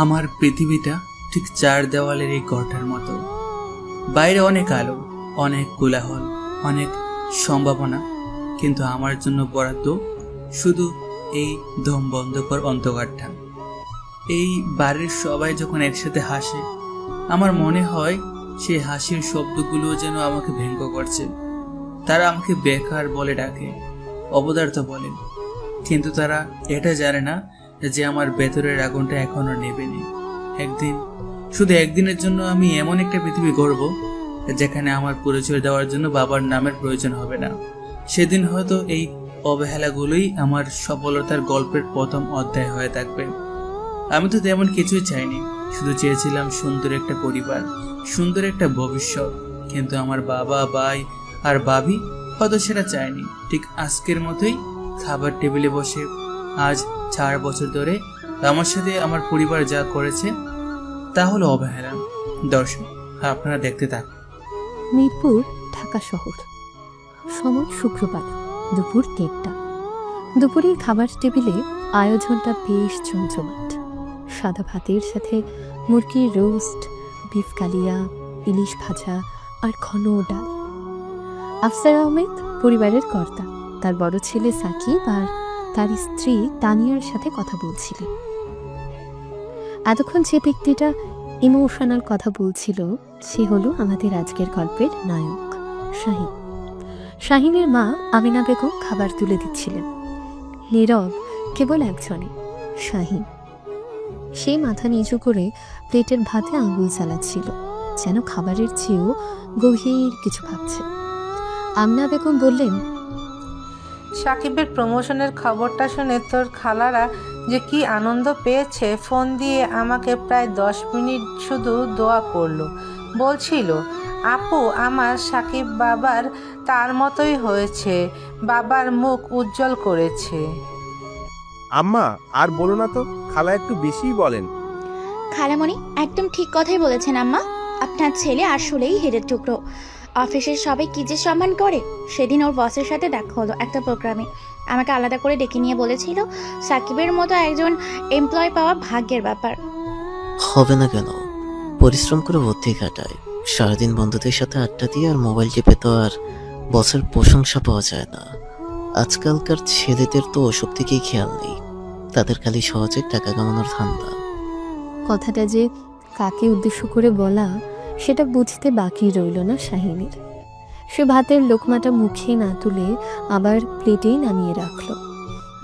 আমার পৃথিবীটা ঠিক 4 দেওয়ালের এই ঘরটার মতো। বাইরে অনেক আলো, অনেক কোলাহল, অনেক সম্ভাবনা, কিন্তু আমার জন্য বরাদ্দ শুধু এই দম বন্ধকর অন্ধকারটা। এই বাড়ির সবাই যখন একসাথে হাসে, আমার মনে হয় সেই হাসির শব্দগুলো যেন আমাকে ব্যঙ্গ করছে। তারা আমাকে বেকার বলে ডাকে, অপদার্থ বলে, কিন্তু তারা এটা জানে না যে আমার ভেতরের আগুনটা এখনো নেবেনি। একদিন, শুধু একদিনের জন্য আমি এমন একটা পৃথিবী গড়ব যেখানে আমার পরিচয় দেওয়ার জন্য বাবার নামের প্রয়োজন হবে না। সেদিন হয়তো এই অবহেলাগুলোই আমার সফলতার গল্পের প্রথম অধ্যায় হয়ে থাকবে। আমি তো তেমন কিছুই চাইনি, শুধু চেয়েছিলাম সুন্দর একটা পরিবার, সুন্দর একটা ভবিষ্যৎ। কিন্তু আমার বাবা, ভাই আর ভাবি হয়তো সেটা চায়নি। ঠিক আজকের মতোই খাবার টেবিলে বসে আজ 4 বছর ধরে আমার সাথে আমার পরিবার যা করেছে তা হলো অবহেলা। দর্শক, আপনারা দেখতে থাকুন। মিরপুর, ঢাকা শহর। সময় শুক্রবার, দুপুর 1টা। দুপুরের খাবার টেবিলে আয়োজনটা বেশ জমজমাট। সাদা ভাতের সাথে মুরগির রোস্ট, বিফ কালিয়া, ইলিশ ভাজা আর ঘন ডাল। আফসার আহমেদ পরিবারের কর্তা, তার বড় ছেলে সাকিব আর তার স্ত্রী তানিয়ার সাথে কথা বলছিলেন। এতক্ষণ যে ব্যক্তিটা ইমোশনাল কথা বলছিল সে হলো আমাদের আজকের গল্পের নায়ক শাহিন। শাহিনের মা আমিনা বেগম খাবার তুলে দিচ্ছিলেন। নীরব কেবল একজনই, শাহিন। সে মাথা নিচু করে প্লেটের ভাতে আঙুল চালাচ্ছিল, যেন খাবারের চেয়েও গভীর কিছু ভাবছে। আমিনা বেগম বললেন, সাকিবের প্রমোশনের খবরটা শুনে তোর খালারা যে কি আনন্দ পেয়েছে, ফোন দিয়ে আমাকে প্রায় 10 মিনিট শুধু দোয়া করলো। বলছিল, আপু আমার সাকিব বাবার তার মতোই হয়েছে, বাবার মুখ উজ্জ্বল করেছে। আম্মা আর বলো না তো, খালা একটু বেশিই বলেন। খালামণি একদম ঠিক কথাই বলেছেন আম্মা, আপনার ছেলে আসলেই হেডের টুকরো। অফিসের সবাই কি যে সম্মান করে। সেদিন ওর বসের সাথে দেখা হলো একটা প্রোগ্রামে, আমাকে আলাদা করে ডেকে নিয়ে বলেছিল সাকিবের মতো একজন এমপ্লয় পাওয়া ভাগ্যের ব্যাপার। হবে না কেন, পরিশ্রম করে বুদ্ধি কাটায়, সারাদিন বন্ধুদের সাথে আড্ডা দিয়ে আর মোবাইল টিপে তো আর বসের প্রশংসা পাওয়া যায় না। আজকালকার ছেলেদের তো ওসব দিকেই খেয়াল নেই, তাদের খালি সহজে টাকা কামানোর ধান্দা। কথাটা যে কাকে উদ্দেশ্য করে বলা সেটা বুঝতে বাকি রইল না শাহিনের। সে ভাতের লোকমাটা মুখে না তুলে আবার প্লেটেই নামিয়ে রাখল।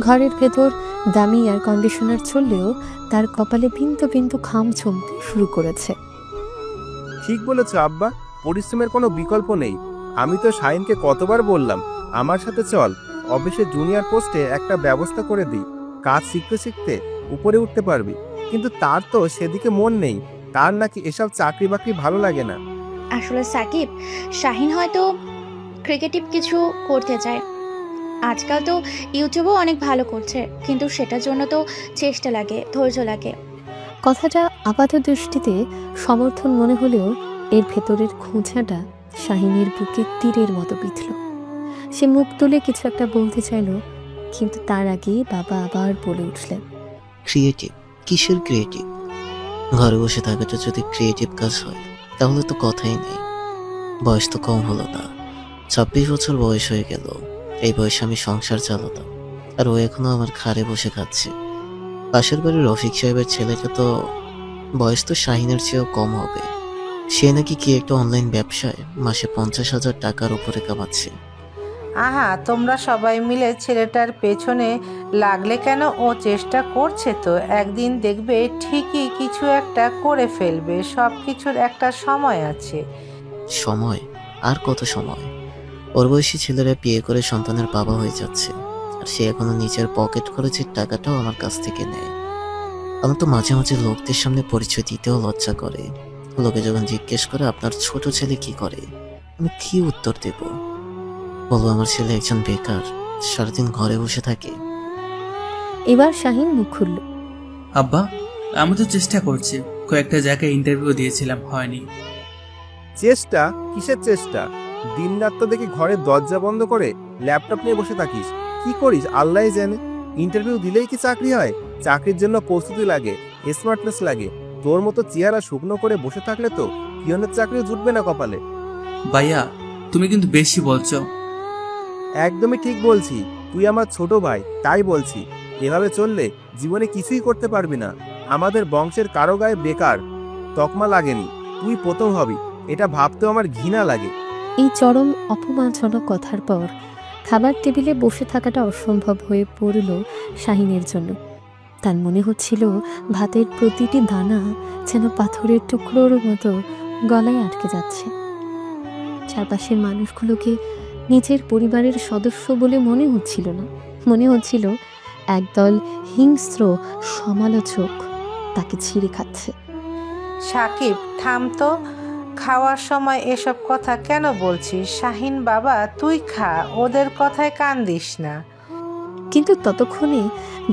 ঘরের ভেতর দামি এয়ার কন্ডিশনার চললেও তার কপালে বিন্দু বিন্দু ঘাম জমতে শুরু করেছে। ঠিক বলেছ আব্বা, পরিশ্রমের কোনো বিকল্প নেই। আমি তো শাহিনকে কতবার বললাম আমার সাথে চল, অফিসে জুনিয়র পোস্টে একটা ব্যবস্থা করে দিই, কাজ শিখতে শিখতে উপরে উঠতে পারবি। কিন্তু তার তো সেদিকে মন নেই, তার নাকি এসব চাকরি বাকরি ভালো লাগে না। আসলে সাকিব, শাহিন হয়তো ক্রিকেটিভ কিছু করতে চায়। আজকাল তো ইউটিউবেও অনেক ভালো করছে, কিন্তু সেটার জন্য তো চেষ্টা লাগে, ধৈর্য লাগে। কথাটা আপাত দৃষ্টিতে সমর্থন মনে হলেও এর ভেতরের খোঁচাটা শাহিনের বুকে তীরের মতো বিঁধল। সে মুখ তুলে কিছু একটা বলতে চাইল, কিন্তু তার আগে বাবা আবার বলে উঠলেন, ক্রিয়েটিভ? কিসের ক্রিয়েটিভ? ঘরে বসে থাকাটা যদি ক্রিয়েটিভ কাজ হয় তাহলে তো কথাই নেই। বয়স তো কম হলো না, 26 বছর বয়স হয়ে গেল। এই বয়সে আমি সংসার চালাতাম, আর ও এখনো আমার ঘাড়ে বসে খাচ্ছে। পাশের বাড়ির রফিক সাহেবের ছেলেটা তো বয়স তো শাহিনের চেয়েও কম হবে। সে নাকি কি একটা অনলাইন ব্যবসায় মাসে 50,000 টাকার উপরে কামাচ্ছে। আহা, তোমরা সবাই মিলে ছেলেটার পেছনে লাগলে কেন? ও চেষ্টা করছে তো, একদিন দেখবে ঠিকই কিছু একটা করে ফেলবে। সব কিছুর একটা সময় আছে। সময়? আর কত সময়? ওর বয়সী ছেলেরা বিয়ে করে সন্তানের বাবা হয়ে যাচ্ছে, আর সে এখনো নিজের পকেট খরচের টাকাটাও আমার কাছ থেকে নেয়। আমার তো মাঝে মাঝে লোকদের সামনে পরিচয় দিতেও লজ্জা করে। লোকে যখন জিজ্ঞেস করে আপনার ছোট ছেলে কি করে, আমি কি উত্তর দেব? বলবো আমার ছেলে একজন বেকার, সারাদিন ঘরে বসে থাকে। এবার শাহিন মুখ খুলল, আব্বা আমি তো চেষ্টা করছি, কয়েকটা জায়গায় ইন্টারভিউ দিয়েছিলাম, হয়নি। চেষ্টা? কিসের চেষ্টা? দিনরাত তো দেখি ঘরের দরজা বন্ধ করে ল্যাপটপ নিয়ে বসে থাকিস। কি করিস আল্লাহ জানে। ইন্টারভিউ দিলেই কি চাকরি হয়? চাকরির জন্য প্রস্তুতি লাগে, স্মার্টনেস লাগে। তোর মতো চেহারা শুকনো করে বসে থাকলে তো পিয়নের চাকরিও জুটবে না কপালে। ভাইয়া তুমি কিন্তু বেশি বলছো। একদমই ঠিক বলছি, তুই আমার ছোট ভাই, তাই বলছি। এভাবে চললে জীবনে কিছুই করতে পারবি না। আমাদের বংশের কারো গায়ে বেকার তকমা লাগেনি, তুই প্রথম হবি, এটা ভাবতেও আমার ঘৃণা লাগে। এই চরম অপমানজনক কথার পর খাবার টেবিলে বসে থাকাটা অসম্ভব হয়ে পড়ল শাহিনের জন্য। তার মনে হচ্ছিল ভাতের প্রতিটি দানা যেন পাথরের টুকরোর মতো গলায় আটকে যাচ্ছে। চারপাশের মানুষগুলোকে নিজের পরিবারের সদস্য বলে মনে হচ্ছিল না, মনে হচ্ছিল একদল হিংস্র সমালোচক তাকে ছিঁড়ে খাচ্ছে। সাকিব থাম তো, খাওয়ার সময় এসব কথা কেন বলছিস? শাহিন বাবা তুই খা, ওদের কথায় কান দিস না। কিন্তু ততক্ষণে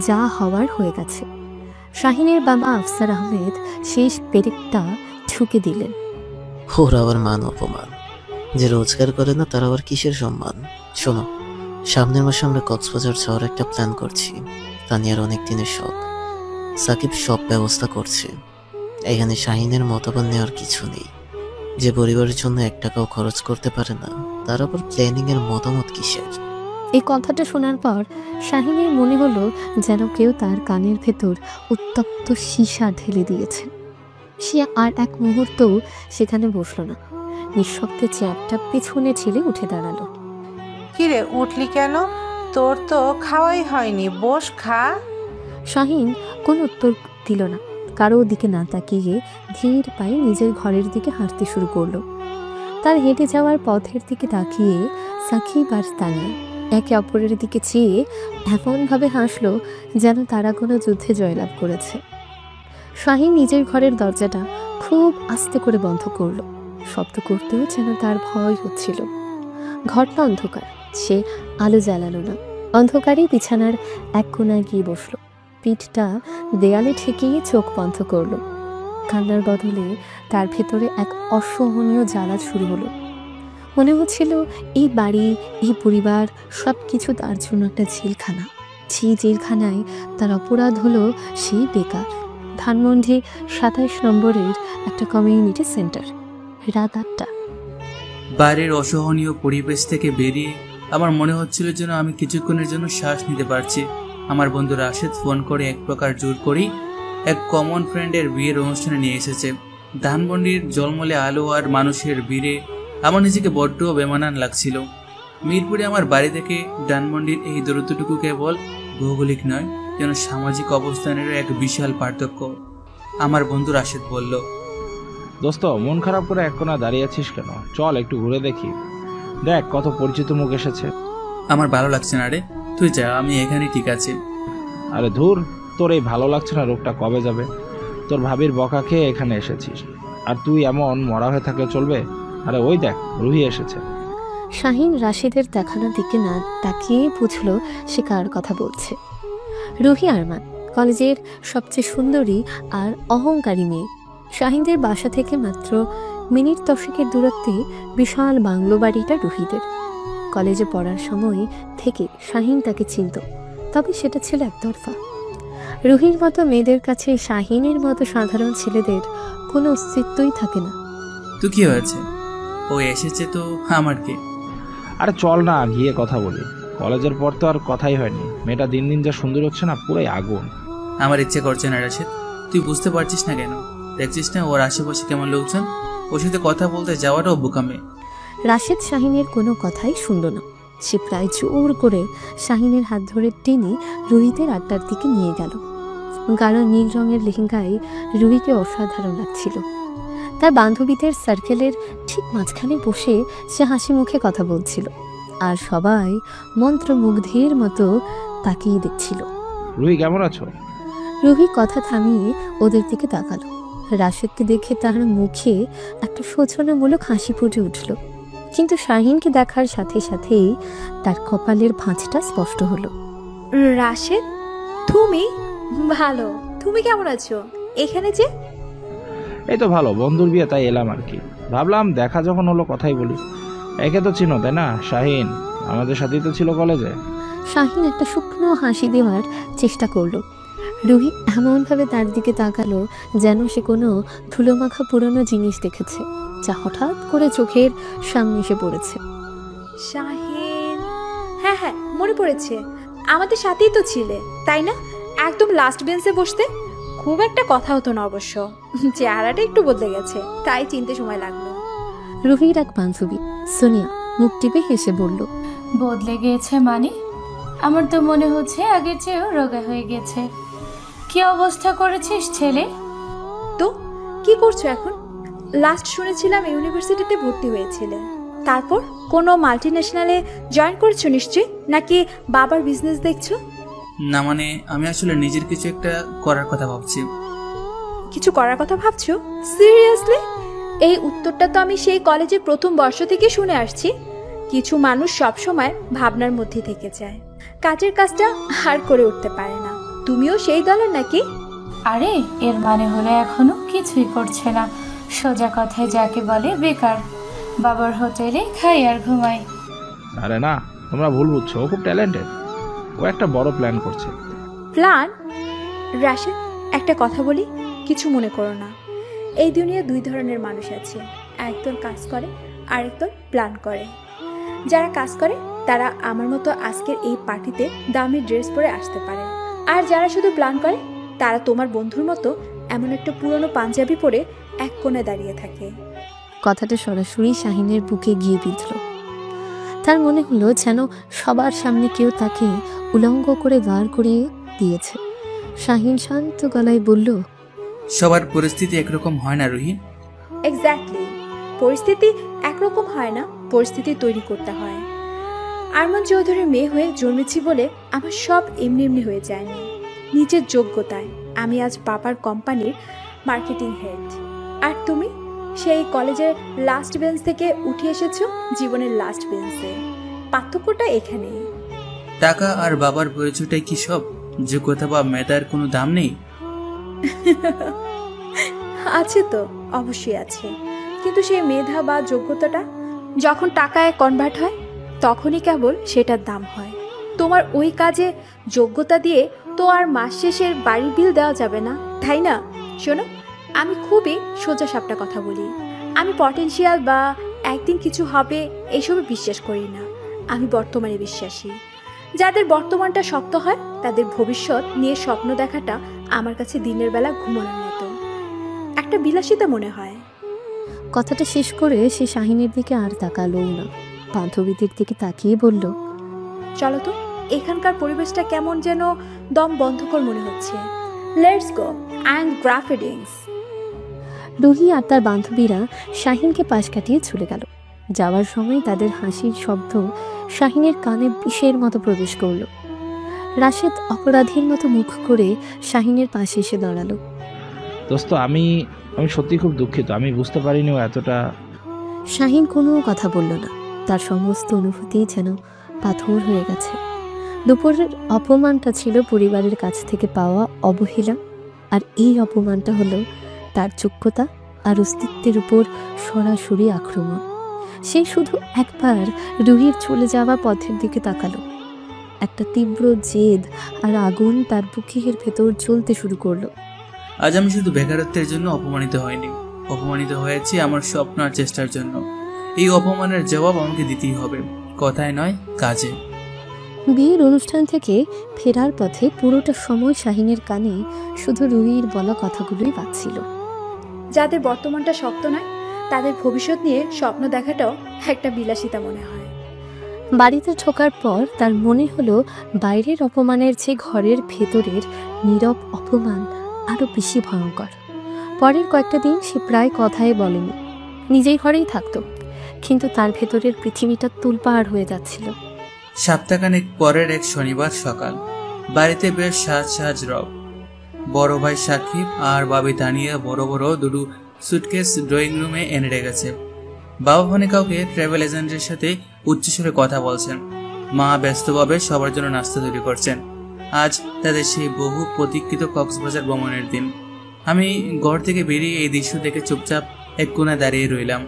যা হওয়ার হয়ে গেছে। শাহিনের বাবা আফসার আহমেদ শেষ পেরেকটা ঠুকে দিলেন। ওর আবার মান অপমান, যে রোজগার করে না তার আবার কিসের সম্মান? শোনো, সামনের মাসে আমরা কক্সবাজার যাওয়ার একটা প্ল্যান করছি। তানিয়ার অনেক দিনের শখ, সাকিব সব ব্যবস্থা করছে। এখানে শাহিনের মতামত নেওয়ার কিছু নেই। যে পরিবারের জন্য 1 টাকাও খরচ করতে পারে না, তার আবার প্ল্যানিং এর মতামত কিসের? এই কথাটা শোনার পর শাহিনের মনে হলো যেন কেউ তার কানের ভেতর উত্তপ্ত সীসা ঢেলে দিয়েছে। সে আর এক মুহূর্তও সেখানে বসল না, নিঃশব্দে চেয়ারটা পেছনে ছেড়ে উঠে দাঁড়ালো। কিরে উঠলি কেন? তোর তো খাওয়াই হয়নি, বস খা। শাহিন কোনো উত্তর দিল না, কারো দিকে না তাকিয়ে ধীর পায়ে নিজের ঘরের দিকে হাঁটতে শুরু করলো। তার হেঁটে যাওয়ার পথের দিকে তাকিয়ে সাকিব আর তানিয়া একে অপরের দিকে চেয়ে এমনভাবে হাসলো যেন তারা কোনো যুদ্ধে জয়লাভ করেছে। শাহিন নিজের ঘরের দরজাটা খুব আস্তে করে বন্ধ করলো। শব্দ করতেও যেন তার ভয় হচ্ছিল। ঘরটা অন্ধকার, সে আলো জ্বালালো না। অন্ধকারেই বিছানার এক কোণায় গিয়ে বসলো, পিঠটা দেয়ালে ঠেকিয়ে চোখ বন্ধ করলো। কান্নার বদলে তার ভেতরে এক অসহনীয় জ্বালা শুরু হলো। মনে হচ্ছিল এই বাড়ি, এই পরিবার সব কিছু তার জন্য একটা জেলখানা। সেই জেলখানায় তার অপরাধ হলো সেই বেকার। ধানমন্ডি 27 নম্বরের একটা কমিউনিটি সেন্টার, রাত 8টা। বাইরের অসহনীয় পরিবেশ থেকে বেরিয়ে আমার মনে হচ্ছিল যেন আমি কিছুক্ষণের জন্য শ্বাস নিতে পারছি। আমার বন্ধু রাশেদ ফোন করে এক প্রকার জোর করেই এক কমন ফ্রেন্ডের বিয়ের অনুষ্ঠানে নিয়ে এসেছে। ধানমন্ডির জলমলে আলো আর মানুষের ভিড়ে আমার নিজেকে বড্ড বেমানান লাগছিল। মিরপুরে আমার বাড়ি থেকে ধানমন্ডির এই দূরত্বটুকু কেবল ভৌগোলিক নয়, যেন সামাজিক অবস্থানের এক বিশাল পার্থক্য। আমার বন্ধু রাশেদ বলল, দোস্ত মন খারাপ করে এক কোণা দাঁড়িয়ে আছিস কেন? চল একটু ঘুরে দেখি, দেখ কত পরিচিত মুখ এসেছে। আমার ভালো লাগছে না রে, তুই যা, আমি এখানেই ঠিক আছি। আরে ধুর, তোর এই ভালো লাগছে না রোগটা কবে যাবে? তোর ভাবির বকা খেয়ে এখানে এসেছিস, আর তুই এমন মরা হয়ে থাকলে চলবে? আরে ওই দেখ, রুহি এসেছে। শাহিন রাশিদের দেখানোর দিকে না তাকিয়ে বুঝলো সে কার কথা বলছে। রুহি আরমান কলেজের সবচেয়ে সুন্দরী আর অহংকারী মেয়ে। শাহিনদের বাসা থেকে মাত্র মিনিট 10 দূরত্বে বিশাল বাংলো বাড়িটা রুহিদের। কলেজে পড়ার সময় থেকে শাহিন তাকে চিনত, তবে সেটা ছিল একতরফা। রুহির মতো মেয়েদের কাছে শাহিনের মতো সাধারণ ছেলেদের কোনো অস্তিত্বই থাকে না। তো কি হয়েছে? ও এসেছে তো আমার কি? আরে চল না গিয়ে কথা বলি। কলেজের পর তো আর কথাই হয়নি। মেয়েটা দিন দিন যা সুন্দর হচ্ছে না, পুরাই আগুন। আমার ইচ্ছে করছে না রাশেদ, তুই বুঝতে পারছিস না কেন? দেখছিস না ওর আশেপাশে কেমন লোকজন? ওর সাথে কথা বলতে যাওয়াটাও বোকামে। রাশেদ শাহিনের কোনো কথাই শুনল না। সে প্রায় জোর করে শাহিনের হাত ধরে টেনে রুহিদের আড্ডার দিকে নিয়ে গেল। গাঢ় নীল রঙের লেহেঙ্গায় রুহিকে অসাধারণ লাগছিল। তার বান্ধবীদের সার্কেলের ঠিক মাঝখানে বসে সে হাসি মুখে কথা বলছিল, আর সবাই মন্ত্রমুগ্ধের মতো তাকিয়ে দেখছিল। রুহি কেমন আছো? রুহি কথা থামিয়ে ওদের দিকে তাকালো। রাশেদকে দেখে তার মুখে একটা শোচনামূলক হাসি ফুটে উঠল, কিন্তু শাহিনকে দেখার সাথে সাথেই তার কপালের ভাঁজটা স্পষ্ট হলো। রাশেদ, তুমি ভালো? তুমি কেমন আছো? এখানে যে? এই তো ভালো, বন্ধুর বিয়ে তাই এলাম আর কি। ভাবলাম দেখা যখন হলো কথাই বলি। একে তো চিনো তাই না? শাহিন আমাদের সাথেই তো ছিল কলেজে। শাহিন একটা শুকনো হাসি দেওয়ার চেষ্টা করলো। রুহি এমনভাবে তার দিকে তাকালো যেন সে কোনো ধুলোমাখা পুরনো জিনিস দেখেছে, যা হঠাৎ করে চোখের সামনে এসে পড়েছে। শাহিন, হ্যাঁ হ্যাঁ মনে পড়েছে, আমাদের সাথেই তো ছিলে তাই না? একদম লাস্ট বেঞ্চে বসতে। খুব একটা কথা হতো না অবশ্য, চেহারাটা একটু বদলে গেছে, তাই চিনতে সময় লাগলো। রুহির এক বান্ধবী সোনিয়া মুখ টিপে হেসে বলল, বদলে গিয়েছে মানে? আমার তো মনে হচ্ছে আগের চেয়েও রোগা হয়ে গেছে। কি অবস্থা করেছিস ছেলে? তো কি করছো এখন? লাস্ট শুনেছিলাম ইউনিভার্সিটিতে ভর্তি হয়েছিলে, তারপর কোনো মাল্টিন্যাশনালে জয়েন করেছো নিশ্চয়ই, নাকি বাবার বিজনেস দেখছো? না মানে আমি আসলে নিজের কিছু একটা করার কথা ভাবছি। কিছু করার কথা ভাবছো? সিরিয়াসলি? এই উত্তরটা তো আমি সেই কলেজের প্রথম বর্ষ থেকে শুনে আসছি। কিছু মানুষ সবসময় ভাবনার মধ্যে থেকে যায়, কাজের কাজটা আর করে উঠতে পারে না। তুমিও সেই দলের নাকি? আরে এর মানে হলো এখনো কিছুই করছে না, সোজা কথায় যাকে বলে বেকার। বাবার হোটেলে খাই আর ঘুমাই। আরে না, তোমরা ভুল বুঝছো, ও খুব ট্যালেন্টেড। ও একটা বড় প্ল্যান করছে। প্ল্যান? রাশেদ, একটা কথা বলি, কিছু মনে করো না। এই দুনিয়ায় দুই ধরনের মানুষ আছে, একদল কাজ করে আর একদল প্ল্যান করে। যারা কাজ করে তারা আমার মতো আজকের এই পার্টিতে দামি ড্রেস পরে আসতে পারে, আর যারা শুধু প্ল্যান করে তারা তোমার বন্ধুর মতো এমন একটা পুরনো পাঞ্জাবি পরে এক কোণে দাঁড়িয়ে থাকে। কথাটা সরাসরি শাহিনের বুকে গিয়ে বিঁধল। তার মনে হলো যেন সবার সামনে কেউ তাকে উলঙ্গ করে দাঁড় করিয়ে দিয়েছে। শাহিন শান্ত গলায় বলল, সবার পরিস্থিতি একরকম হয় না রুহি। এক্স্যাক্টলি, পরিস্থিতি একরকম হয় না, পরিস্থিতি তৈরি করতে হয়। আরমান চৌধুরীর মেয়ে হয়ে জন্মেছি বলে আমার সব এমনি এমনি হয়ে যায়নি। নিজের যোগ্যতায় আমি আজ বাবার কোম্পানির মার্কেটিং হেড, আর তুমি সেই কলেজের লাস্ট বেঞ্চ থেকে উঠে এসেছো জীবনের লাস্ট বেঞ্চে। পার্থক্যটা এখানেই। টাকা আর বাবার পরিচয়টাই কি সব? যোগ্যতা বা মেধার কোনো দাম নেই? আছে তো, অবশ্যই আছে, কিন্তু সেই মেধা বা যোগ্যতাটা যখন টাকায় কনভার্ট হয় তখনই কেবল সেটার দাম হয়। তোমার ওই কাজে যোগ্যতা দিয়ে তো আর মাস শেষের বাড়ির বিল দেওয়া যাবে না, তাই না? শোনো, আমি খুবই সোজা সাপটা কথা বলি। আমি পটেনশিয়াল বা একদিন কিছু হবে এসবে বিশ্বাস করি না। আমি বর্তমানে বিশ্বাসী। যাদের বর্তমানটা শক্ত হয় তাদের ভবিষ্যৎ নিয়ে স্বপ্ন দেখাটা আমার কাছে দিনের বেলা ঘুমানোর মতো একটা বিলাসিতা মনে হয়। কথাটা শেষ করে সে শাহিনের দিকে আর তাকালোও না, বান্ধবীদের দিকে তাকিয়ে বলল, চলো তো, এখানকার পরিবেশটা কেমন যেন দম বন্ধকর মনে হচ্ছে। Let's go and graph readings. Ruhi আর তার বান্ধবীরা শাহিনকে পাশ কাটিয়ে চলে গেল। যাওয়ার সময় তাদের হাসির শব্দ শাহিনের কানে বিষের মতো প্রবেশ করল। রাশেদ অপরাধীর মতো মুখ করে শাহিনের পাশে এসে দাঁড়ালো। দোস্ত, আমি সত্যি খুব দুঃখিত, আমি বুঝতে পারিনি ও এতটা। শাহিন কোনো কথা বলল না, তার সমস্ত অনুভূতি যেন পাথর হয়ে গেছে। দুপুরের অপমানটা ছিল পরিবারের কাছ থেকে পাওয়া অবহেলা, আর এই অপমানটা হলো তার যোগ্যতা আর অস্তিত্বের উপর সরাসরি আক্রমণ। সে শুধু একবার রুহির চলে যাওয়া পথের দিকে তাকালো। একটা তীব্র জেদ আর আগুন তার বুকের ভেতর জ্বলতে শুরু করলো। আজ আমি শুধু বেকারত্বের জন্য অপমানিত হয়নি, অপমানিত হয়েছি আমার স্বপ্ন আর চেষ্টার জন্য। এই অপমানের জবাব আমাকে দিতেই হবে, কথায় নয়, কাজে। বিয়ের অনুষ্ঠান থেকে ফেরার পথে পুরোটা সময় শাহিনের কানে শুধু রুহির বলা কথাগুলোই বাজছিল। যাদের বর্তমানটা শক্ত নয় তাদের ভবিষ্যৎ নিয়ে স্বপ্ন দেখাটাও একটা বিলাসিতা মনে হয়। বাড়িতে ঢোকার পর তার মনে হলো বাইরের অপমানের চেয়ে ঘরের ভেতরের নীরব অপমান আরো বেশি ভয়ঙ্কর। পরের কয়েকটা দিন সে প্রায় কথাই বলেনি, নিজেই ঘরেই থাকতো, কিন্তু তার ভেতরের পৃথিবীটা তুলপাহাড় হয়ে যাচ্ছিল। সপ্তাহখানেক পরের এক শনিবার সকাল, বাড়িতে বেশ সাজ সাজ রব। বড় ভাই সাকিব আর বাবি তানিয়া বড় বড় দুটো সুটকেস ড্রয়িং রুমে এনে রেখেছে। বাবা ফোনে কাউকে ট্রাভেল এজেন্টের সাথে উচ্চস্বরে কথা বলছেন। মা ব্যস্তভাবে সবার জন্য নাস্তা তৈরি করছেন। আজ তাদের সেই বহু প্রতীক্ষিত কক্সবাজার ভ্রমণের দিন। আমি ঘর থেকে বেরিয়ে এই দৃশ্য দেখে চুপচাপ এক কোণে দাঁড়িয়ে রইলাম।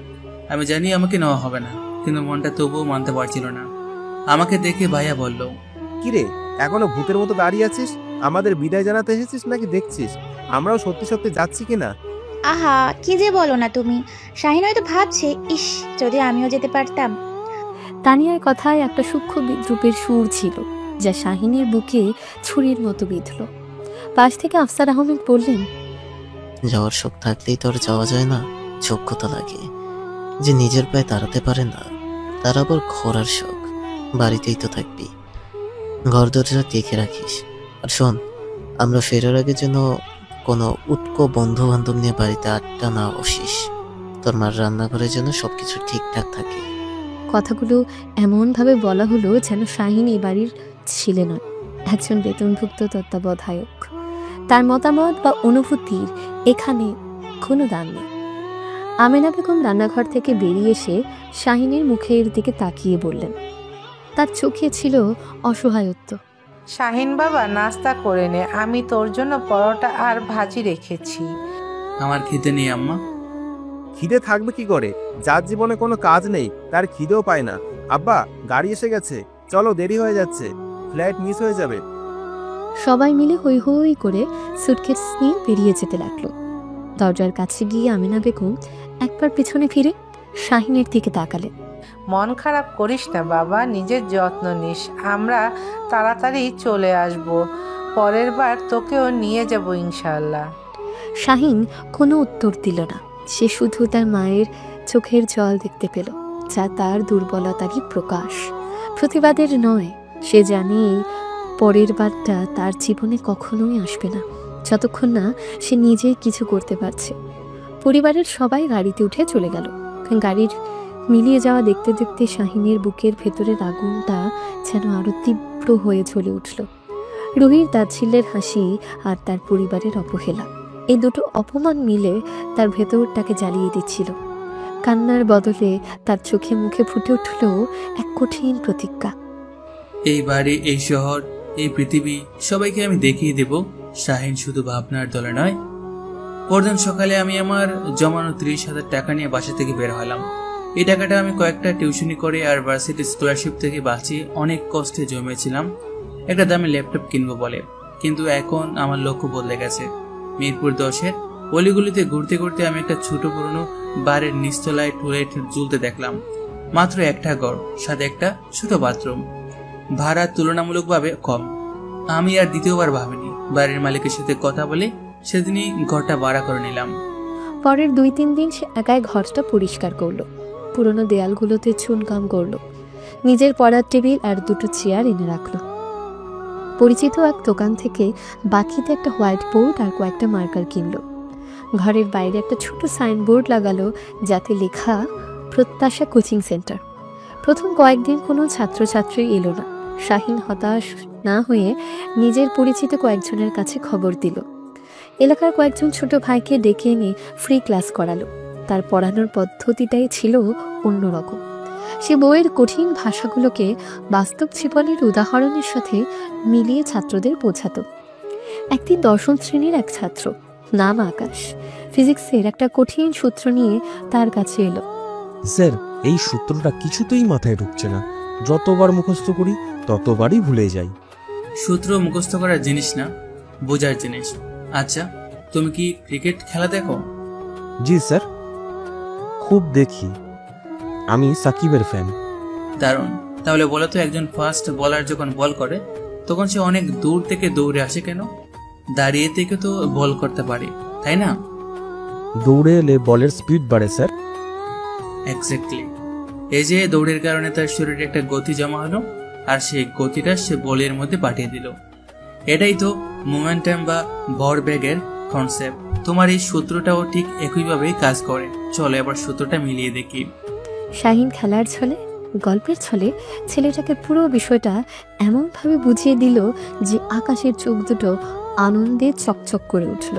আমি জানি আমাকে নেওয়া হবে না, কিন্তু মনটা তবুও মানতে পারছিল না। আমাকে দেখে ভাইয়া বলল, কিরে, এখনো ভূতের মতো দাঁড়িয়ে আছিস? আমাদের বিদায় জানাতে এসেছিস নাকি দেখছিস আমরাও সত্যি সত্যি যাচ্ছি কিনা? আহা, কি যে বলো না তুমি। শাহিন হয়তো ভাবছে, ইস যদি আমিও যেতে পারতাম। তানিয়ার কথায় একটা সূক্ষ্ম বিদ্রুপের সুর ছিল, যা শাহিনের বুকে ছুরির মতো বিঁধল। পাশ থেকে আফসার আহমেদ বললেন, যাওয়ার শখ থাকলেই তো আর যাওয়া যায় না, যোগ্যতা লাগে। যে নিজের পায়ে দাঁড়াতে পারে না, তার আবার ঘোরার শখ। বাড়িতেই তো থাকবি, ঘর দরজা দেখে রাখিস। আর শোন, আমরা ফেরার আগে যেন কোনো উটকো বন্ধু বান্ধব নিয়ে বাড়িতে আড্ডা না বসিস। তোর মার রান্নাঘরে যেন সবকিছু ঠিকঠাক থাকে। কথাগুলো এমনভাবে বলা হলো যেন শাহিন এই বাড়ির ছেলে নয়, একজন বেতনভুক্ত তত্ত্বাবধায়ক। তার মতামত বা অনুভূতির এখানে কোনো দাম নেই। আমেনা বেগম রান্নাঘর থেকে বেরিয়ে এসে শাহিনের মুখের দিকে তাকিয়ে বললেন, তার চোখে ছিল অসহায়ত্ব। শাহিন বাবা, নাস্তা করে নে, আমি তোর জন্য পরোটা আর ভাজি রেখেছি। আমার খিদে নেই আম্মা। খিদে থাকবে কি করে? যার জীবনে কোনো কাজ নেই তার খিদেও পায় না। আব্বা, গাড়ি এসে গেছে, চলো, দেরি হয়ে যাচ্ছে, ফ্লাইট মিস হয়ে যাবে। সবাই মিলে হই হই করে সুটকেস নিয়ে বেরিয়ে যেতে লাগলো। দরজার কাছে গিয়ে আমিনা বেগম একবার পেছনে ফিরে শাহিনের দিকে তাকালেন। মন খারাপ করিস না বাবা, নিজের যত্ন নিস। আমরা তাড়াতাড়ি চলে আসব, পরের বার তোকেও নিয়ে যাব ইনশাআল্লাহ। শাহিন কোনো উত্তর দিল না। সে শুধু তার মায়ের চোখের জল দেখতে পেল, যা তার দুর্বলতারই প্রকাশ, প্রতিবাদের নয়। সে জানে পরের বারটা তার জীবনে কখনোই আসবে না, যতক্ষণ না সে নিজে কিছু করতে পারছে। পরিবারের সবাই গাড়িতে উঠে চলে গেল। গাড়ির মিলিয়ে যাওয়া দেখতে দেখতে শাহিনের বুকের ভেতরের আগুনটা যেন আরো তীব্র হয়ে জ্বলে উঠল। রুহির তাচ্ছিল্যের হাসি আর তার পরিবারের অবহেলা, এই দুটো অপমান মিলে তার ভেতরটাকে জ্বালিয়ে দিচ্ছিল। কান্নার বদলে তার চোখে মুখে ফুটে উঠল এক কঠিন প্রতিজ্ঞা। এই বাড়ি, এই শহর, এই পৃথিবী, সবাইকে আমি দেখিয়ে দেব শাহিন শুধু ভাবনার দলে নয়। পরদিন সকালে আমি আমার জমানো 30,000 টাকা নিয়ে বাসা থেকে বের হলাম। এই টাকাটা আমি কয়েকটা টিউশনি করে আর ভার্সিটি স্কলারশিপ থেকে বাঁচিয়ে অনেক কষ্টে জমিয়েছিলাম একটা দামি ল্যাপটপ কিনবো বলে। কিন্তু এখন আমার লক্ষ্য বদলে গেছে। মিরপুর 10-এর অলিগুলিতে ঘুরতে ঘুরতে আমি একটা ছোট পুরনো বাড়ির নিচতলায় টয়লেট ঝুলতে দেখলাম। মাত্র একটা ঘর, সাথে একটা ছোট বাথরুম, ভাড়া তুলনামূলকভাবে কম। আমি আর দ্বিতীয়বার ভাবিনি। বাড়ির মালিকের সাথে কথা বলে সেদিনই ঘরটা ভাড়া করে নিলাম। পরের 2-3 দিন সে একাই ঘরটা পরিষ্কার করলো, পুরনো দেয়ালগুলোতে চুনকাম করলো, নিজের পড়ার টেবিল আর দুটো চেয়ার এনে রাখলো। পরিচিত এক দোকান থেকে বাকিতে একটা হোয়াইট বোর্ড আর কয়েকটা মার্কার কিনলো। ঘরের বাইরে একটা ছোট সাইনবোর্ড লাগালো, যাতে লেখা প্রত্যাশা কোচিং সেন্টার। প্রথম কয়েকদিন কোনো ছাত্রছাত্রী এলো না। শাহিন হতাশ না হয়ে নিজের পরিচিত কয়েকজনের কাছে খবর দিল। এলাকার কয়েকজন ছোট ভাইকে ডেকে এনে ফ্রি ক্লাস করালো। তার পড়ানোর পদ্ধতিটাই ছিল অন্যরকম। সে বইয়ের কঠিন ভাষাগুলোকে বাস্তব জীবনের উদাহরণের সাথে মিলিয়ে ছাত্রদের বোঝাতো। একদিন 10ম শ্রেণীর এক ছাত্র, নাম আকাশ, ফিজিক্সের একটা কঠিন সূত্র নিয়ে তার কাছে এলো। স্যার, এই সূত্রটা কিছুতেই মাথায় ঢুকছে না, যতবার মুখস্থ করি ততবারই ভুলে যাই। সূত্র মুখস্থ করার জিনিস না, বোঝার জিনিস। আচ্ছা, তুমি কি ক্রিকেট খেলা দেখো? জি স্যার, খুব দেখি। আমি সাকিবের ফ্যান। দারুণ। তাহলে বলো তো, একজন ফাস্ট বলার যখন বল করে তখন সে অনেক দূর থেকে দৌড়ে আসে কেন? দাঁড়িয়ে থেকে তো বল করতে পারে, তাই না? দৌড়ে এলে বলের স্পিড বাড়ে স্যার। এক্স্যাক্টলি। এই যে দৌড়ের কারণে তার শরীরে একটা গতি জমা হলো, আর সেই গতিটা সে বলের মধ্যে পাঠিয়ে দিল। এটাই তো মোমেন্টাম বা ভরবেগের কনসেপ্ট। তোমার এই সূত্রটাও ঠিক একইভাবেই কাজ করে। চলো এবার সূত্রটা মিলিয়ে দেখি। শাহিন খেলার ছলে, গল্পের ছলে ছেলেটাকে পুরো বিষয়টা এমনভাবে বুঝিয়ে দিল যে আকাশের চোখ দুটো আনন্দে চকচক করে উঠল।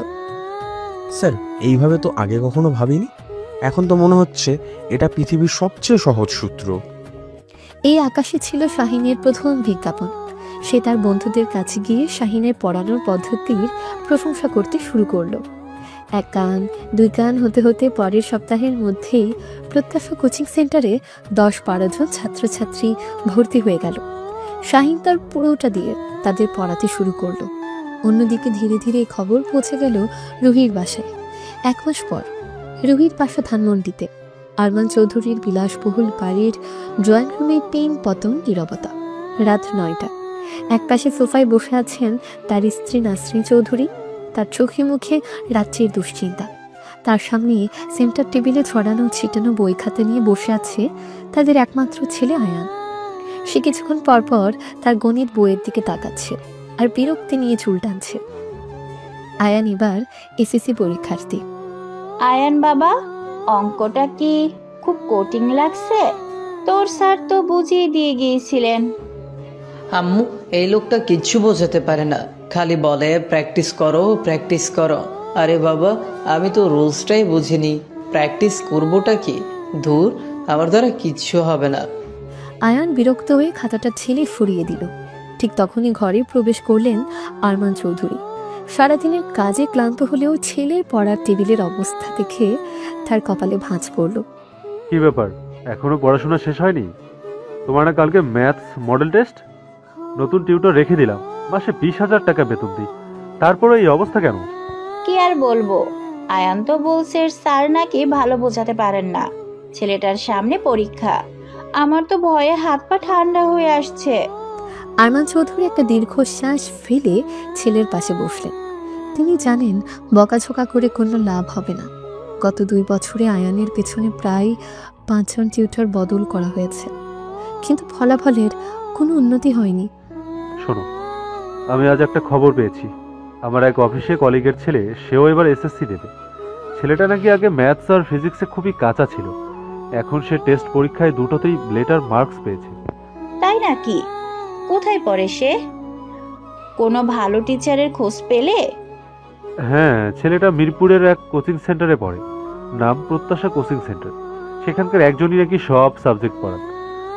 স্যার, এইভাবে তো আগে কখনো ভাবিনি। এখন তো মনে হচ্ছে এটা পৃথিবীর সবচেয়ে সহজ সূত্র। এই আকাশে ছিল শাহিনের প্রথম বিজ্ঞাপন। সে তার বন্ধুদের কাছে গিয়ে শাহিনের পড়ানোর পদ্ধতির প্রশংসা করতে শুরু করলো। 1 গান 2 গান হতে হতে পরের সপ্তাহের মধ্যেই প্রত্যাশা কোচিং সেন্টারে 10-12 জন ছাত্রছাত্রী ভর্তি হয়ে গেল। শাহিন তার পুরোটা দিয়ে তাদের পড়াতে শুরু করলো। অন্যদিকে ধীরে ধীরে এই খবর পৌঁছে গেল রুহির বাসায়। 1 মাস পর রুহির বাসা ধানমন্ডিতে। আরমান চৌধুরীর বিলাসবহুল বাড়ির ড্রয়িং রুমে পেন পতন নীরবতা। রাত 9টা। একপাশে সোফায় বসে আছেন তার স্ত্রী নাসরিন চৌধুরী। তার চোখে মুখে রাত্রির দুশ্চিন্তা। তার সামনে সেন্টার টেবিলে ছড়ানো ছিটানো বই খাতা নিয়ে বসে আছে তাদের একমাত্র ছেলে আয়ান। সে কিছুক্ষণ পরপর তার গণিত বইয়ের দিকে তাকাচ্ছে আর বিরক্তি নিয়ে চুল টানছে। আয়ান এবার এসএসসি পরীক্ষার্থী। আয়ান বাবা, অঙ্কটা কি খুব কঠিন লাগছে? তোর স্যার তো বুঝিয়ে দিয়ে গিয়েছিলেন। আম্মু, এই লোকটা কিচ্ছু বোঝাতে পারে না, খালি বলে প্র্যাকটিস করো প্র্যাকটিস করো। আরে বাবা, আমি তো রুলসটাই বুঝিনি, প্র্যাকটিস করবোটা কি? ধুর, আমার দ্বারা কিচ্ছু হবে না। আয়ান বিরক্ত হয়ে খাতাটা ছেলে ফুরিয়ে দিল। ঠিক তখনই ঘরে প্রবেশ করলেন আরমান চৌধুরী। সারাদিনের কাজে ক্লান্ত হলেও ছেলের পড়ার টেবিলের অবস্থা দেখে তার কপালে ভাঁজ পড়ল। কি ব্যাপার, এখনো পড়াশোনা শেষ হয়নি? তোমার না কালকে ম্যাথস মডেল টেস্ট? নতুন টিউটর রেখে দিলাম, মাসে 20,000 টাকা বেতন দিই, তারপরে এই অবস্থা কেন? কি আর বলবো, আয়ান তো বলছে স্যার নাকি ভালো বোঝাতে পারেন না। ছেলেটার সামনে পরীক্ষা, আমার তো ভয়ে হাত পা ঠান্ডা হয়ে আসছে। আরমান চৌধুরী একটা দীর্ঘশ্বাস ফেলে ছেলের পাশে বসলেন। তিনি জানেন বকাঝোকা করে কোনো লাভ হবে না। গত 2 বছরে আয়ানের পেছনে প্রায় 5 জন টিউটর বদল করা হয়েছে, কিন্তু ফলাফলের কোনো উন্নতি হয়নি। শোনো, আমি আজ একটা খবর পেয়েছি। আমার এক অফিসে কলিগের ছেলে, সেও এবার এসএসসি দেবে। ছেলেটা নাকি আগে ম্যাথস আর ফিজিক্সে খুবই কাঁচা ছিল, এখন সে টেস্ট পরীক্ষায় দুটোতেই লেটার মার্কস পেয়েছে। তাই নাকি? কোথায় পড়ে সে? কোনো ভালো টিচারের খোঁজ পেলে? হ্যাঁ, ছেলেটা মিরপুরের এক কোচিং সেন্টারে পড়ে, নাম প্রত্যাশা কোচিং সেন্টার। সেখানকার একজনই নাকি সব সাবজেক্ট পড়ান,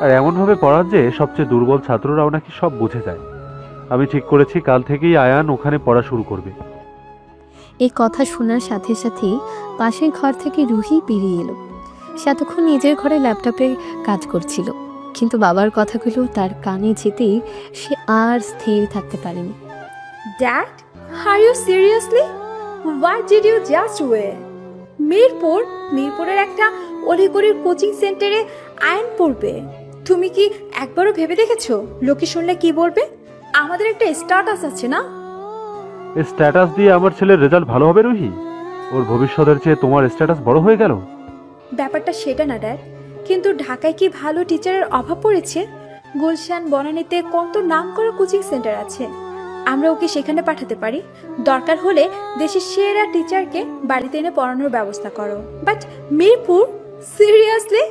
আর এমনভাবে পড়ান যে সবচেয়ে দুর্বল ছাত্ররাও নাকি সব বুঝে যায়। আমি ঠিক করেছি কাল থেকেই আয়ান ওখানে পড়া শুরু করবে। এই কথা শোনার সাথে সাথেই পাশের ঘর থেকে রুহি বেরিয়ে এলো। সে এতক্ষণ নিজের ঘরে ল্যাপটপে কাজ করছিল, কিন্তু বাবার কথাগুলো তার কানে যেতেই সে আর স্থির থাকতে পারেনি। Dad, are you seriously? What did you just way? মিরপুরের একটা অলিগলির কোচিং সেন্টারে আয়ন পড়বে? তুমি কি একবারও ভেবে দেখেছো লোকে শুনলে কি বলবে? আমাদের একটা স্ট্যাটাস আছে না? স্ট্যাটাস দিয়ে আমার ছেলের রেজাল্ট ভালো হবে রুহি? ওর ভবিষ্যতের চেয়ে তোমার স্ট্যাটাস বড় হয়ে গেল? ব্যাপারটা সেটা না ড্যাড, কিন্তু ঢাকায় কি ভালো টিচারের অভাব পড়েছে? গুলশান, বনানীতে কত নামকরা কোচিং সেন্টার আছে, আমরা ওকে সেখানে পাঠাতে পারি। দরকার হলে দেশের সেরা টিচারকে বাড়িতে এনে পড়ানোর ব্যবস্থা করো। বাট মিরপুর? সিরিয়াসলি?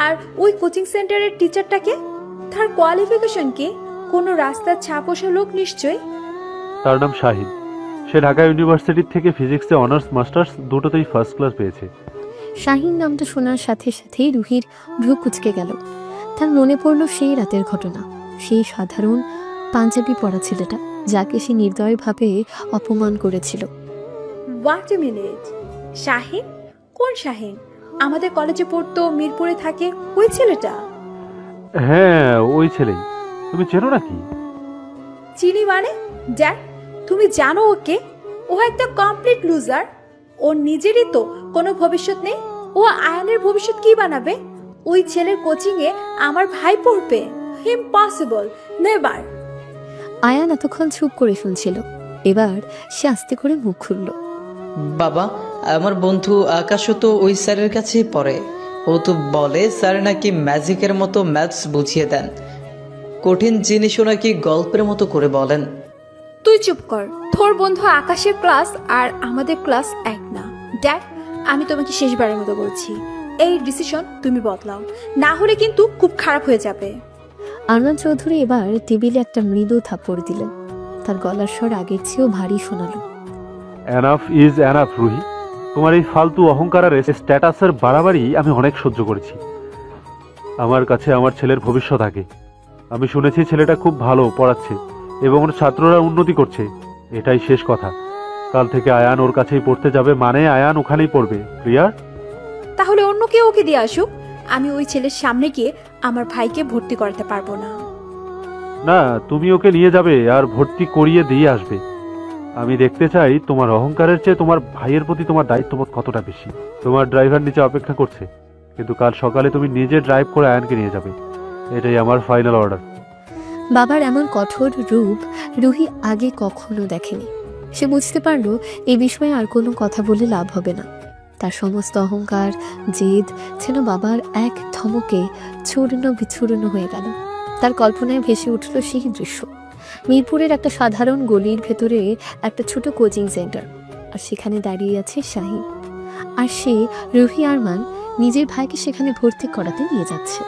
আর ওই কোচিং সেন্টারের টিচারটাকে, তার কোয়ালিফিকেশন কি? কোনো রাস্তার ছাপোষা লোক নিশ্চয়ই। তার নাম শাহিন। সে ঢাকা ইউনিভার্সিটি থেকে ফিজিক্সে অনার্স মাস্টার্স দুটোতেই ফার্স্ট ক্লাস পেয়েছে। শাহিন নামটা শোনার সাথে সাথেই রুহির ভ্রু কুঁচকে গেল। তার মনে পড়ল সেই রাতের ঘটনা, সেই সাধারণ পাঞ্জাবি পরা ছেলেটা যাকে সে নির্দয়ভাবে অপমান করেছিল। Wait a minute, Shahin? কোন শাহিন? আমাদের কলেজে পড়তো, মিরপুরে থাকে, ওই ছেলেটা? হ্যাঁ, ওই ছেলেই। তুমি চেনো নাকি? চিনি মানে? ড্যাড, তুমি জানো ওকে? ও একটা কমপ্লিট লুজার। ওর নিজেরই তো কোনো ভবিষ্যৎ নেই, ও আয়ানের ভবিষ্যৎ কি বানাবে? ওই ছেলের কোচিংয়ে আমার ভাই পড়বে? Impossible, never. আয়ান এতক্ষণ চুপ করে শুনছিল, এবার সে আস্তে করে মুখ খুলল। বাবা, আমার বন্ধু আকাশও তো ওই স্যারের কাছেই পড়ে। ও তো বলে স্যার নাকি ম্যাজিকের মতো ম্যাথস বুঝিয়ে দেন, কঠিন জিনিসও নাকি গল্পের মতো করে বলেন। তুই চুপ কর। তোর বন্ধু আকাশের ক্লাস আর আমাদের ক্লাস এক না। ড্যাড, আমি তোমাকে শেষবারের মতো বলছি, এই ডিসিশন তুমি বদলাও, না হলে কিন্তু খুব খারাপ হয়ে যাবে। আরমান চৌধুরী এবার টেবিলে একটা মৃদু থাপ্পড় দিলেন। তার গলার স্বর আগের চেয়েও ভারী শোনালো। Enough is enough Ruhi. তোমার এই ফালতু অহংকার আর স্ট্যাটাসের বাড়াবাড়ি আমি অনেক সহ্য করেছি। আমার কাছে আমার ছেলের ভবিষ্যৎ আগে। আমি শুনেছি ছেলেটা খুব ভালো পড়াচ্ছে এবং ওর ছাত্ররা উন্নতি করছে, এটাই শেষ কথা। কাল থেকে আয়ান ওর কাছেই পড়তে যাবে, মানে আয়ান ওখানেই পড়বে। ক্লিয়ার? তাহলে অন্য কেউ ওকে দিয়ে আসুক, আমি ওই ছেলের সামনে গিয়ে আমার ভাইকে ভর্তি করাতে পারবো না। না, তুমি ওকে নিয়ে যাবে আর ভর্তি করিয়ে দিয়ে আসবে। আমি দেখতে চাই তোমার অহংকারের চেয়ে তোমার ভাইয়ের প্রতি তোমার দায়িত্ববোধ কতটা বেশি। তোমার ড্রাইভার নিচে অপেক্ষা করছে, কিন্তু কাল সকালে তুমি নিজে ড্রাইভ করে আয়ানকে নিয়ে যাবে। এটাই আমার ফাইনাল অর্ডার। বাবার এমন কঠোর রূপ রুহি আগে কখনো দেখেনি। সে বুঝতে পারলো এই বিষয়ে আর কোনো কথা বলে লাভ হবে না। তার সমস্ত অহংকার, জেদ যেন বাবার এক ধমকে চূর্ণ বিচূর্ণ হয়ে গেল। তার কল্পনায় ভেসে উঠল সেই দৃশ্য। মিরপুরের একটা সাধারণ গলির ভেতরে একটা ছোট কোচিং সেন্টার, আর সেখানে দাঁড়িয়ে আছে শাহিন। আর সে রুহি আরমান নিজের ভাইকে সেখানে ভর্তি করাতে নিয়ে যাচ্ছে।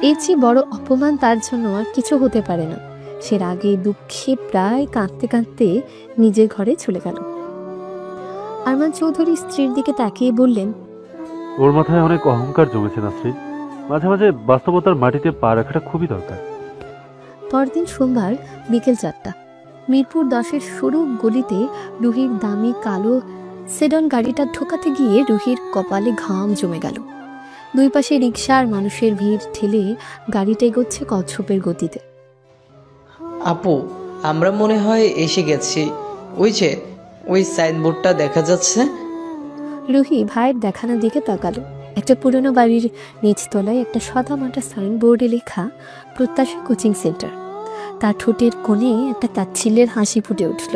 এর চেয়ে বড় অপমান তার জন্য আর কিছু হতে পারে না। সে রাগে দুঃখে প্রায় কাঁদতে কাঁদতে নিজের ঘরে চলে গেল। আরমান চৌধুরী স্ত্রীর দিকে তাকিয়ে বললেন, ওর মাথায় অনেক অহংকার জমেছে নাসরিন, মাঝে মাঝে বাস্তবতার মাটিতে পা রাখাটা খুবই দরকার। পরদিন সোমবার বিকেল 4টা মিরপুর 10-এর সরু গলিতে রুহির দামি কালো সেডন গাড়িটা ঢোকাতে গিয়ে রুহির কপালে ঘাম জমে গেল। দুই পাশে রিক্সা আর মানুষের ভিড় ঠেলে গাড়িটা এগোচ্ছে কচ্ছপের গতিতে। আপু, আমরা মনে হয় এসে গেছি। ওই যে ওই সাইনবোর্ডটা দেখা যাচ্ছে। রুহি ভাইয়ের দেখানোর দিকে তাকালো। একটা পুরনো বাড়ির নিচতলায় একটা সাদামাটা সাইনবোর্ডে লেখা প্রত্যাশা কোচিং সেন্টার। তার ঠোঁটের কোণে একটা তাচ্ছিল্যের হাসি ফুটে উঠল।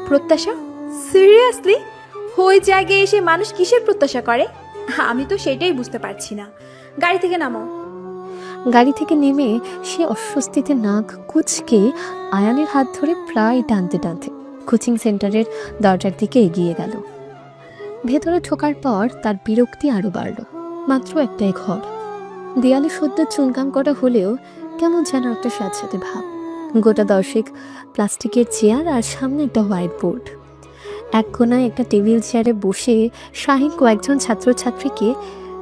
প্রত্যাশা? সিরিয়াসলি? ওই জায়গায় এসে মানুষ কিসের প্রত্যাশা করে? আমি তো সেটাই বুঝতে পারছি না। গাড়ি থেকে নামো। গাড়ি থেকে নেমে সে অস্বস্তিতে নাক কুচকে আয়ানের হাত ধরে প্রায় টানতে টানতে কোচিং সেন্টারের দরজার দিকে এগিয়ে গেল। ভেতরে ঢোকার পর তার বিরক্তি আরো বাড়ল। মাত্র একটাই ঘর, দেয়ালে সদ্য চুনকাম করা হলেও কেমন যেন একটা সাথে ভাব। গোটা 10 প্লাস্টিকের চেয়ার আর সামনে একটা হোয়াইট বোর্ড। এক কোনায় একটা টেবিল চেয়ারে বসে শাহিন কয়েকজন ছাত্রছাত্রীকে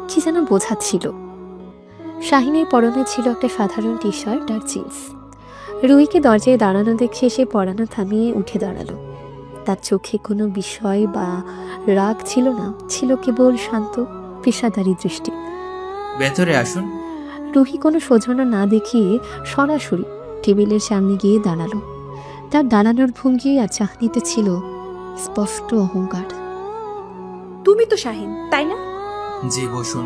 কি যেন বোঝাচ্ছিল। শাহিনের পরনে ছিল একটা সাধারণ টি শার্ট আর জিন্স। রুহিকে দরজায় দাঁড়ানো দেখে সে পড়ানো থামিয়ে উঠে দাঁড়ালো। তার চোখে কোনো বিষয় বা রাগ ছিল না, ছিল কেবল শান্ত পেশাদারি দৃষ্টি। ভেতরে আসুন। রুহি কোনো সৌজন্য না দেখিয়ে সরাসরি টেবিলের সামনে গিয়ে দাঁড়ালো। তার দাঁড়ানোর ভঙ্গি আর চাহনিতে ছিল স্পষ্ট অহংকার। তুমি তো শাহিন, তাই না? জি, বসুন।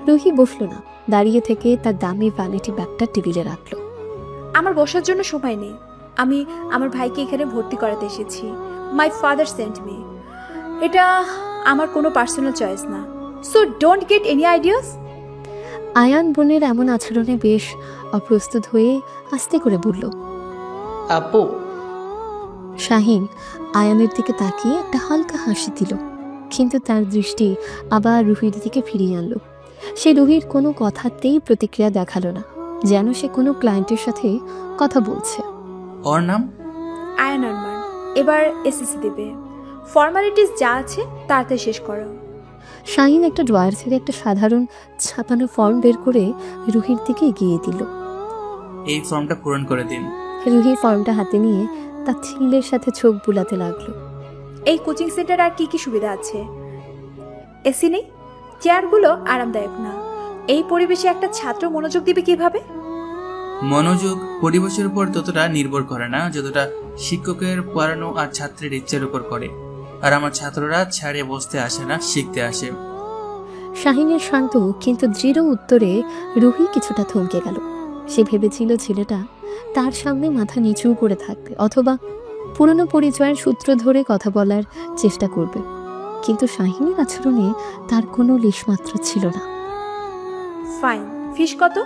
রুহি বসলো না, দাঁড়িয়ে থেকে তার দামি ভ্যানিটি ব্যাগটা টেবিলে রাখলো। আমার বসার জন্য সময় নেই। আমি আমার ভাইকে এখানে ভর্তি করাতে এসেছি। My father sent me. এটা আমার কোনো পার্সোনাল চয়েস না, so don't get any ideas. Ayaan বোনের এমন আচরণে বেশ অপ্রস্তুত হয়ে আস্তে করে বলল, আপু। শাহিন আয়ানের দিকে তাকিয়ে একটা হালকা হাসি দিল, কিন্তু তার দৃষ্টি আবার রুহির দিকে ফিরিয়ে আনলো। সে রুহির কোনো কথাতেই প্রতিক্রিয়া দেখালো না, যেন সে কোনো ক্লায়েন্টের সাথে কথা বলছে। ওর নাম আয়ান আরমান। এবার এসএসসি দেবে। ফর্মালিটিস যা আছে তাড়াতাড়ি শেষ করো। শাহিন একটা ড্রয়ার থেকে একটা সাধারণ ছাপানো ফর্ম বের করে রুহির দিকে এগিয়ে দিল। এই ফর্মটা পূরণ করে দিন। রুহি ফর্মটা হাতে নিয়ে তাচ্ছিল্যের সাথে চোখ বুলাতে লাগলো। এই কোচিং সেন্টার আর কি কি সুবিধা আছে? এসি নেই, চেয়ারগুলো আরামদায়ক না। এই পরিবেশে একটা ছাত্র মনোযোগ দিবে কিভাবে? মনোযোগ পরিবেশের উপর ততটা নির্ভর করে না যতটা শিক্ষকের পড়ানো আর ছাত্রের ইচ্ছার উপর করে। আর আমার ছাত্ররা ছাড়ে বসতে আসে না, শিখতে আসে। শাহিনের শান্ত কিন্তু দৃঢ় উত্তরে রুহি কিছুটা থমকে গেল। সে ভেবেছিল ছেলেটা তার সামনে মাথা নিচু করে থাকবে, অথবা পুরনো পরিচয়ের সূত্র ধরে কথা বলার চেষ্টা করবে, কিন্তু শাহিনের আচরণে তার কোনো লেশমাত্র ছিল না। ফাইন, ফিস কত?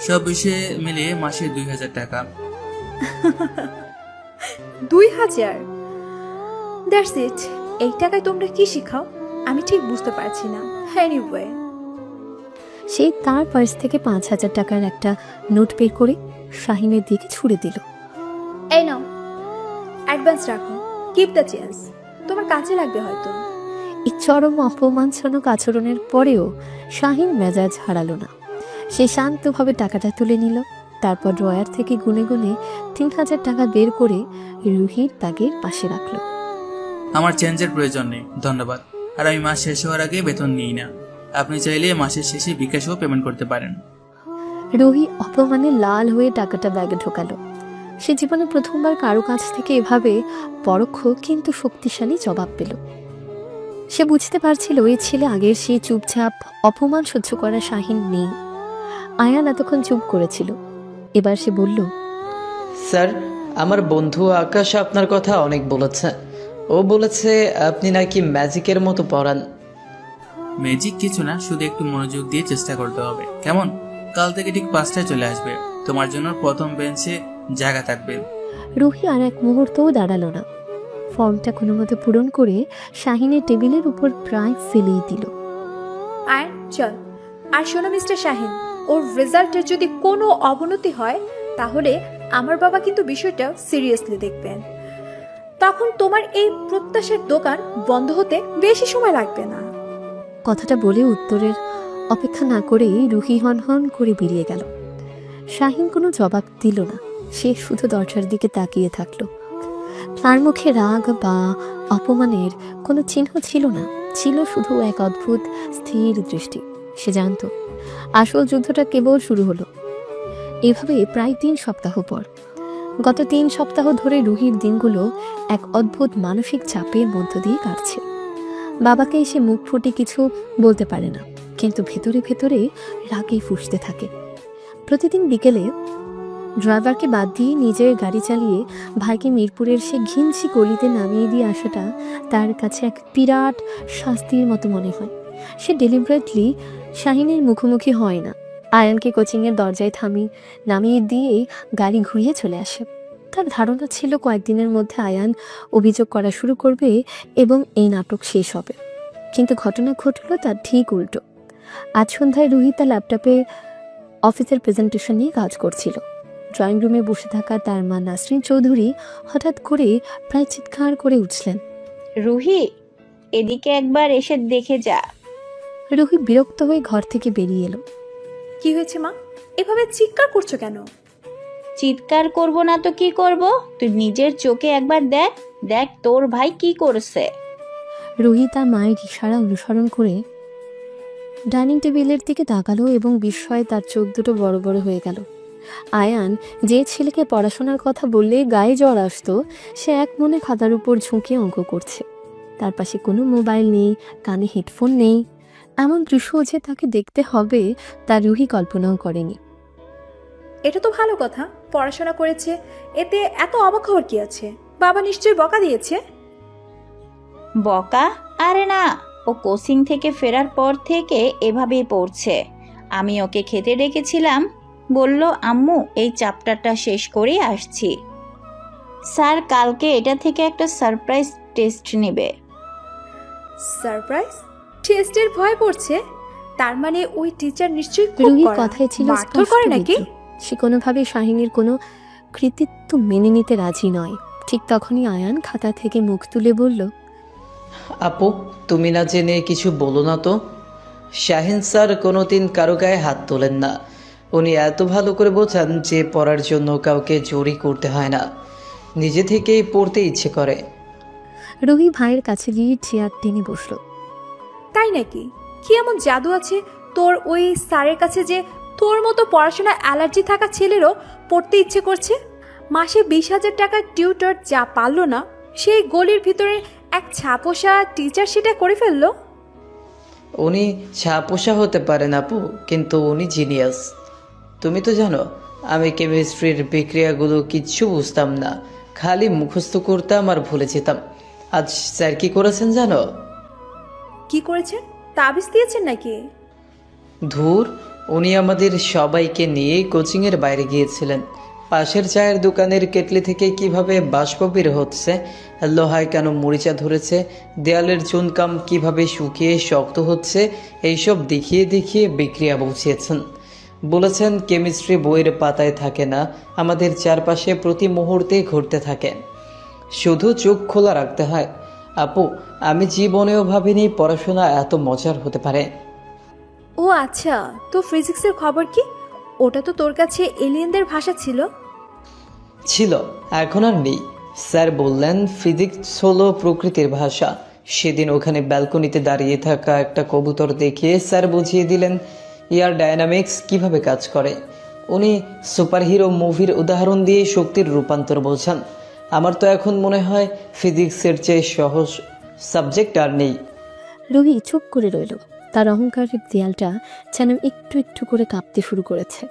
সব বিষয়ে মিলিয়ে মাসে 2000 টাকা। 2000? That's it. এই টাকায় তোমরা কি শেখাও আমি ঠিক বুঝতে পারছি না। এনিওয়ে, সে তার পার্স থেকে 5000 টাকার একটা নোট বের করে শাহিনের দিকে ছুড়ে দিল। এই নাও, অ্যাডভান্স রাখো, কিপ দ্য চেঞ্জ, তোমার কাজে লাগবে হয়তো। এই চরম অপমানজনক আচরণের পরেও শাহিন মেজাজ হারালো না। সে শান্তভাবে টাকাটা তুলে নিল, তারপর ড্রয়ার থেকে গুনে গুনে 3000 টাকা বের করে রুহির ব্যাগের পাশে রাখল। আমার চেঞ্জের প্রয়োজন নেই, ধন্যবাদ। আর আমি মাস শেষ হওয়ার আগে বেতন নিই না। আপনি চাইলে মাসের শেষে বিকাশেও পেমেন্ট করতে পারেন। রুহি অপমানে লাল হয়ে টাকাটা ব্যাগে ঢোকালো। সে জীবনে প্রথমবার কারো কাছ থেকে এভাবে পরোক্ষ কিন্তু শক্তিশালী জবাব পেল। সে বুঝতে পারছিল এই ছেলে আগের সেই চুপচাপ অপমান সহ্য করা শাহিন নেই। আয়ান এতক্ষণ চুপ করেছিল, এবার সে বলল, স্যার, আমার বন্ধু আকাশ আপনার কথা অনেক বলেছে। ও বলেছে আপনি নাকি ম্যাজিকের মতো পড়ান। ম্যাজিক কিছু না, শুধু একটু মনোযোগ দিয়ে চেষ্টা করতে হবে, কেমন? কাল থেকে ঠিক 5টায় চলে আসবে, তোমার জন্য প্রথম বেঞ্চে জায়গা থাকবে। রুহি আর এক মুহূর্তও দাঁড়ালো না। ফর্মটা কোনো মতো পূরণ করে শাহিনের টেবিলের উপর প্রায় ফেলেই দিল। আয়ান চল। আর শোনো মিস্টার শাহিন, ওর রেজাল্টের যদি কোনো অবনতি হয় তাহলে আমার বাবা কিন্তু বিষয়টা সিরিয়াসলি দেখবেন। তখন তোমার এই প্রত্যাশার দোকান বন্ধ হতে বেশি সময় লাগবে না। কথাটা বলে উত্তরের অপেক্ষা না করেই রুহি হন করে বেরিয়ে গেল। শাহিন কোনো জবাব দিল না, সে শুধু দরজার দিকে তাকিয়ে থাকলো। তার মুখে রাগ বা অপমানের কোনো চিহ্ন ছিল না, ছিল শুধু এক অদ্ভুত স্থির দৃষ্টি। সে জানত আসল যুদ্ধটা কেবল শুরু হলো। এভাবে প্রায় 3 সপ্তাহ পর, গত 3 সপ্তাহ ধরে রুহির দিনগুলো এক অদ্ভুত মানসিক চাপের মধ্য দিয়ে কাটছে। বাবাকে এসে মুখ ফুটে কিছু বলতে পারে না, কিন্তু ভেতরে ভেতরে রাগেই ফুঁসতে থাকে। প্রতিদিন বিকেলে ড্রাইভারকে বাদ দিয়ে নিজের গাড়ি চালিয়ে ভাইকে মিরপুরের সে ঘিঞ্চি গলিতে নামিয়ে দিয়ে আসাটা তার কাছে এক বিরাট শাস্তির মতো মনে হয়। সে ডেলিভারেটলি শাহিনের মুখোমুখি হয় না, আয়ানকে কোচিংয়ের দরজায় নামিয়ে দিয়ে গাড়ি ঘুরিয়ে চলে আসে। তার ধারণা ছিল কয়েকদিনের মধ্যে আয়ান অভিযোগ করা শুরু করবে এবং এই নাটক শেষ হবে, কিন্তু ঘটনা ঘটল তার ঠিক উল্টো। আজ সন্ধ্যায় রুহি তার ল্যাপটপে অফিসের প্রেজেন্টেশন নিয়ে কাজ করছিল। ড্রয়িং রুমে বসে থাকা তার মা নাসরিন চৌধুরী হঠাৎ করে প্রায় চিৎকার করে উঠলেন, রুহি, এদিকে একবার এসে দেখে যা। রুহি বিরক্ত হয়ে ঘর থেকে বেরিয়ে এলো। কি হয়েছে মা, এভাবে চিৎকার করছো কেন? চিৎকার করব না তো কি করব? তুই নিজের চোখে একবার দেখ দেখ তোর ভাই কি করছে। রুহি তার মায়ের ইশারা অনুসরণ করে ডাইনিং টেবিলের দিকে তাকালো এবং বিস্ময়ে তার চোখ দুটো বড় বড় হয়ে গেল। আয়ান যে ছেলেকে পড়াশোনার কথা বললে গায়ে জ্বর আসতো, সে এক মনে খাতার উপর ঝুঁকে অঙ্ক করছে। তার পাশে কোনো মোবাইল নেই, কানে হেডফোন নেই। এমন দৃশ্য যে তাকে দেখতে হবে তা রুহি কল্পনাও করেনি। এটা তো ভালো কথা, পড়াশোনা করেছে, এতে এত অবাক হওয়ার কি আছে? বাবা নিশ্চয়ই বকা দিয়েছে। বকা? আরে না, ও কোচিং থেকে ফেরার পর থেকে এভাবেই পড়ছে। আমি ওকে খেতে ডেকেছিলাম, বলল আম্মু এই চ্যাপ্টারটা শেষ করে আসছি। স্যার কালকে এটা থেকে একটা সারপ্রাইজ টেস্ট নেবে। সারপ্রাইজ টেস্টের ভয় পড়ছে? তার মানে ওই টিচার নিশ্চয়ই খুব রুহির কড়া, কথায় ছিল মারধর করে নাকি? সে কোনোভাবে শাহিনীর কোনো কৃতিত্ব মেনে নিতে রাজি নয়। ঠিক তখনই আয়ান খাতা থেকে মুখ তুলে বলল, আপু, তুমি না জেনে কিছু বলো না তো। শাহিন স্যার কোনোদিন কারো গায়ে হাত তোলেন না। উনি এত ভালো করে বোঝান যে পড়ার জন্য কাউকে জোরই করতে হয় না, নিজে থেকেই পড়তে ইচ্ছে করে। রুহি ভাইয়ের কাছে গিয়ে চেয়ার টেনে বসল। তাই নাকি? কি এমন জাদু আছে তোর ওই স্যারের কাছে যে তোর মতো পড়াশোনা অ্যালার্জি থাকা ছেলেরও পড়তে ইচ্ছে করছে? মাসে 20,000 টাকার টিউটর যা পারলো না, সেই গলির ভিতরে এক ছাপোষা টিচার সেটা করে ফেললো। উনি ছাপোষা হতে পারেন আপু, কিন্তু উনি জিনিয়াস। তুমি তো জানো আমি কেমিস্ট্রির বিক্রিয়াগুলো কিচ্ছু বুঝতাম না, খালি মুখস্থ করতাম আর ভুলে যেতাম। আজ স্যার কি করেছেন জানো? কি করেছেন? তাবিজ দিয়েছেন নাকি? ধুর, উনি আমাদের সবাইকে নিয়ে কোচিংয়ের বাইরে গিয়েছিলেন। পাশের চায়ের দোকানের কেটলি থেকে কিভাবে বাষ্প বের হচ্ছে, লোহায় কেন মরিচা ধরেছে, দেয়ালের চুনকাম কিভাবে শুকিয়ে শক্ত হচ্ছে, এইসব দেখিয়ে দেখিয়ে বিক্রিয়া বুঝিয়েছেন। বলেছেন কেমিস্ট্রি বইয়ের পাতায় থাকে না, আমাদের চারপাশে প্রতি মুহূর্তে ঘুরতে থাকে, শুধু চোখ খোলা রাখতে হয়। আপু, আমি জীবনেও ভাবিনি পড়াশোনা এত মজার হতে পারে। ও আচ্ছা, তো ফিজিক্সের খবর কি? ওটা তো তোর কাছে এলিয়েনদের ভাষা ছিল। এখন আর নেই। স্যার বললেন ফিজিক্স হলো প্রকৃতির ভাষা। সেদিন ওখানে ব্যালকনিতে দাঁড়িয়ে থাকা একটা কবুতর দেখিয়ে স্যার বুঝিয়ে দিলেন এয়ার ডায়নামিক্স কিভাবে কাজ করে। উনি সুপারহিরো মুভির উদাহরণ দিয়ে শক্তির রূপান্তর বোঝান। আমার তো এখন মনে হয় ফিজিক্সের চেয়ে সহজ সাবজেক্ট আর নেই। রুহি চুপ করে রইল। তার অহংকারের দেয়ালটা যেন একটু একটু করে কাঁপতে শুরু করেছে।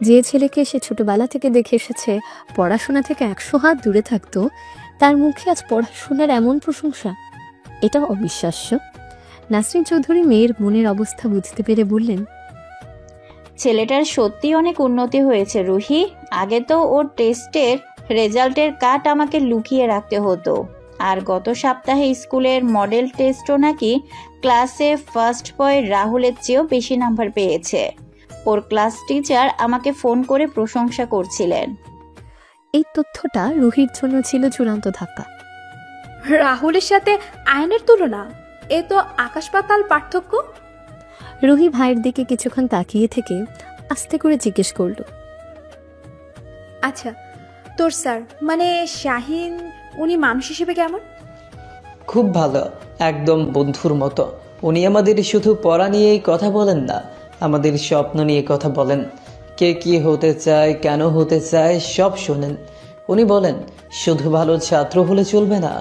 যে ছেলেকে সে ছোটবেলা থেকে দেখে এসেছে পড়াশোনা থেকে 100 হাত দূরে থাকতো, তার মুখে আজ পড়াশোনার এমন প্রশংসা, এটা অবিশ্বাস্য। নাসরিন চৌধুরী মেয়ের মনের অবস্থা বুঝতে পেরে বললেন, ছেলেটার সত্যি অনেক উন্নতি হয়েছে রুহি। আগে তো ওর টেস্টের রেজাল্টের কাট আমাকে লুকিয়ে রাখতে হতো। আর গত সপ্তাহে স্কুলের মডেল টেস্টও নাকি ক্লাসে ফার্স্ট বয় রাহুলের চেয়েও বেশি নাম্বার পেয়েছে। ওর ক্লাস টিচার আমাকে ফোন করে প্রশংসা করছিলেন। এই তথ্যটা রুহির জন্য ছিল চূড়ান্ত ধাক্কা। রাহুলের সাথে আয়নের তুলনা, এ তো আকাশ পাতাল পার্থক্য। রুহি ভাইয়ের দিকে কিছুক্ষণ তাকিয়ে থেকে আস্তে করে জিজ্ঞেস করল, আচ্ছা তোর স্যার মানে শাহিন, উনি মানুষ হিসেবে কেমন? খুব ভালো, একদম বন্ধুর মতো। উনি আমাদের শুধু পড়া নিয়েই কথা বলেন না, আমাদের স্বপ্ন নিয়ে কথা বলেন। কে কি হতে চায়, কেন হতে চায় সব শোনেন। উনি বলেন শুধু ভালো ছাত্র হলে চলবে না,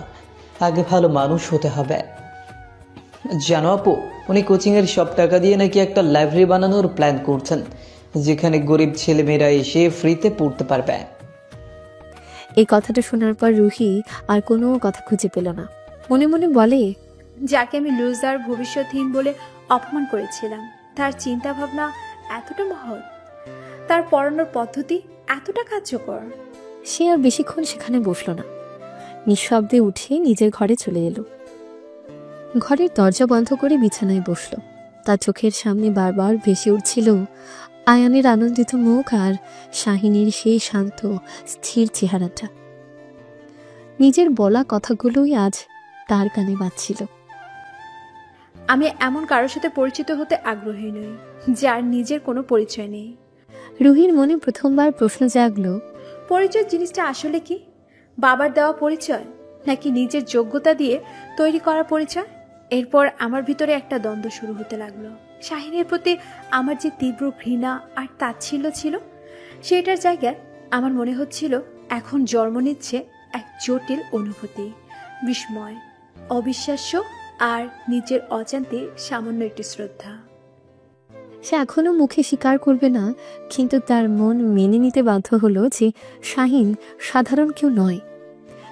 আগে ভালো মানুষ হতে হবে। জানো আপু, উনি কোচিংয়ের সব টাকা দিয়ে নাকি একটা লাইব্রেরি বানানোর প্ল্যান করছেন, যেখানে গরিব ছেলেমেয়েরা এসে ফ্রিতে পড়তে পারবে। এই কথাটা শোনার পর রুহি আর কোনো কথা খুঁজে পেল না। মনে মনে বলে, যাকে আমি লুজার ভবিষ্যৎহীন বলে অপমান করেছিলাম, তার চিন্তা ভাবনা এতটা মহৎ, তার পড়ানোর পদ্ধতি এতটা কার্যকর। সে আর বেশিক্ষণ সেখানে বসল না, নিঃশব্দে উঠে নিজের ঘরে চলে এলো। ঘরের দরজা বন্ধ করে বিছানায় বসল। তার চোখের সামনে বারবার ভেসে উঠছিল আয়ানের আনন্দিত মুখ আর শাহিনীর সেই শান্ত স্থির চেহারাটা। নিজের বলা কথাগুলোই আজ তার কানে বাজছিল। আমি এমন কারোর সাথে পরিচিত হতে আগ্রহী নই যার নিজের কোনো পরিচয় নেই। রুহির মনে প্রথমবার প্রশ্ন জাগলো, পরিচয় জিনিসটা আসলে কি? বাবার দেওয়া পরিচয় নাকি নিজের যোগ্যতা দিয়ে তৈরি করা পরিচয়? এরপর আমার ভিতরে একটা দ্বন্দ্ব শুরু হতে লাগলো। শাহিনের প্রতি আমার যে তীব্র ঘৃণা আর তাচ্ছিল্য ছিল, সেটার জায়গায় আমার মনে হচ্ছিল এখন জন্ম নিচ্ছে এক জটিল অনুভূতি, বিস্ময়, অবিশ্বাস্য আর নিজের অজান্তে সামান্য একটি শ্রদ্ধা। সে এখনো মুখে স্বীকার করবে না, কিন্তু তার মন মেনে নিতে বাধ্য হলো যে শাহিন সাধারণ কেউ নয়।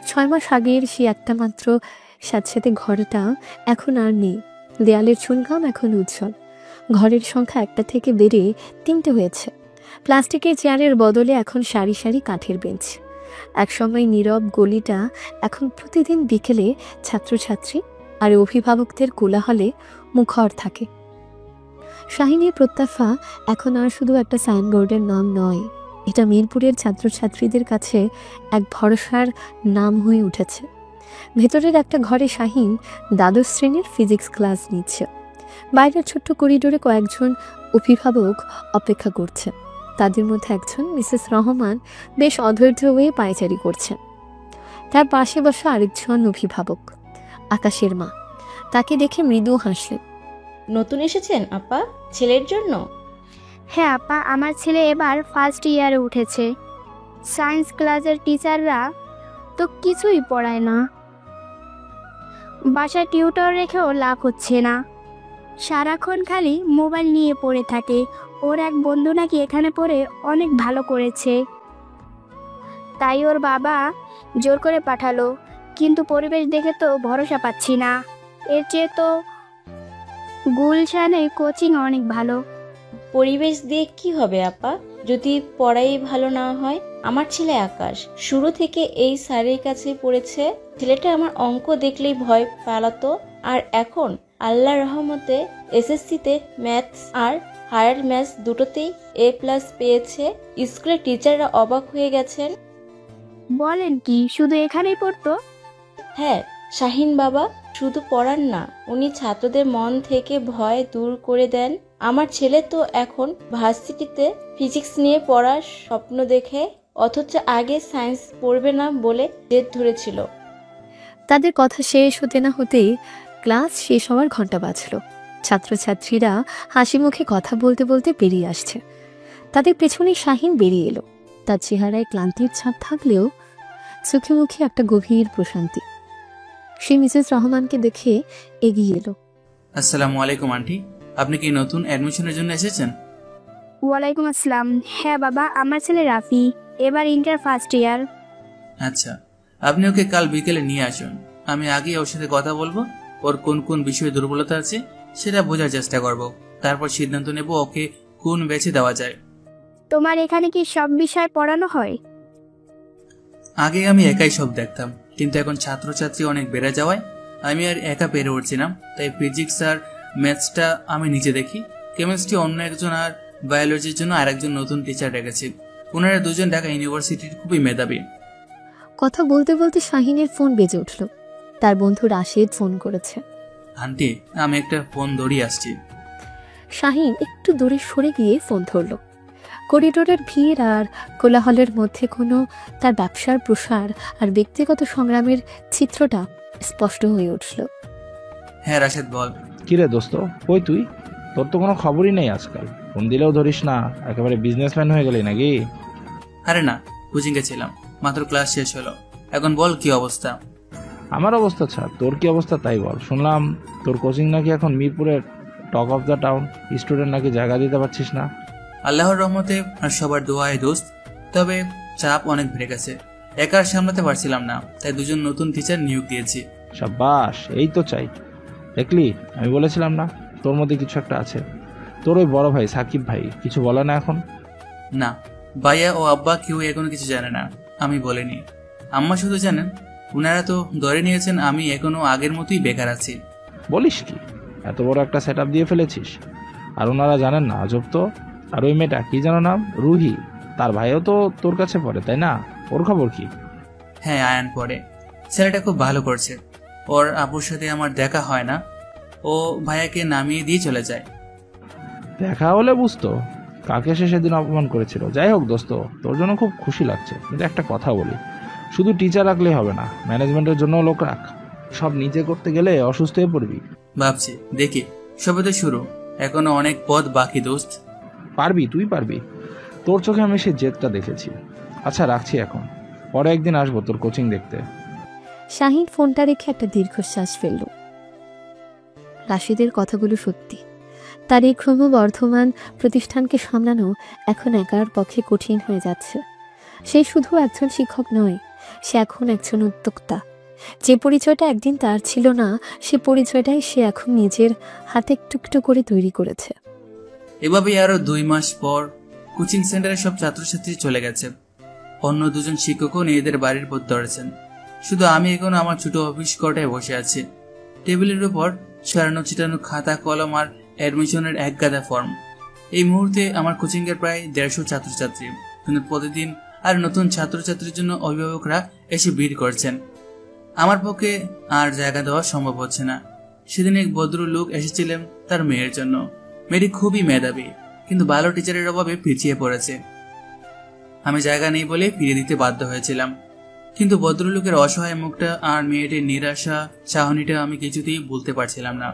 6 মাস আগের সে একটা মাত্র স্যাঁতস্যাঁতে ঘরটা এখন আর নেই। দেয়ালের চুনকাম এখন উজ্জ্বল। ঘরের সংখ্যা 1 থেকে বেড়ে 3টে হয়েছে। প্লাস্টিকের চেয়ারের বদলে এখন সারি সারি কাঠের বেঞ্চ। একসময় নীরব গলিটা এখন প্রতিদিন বিকেলে ছাত্রছাত্রী আর অভিভাবকদের কোলাহলে মুখর থাকে। শাহিনীর প্রত্যাশা এখন আর শুধু একটা সাইনবোর্ডের নাম নয়, এটা মিরপুরের ছাত্রছাত্রীদের কাছে এক ভরসার নাম হয়ে উঠেছে। ভেতরের একটা ঘরে শাহিন দ্বাদশ শ্রেণীর ফিজিক্স ক্লাস নিচ্ছে। বাইরের ছোট্ট করিডোরে কয়েকজন অভিভাবক অপেক্ষা করছে। তাদের মধ্যে একজন মিসেস রহমান বেশ অধৈর্য হয়ে পায়চারি করছেন। তার পাশে বসা আরেকজন অভিভাবক, আকাশের মা, তাকে দেখে মৃদু হাসলেন। নতুন এসেছেন আপা, ছেলের জন্য? হ্যাঁ আপা, আমার ছেলে এবার ফার্স্ট ইয়ারে উঠেছে। সায়েন্স ক্লাসের টিচাররা তো কিছুই পড়ায় না, বাসায় টিউটর রেখেও লাভ হচ্ছে না, সারাক্ষণ খালি মোবাইল নিয়ে পড়ে থাকে। ওর এক বন্ধু নাকি এখানে পড়ে অনেক ভালো করেছে, তাই ওর বাবা জোর করে পাঠালো, কিন্তু পরিবেশ দেখে তো ভরসা পাচ্ছি না। এর চেয়ে তো গুলশানে কোচিং অনেক ভালো। পরিবেশ দিয়ে কি হবে আপা, যদি পড়াই ভালো না হয়? আমার ছেলে আকাশ শুরু থেকে এই স্যারের কাছে পড়েছে। ছেলেটা আমার অঙ্ক দেখলেই ভয় পালাতো, আর এখন আল্লাহর রহমতে এসএসসিতে ম্যাথস আর হায়ার ম্যাথস দুটোতেই A+ পেয়েছে। স্কুলের টিচাররা অবাক হয়ে গেছেন। বলেন কি, শুধু এখানেই পড়তো? হ্যাঁ, শাহিন বাবা শুধু পড়ান না, উনি ছাত্রদের মন থেকে ভয় দূর করে দেন। আমার ছেলে তো এখন ভার্সিটিতে ফিজিক্স নিয়ে পড়ার স্বপ্ন দেখে, অথচ আগে সায়েন্স পড়বে না বলে জেদ ধরেছিল। তাদের কথা শেষ হতে না হতেই ক্লাস শেষ হওয়ার ঘন্টা বাজলো। ছাত্রছাত্রীরা হাসি মুখে কথা বলতে বলতে বেরিয়ে আসছে। তাদের পেছনে শাহিন বেরিয়ে এলো। তার চেহারায় ক্লান্তির ছাপ থাকলেও চোখে মুখে একটা গভীর প্রশান্তি। সে মিসেস রহমানকে দেখে এগিয়ে এলো। আসসালামু আলাইকুম আন্টি, আপনি কি নতুন অ্যাডমিশনের জন্য এসেছেন? ওয়ালাইকুম আসসালাম। হ্যাঁ বাবা, আমার ছেলে রাফি এবার ইন্টার ফার্স্ট ইয়ার। আচ্ছা, আপনি ওকে কাল বিকেলে নিয়ে আসুন। আমি আগে ওর সাথে কথা বলবো, ওর কোন কোন বিষয়ে দুর্বলতা আছে সেটা বোঝার চেষ্টা করব, তারপর সিদ্ধান্ত নেব ওকে কোন বেছে দেওয়া যায়। তোমার এখানে কি সব বিষয় পড়ানো হয়? আগে আমি একাই সব দেখতাম, কিন্তু এখন ছাত্রছাত্রী অনেক বেড়ে যাওয়ায় আমি আর একা পেরে উঠছি না। তাই ফিজিক্স আর ম্যাথসটা আমি নিজে দেখি, কেমিস্ট্রি অন্য একজন, আর বায়োলজির জন্য আরেকজন নতুন টিচার রেখেছি। ওনারা দুজন ঢাকা ইউনিভার্সিটির খুবই মেধাবী। কথা বলতে বলতে শাহিনের ফোন বেজে উঠল। তার বন্ধু রাশেদ ফোন করেছে। আন্টি, আমি একটা ফোন ধরিয়ে আসছি। শাহিন একটু দূরে সরে গিয়ে ফোন ধরল। করিডোরের ভিড় আর কোলাহলের মধ্যে কোনো তার ব্যবসার প্রসার আর ব্যক্তিগত সংগ্রামের চিত্রটা স্পষ্ট হয়ে উঠল। হ্যাঁ রাশেদ, বল। কিরে দোস্ত, কই তুই? তোর তো কোনো খবরই নেই আজকাল, ফোন দিলেও ধরিস না, একেবারে বিজনেসম্যান হয়ে গেলি নাকি? আরে না, কোচিং এ ছিলাম, মাত্র ক্লাস শেষ হলো। এখন বল কি অবস্থা? আমার অবস্থা ছাড়, তোর কি অবস্থা তাই বল। শুনলাম তোর কোচিং নাকি এখন মিরপুরের talk of the town, student নাকি জায়গা দিতে পারছিস না। আল্লাহর রহমতে আর সবার দোয়ায় দোস্ত, তবে চাপ অনেক বেড়ে গেছে, একা সামলাতে পারছিলাম না, তাই দুজন নতুন টিচার নিয়োগ দিয়েছি। সাব্বাস, এই তো চাই। দেখলি, আমি বলেছিলাম না তোর মধ্যে কিছু একটা আছে। তোর ওই বড় ভাই সাকিব ভাই কিছু বলে না এখন? না, ভাইয়া ও আব্বা কেউ এখনো কিছু জানে না, আমি বলিনি। আম্মা শুধু জানেন, উনারা তো ধরে নিয়েছেন আমি এখনো আগের মতোই বেকার আছি। বলিস কি, এত বড় একটা সেট আপ দিয়ে ফেলেছিস? আর ওনারা জানেন না? আজব তো। আর ওই মেয়েটা কি যেন নাম, রুহি, তার ভাইও তো তোর কাছে পড়ে তাই না? ওর খবর কি? হ্যাঁ, আয়ান পড়ে, ছেলেটা খুব ভালো করছে। ওর আপুর সাথে আমার দেখা হয় না, ও ভাইয়াকে নামিয়ে দিয়ে চলে যায়। দেখা হলে বুঝতো কাকে সে সেদিন অপমান করেছিল। যাই হোক দোস্ত, তোর জন্য খুব খুশি লাগছে, কিন্তু একটা কথা বলি, শুধু টিচার রাখলেই হবে না, ম্যানেজমেন্টের জন্য লোক রাখ। সব নিজে করতে গেলে অসুস্থ হয়ে পড়বি। ভাবছি, দেখি, সবে তো শুরু, এখনো অনেক পথ বাকি দোস্ত। পারবি, তুই পারবি, তোর চোখে আমি সে জেদটা দেখেছি। আচ্ছা রাখছি এখন, পরে একদিন আসবো তোর কোচিং দেখতে। শাহিন ফোনটা রেখে একটা দীর্ঘশ্বাস ফেলল। রাশিদের কথাগুলো সত্যি। তার এই ক্রমবর্ধমান প্রতিষ্ঠানকে সামলানো এখন একার পক্ষে কঠিন হয়ে যাচ্ছে। সে শুধু একজন শিক্ষক নয়, সে এখন একজন উদ্যোক্তা। যে পরিচয়টা একদিন তার ছিল না, সে পরিচয়টাই সে এখন নিজের হাতে একটু একটু করে তৈরি করেছে। এভাবেই আরো 2 মাস পর কোচিং সেন্টারে সব ছাত্রছাত্রী চলে গেছে। অন্য দুজন শিক্ষকও নিজেদের বাড়ির পথ ধরেছেন। শুধু আমি এখন আমার ছোট অফিস কোয়ার্টারে বসে আছি। টেবিলের উপর ছড়ানো ছিটানো খাতা কলম আর অ্যাডমিশনের এক গাদা ফর্ম। এই মুহূর্তে আমার কোচিং এর প্রায় 150 ছাত্রছাত্রী, কিন্তু প্রতিদিন আর নতুন ছাত্রছাত্রীর জন্য অভিভাবকরা এসে ভিড় করছেন। আমার পক্ষে আর জায়গা দেওয়া সম্ভব হচ্ছে না। সেদিন এক ভদ্রলোক এসেছিলেন তার মেয়ের জন্য। মেয়েটি খুবই মেধাবী, কিন্তু ভালো টিচারের অভাবে পিছিয়ে পড়েছে। আমি জায়গা নেই বলে ফিরিয়ে দিতে বাধ্য হয়েছিলাম, কিন্তু ভদ্রলোকের অসহায় মুখটা আর মেয়েটির নিরাশা চাহনিটা আমি কিছুতেই ভুলতে পারছিলাম না।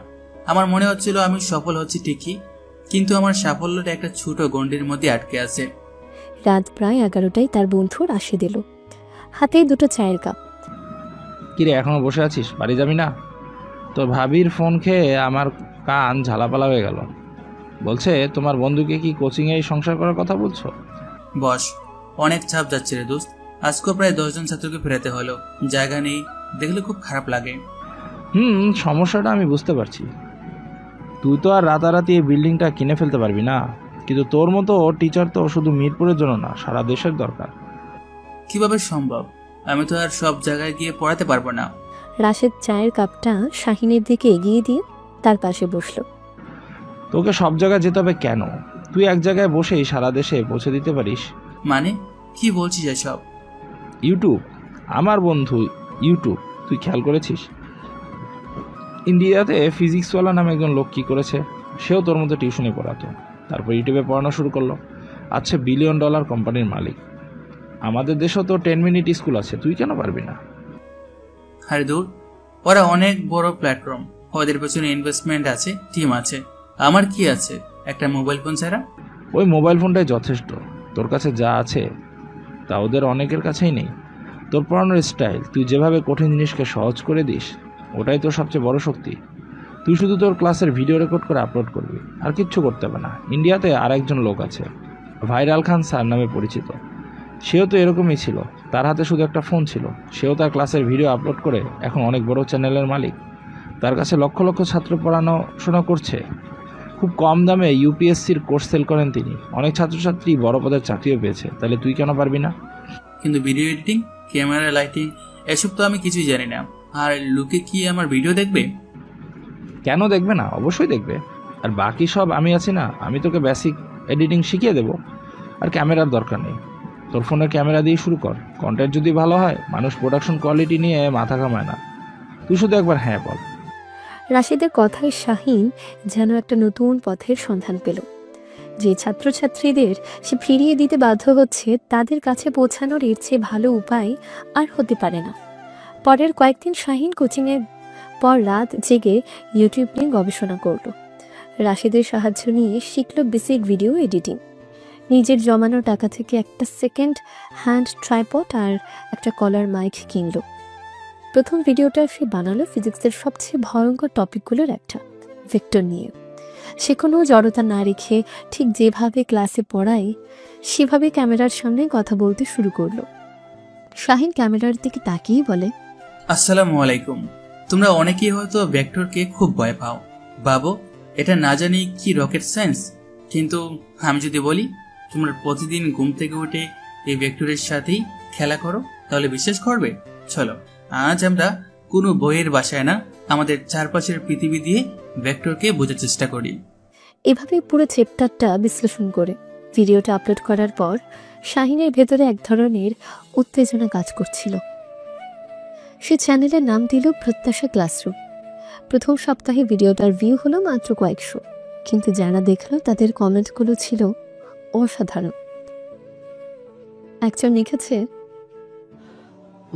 আমার মনে হচ্ছিল আমি সফল হচ্ছি ঠিকই, কিন্তু আমার সাফল্যটা একটা ছোট গণ্ডির মধ্যে আটকে আছে। রাত প্রায় 11টায় তার বন্ধু আসে দিল, হাতে 2টো চায়ের কাপ। কিরে, এখনো বসে আছিস? বাড়ি যাবি না? তোর ভাবির ফোন খেয়ে আমার কান ঝালাপালা হয়ে গেল। বলছে তোমার বন্ধুকে কি কোচিংয়ে সংসার করার কথা বলছো? বস, অনেক চাপ যাচ্ছে রে দোস্ত। আজকে প্রায় 10 জন ছাত্রকে ফেরাতে হলো, জায়গা নেই, দেখলে খুব খারাপ লাগে। সমস্যাটা আমি বুঝতে পারছি। তুই তো আর রাতারাতি এই বিল্ডিংটা কিনে ফেলতে পারবি না, কিন্তু তোর মতো টিচার তো শুধু মিরপুরের জন্য না, সারা দেশের দরকার। কিভাবে সম্ভব? আমি তো আর সব জায়গায় গিয়ে পড়াতে পারবো না। রাশেদ চায়ের কাপটা শাহিনের দিকে এগিয়ে দিয়ে তার পাশে বসলো। তোকে সব জায়গায় যেতে হবে কেন? তুই এক জায়গায় বসেই সারা দেশে পৌঁছে দিতে পারিস। মানে কি বলছিস এসব? ইউটিউব, আমার বন্ধু ইউটিউব, তুই খেয়াল করেছিস? ইন্ডিয়াতে ফিজিক্সওয়ালা নামে একজন লোক কি করেছে? সেও তোর মতো টিউশনি পড়াতো, তারপর ইউটিউবে পড়ানো শুরু করলো। আচ্ছা, $1 বিলিয়ন কোম্পানির মালিক। আমাদের দেশেও তো 10 মিনিট স্কুল আছে, তুই কেন পারবি না? আরে দূর, ওরা অনেক বড় প্ল্যাটফর্ম, ওদের পেছনে ইনভেস্টমেন্ট আছে, টিম আছে। আমার কি আছে একটা মোবাইল ফোন ছাড়া? ওই মোবাইল ফোনটাই যথেষ্ট। তোর কাছে যা আছে তা ওদের অনেকের কাছেই নেই। তোর পড়ানোর স্টাইল, তুই যেভাবে কঠিন জিনিসকে সহজ করে দিস, ওটাই তোর সবচেয়ে বড় শক্তি। তুই শুধু তোর ক্লাসের ভিডিও রেকর্ড করে আপলোড করবি, আর কিচ্ছু করতে হবে না। ইন্ডিয়াতে আর একজন লোক আছে, ভাইরাল খান স্যার নামে পরিচিত। সেও তো এরকমই ছিল, তার হাতে শুধু একটা ফোন ছিল। সেও তার ক্লাসের ভিডিও আপলোড করে এখন অনেক বড় চ্যানেলের মালিক। তার কাছে লক্ষ লক্ষ ছাত্র পড়াশোনা করছে। খুব কম দামে ইউপিএসসির কোর্স সেল করেন তিনি। অনেক ছাত্রছাত্রী বড় পদের চাকরিও পেয়েছে। তাহলে তুই কেন পারবি না? কিন্তু ভিডিও এডিটিং, ক্যামেরা, লাইটিং এসব তো আমি কিছুই জানি না। আর লোকে কি আমার ভিডিও দেখবে? কেন দেখবে না? অবশ্যই দেখবে। আর বাকি সব আমি আছি না, আমি তোকে বেসিক এডিটিং শিখিয়ে দেবো। আর ক্যামেরার দরকার নেই, তোর ফোনের ক্যামেরা দিয়ে শুরু কর। কন্টেন্ট যদি ভালো হয়, মানুষ প্রোডাকশন কোয়ালিটি নিয়ে মাথা ঘামায় না। তুই শুধু একবার হ্যাঁ বল। রাশিদের কথায় শাহিন যেন একটা নতুন পথের সন্ধান পেল। যে ছাত্রছাত্রীদের সে ফিরিয়ে দিতে বাধ্য হচ্ছে, তাদের কাছে পৌঁছানোর এর চেয়ে ভালো উপায় আর হতে পারে না। পরের কয়েকদিন শাহিন কোচিংয়ের পর রাত জেগে ইউটিউব নিয়ে গবেষণা করল। রাশিদের সাহায্য নিয়ে শিখল বেসিক ভিডিও এডিটিং। নিজের জমানো টাকা থেকে একটা সেকেন্ড হ্যান্ড ট্রাইপড আর একটা কলার মাইক কিনল। প্রথম ভিডিওটা সে বানালো ফিজিক্সের সবচেয়ে ভয়ঙ্কর টপিকগুলোর একটা, ভেক্টর নিয়ে। সে কোনো জড়তা না রেখে ঠিক যেভাবে ক্লাসে পড়ায় সেভাবে ক্যামেরার সামনে কথা বলতে শুরু করলো। শাহিন ক্যামেরার দিকে তাকিয়ে বলে, আসসালামু আলাইকুম। তোমরা অনেকেই হয়তো ভেক্টরকে খুব ভয় পাও, ভাবো এটা না জানি কি রকেট সায়েন্স। কিন্তু আমি যদি বলি তোমরা প্রতিদিন ঘুম থেকে উঠে এই ভেক্টরের সাথেই খেলা করো, তাহলে বিশ্বাস করবে? চলো আজ আমরা কোনো বইয়ের ভাষায় না, আমাদের চারপাশের পৃথিবী দিয়ে ভেক্টরকে বোঝার চেষ্টা করি। এভাবে পুরো চ্যাপ্টারটা বিশ্লেষণ করে ভিডিওটা আপলোড করার পর শাহিনের ভেতরে এক ধরনের উত্তেজনা কাজ করছিল। সে চ্যানেলের নাম দিল প্রত্যাশা ক্লাসরুম। প্রথম সপ্তাহে ভিডিওটার ভিউ হলো মাত্র কয়েকশো, কিন্তু যারা দেখলো তাদের কমেন্টগুলো ছিল অসাধারণ। একজন লিখেছে,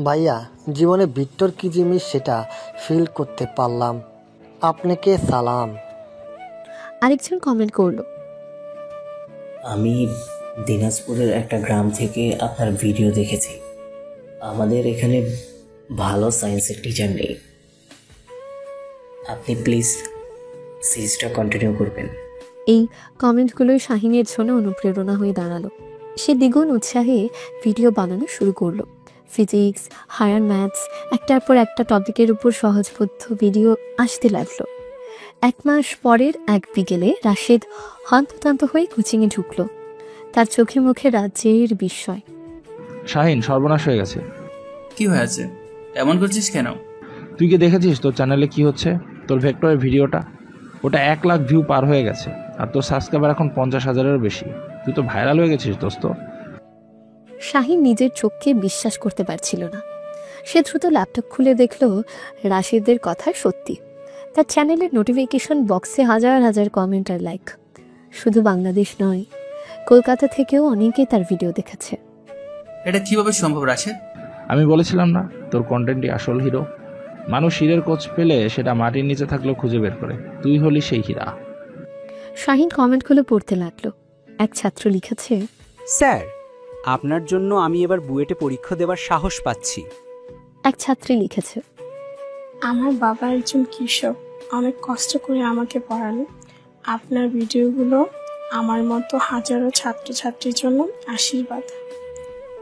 ভাইয়া, জীবনে ভিক্টর কি জিনিস সেটা ফিল করতে পারলাম, আপনাকে সালাম। আরেকজন কমেন্ট করলো, আমি দিনাজপুরের একটা গ্রাম থেকে আপনার ভিডিও দেখেছি। আমাদের এখানে ভালো সায়েন্সের টিচার নেই, আপনি প্লিজ সিরিজটা কন্টিনিউ করবেন। এই কমেন্টগুলোই শাহিনের জন্য অনুপ্রেরণা হয়ে দাঁড়ালো। সে দ্বিগুণ উৎসাহে ভিডিও বানানো শুরু করলো। ফিজিক্স, হায়ার ম্যাথস, একটার পর একটা টপিকের উপর সহজবোধ্য ভিডিও আসতে লাগলো। 1 মাস পরের এক বিকেলে রাশেদ হন্তদন্ত হয়ে কোচিংয়ে ঢুকলো। তার চোখে মুখে রাজ্যের বিস্ময়। শাহিন, সর্বনাশ হয়ে গেছে। কি হয়েছে? এমন করছিস কেন? তুই কি দেখেছিস তোর চ্যানেলে কি হচ্ছে? তোর ভেক্টরের ভিডিওটা, ওটা 1 লাখ ভিউ পার হয়ে গেছে, আর তোর সাবস্ক্রাইবার এখন 50,000-এরও বেশি। তুই তো ভাইরাল হয়ে গেছিস দোস্ত। শাহিন নিজের চোখকে বিশ্বাস করতে পারছিল না। সে দ্রুত ল্যাপটপ খুলে দেখলো রাশিদের কথা সত্যি। তার চ্যানেলের নোটিফিকেশন বক্সে হাজার হাজার কমেন্ট আর লাইক। শুধু বাংলাদেশ নয়, কলকাতা থেকেও অনেকে তার ভিডিও দেখেছে। এটা কিভাবে সম্ভব রাশেদ? আমি বলেছিলাম না, তোর কন্টেন্টই আসল হিরো। মানুষ হীরের কোচ পেলে সেটা মাটির নিচে থাকলেও খুঁজে বের করে। তুই হলি সেই হীরা। শাহিন কমেন্টগুলো পড়তে লাগলো। এক ছাত্র লিখেছে, স্যার, আপনার জন্য আমি এবার বুয়েটে পরীক্ষা দেওয়ার সাহস পাচ্ছি। এক ছাত্রী লিখেছে, আমার বাবা একজন কৃষক, অনেক কষ্ট করে আমাকে পড়ালো। আপনার ভিডিওগুলো আমার মতো হাজারো ছাত্রছাত্রীর জন্য আশীর্বাদ।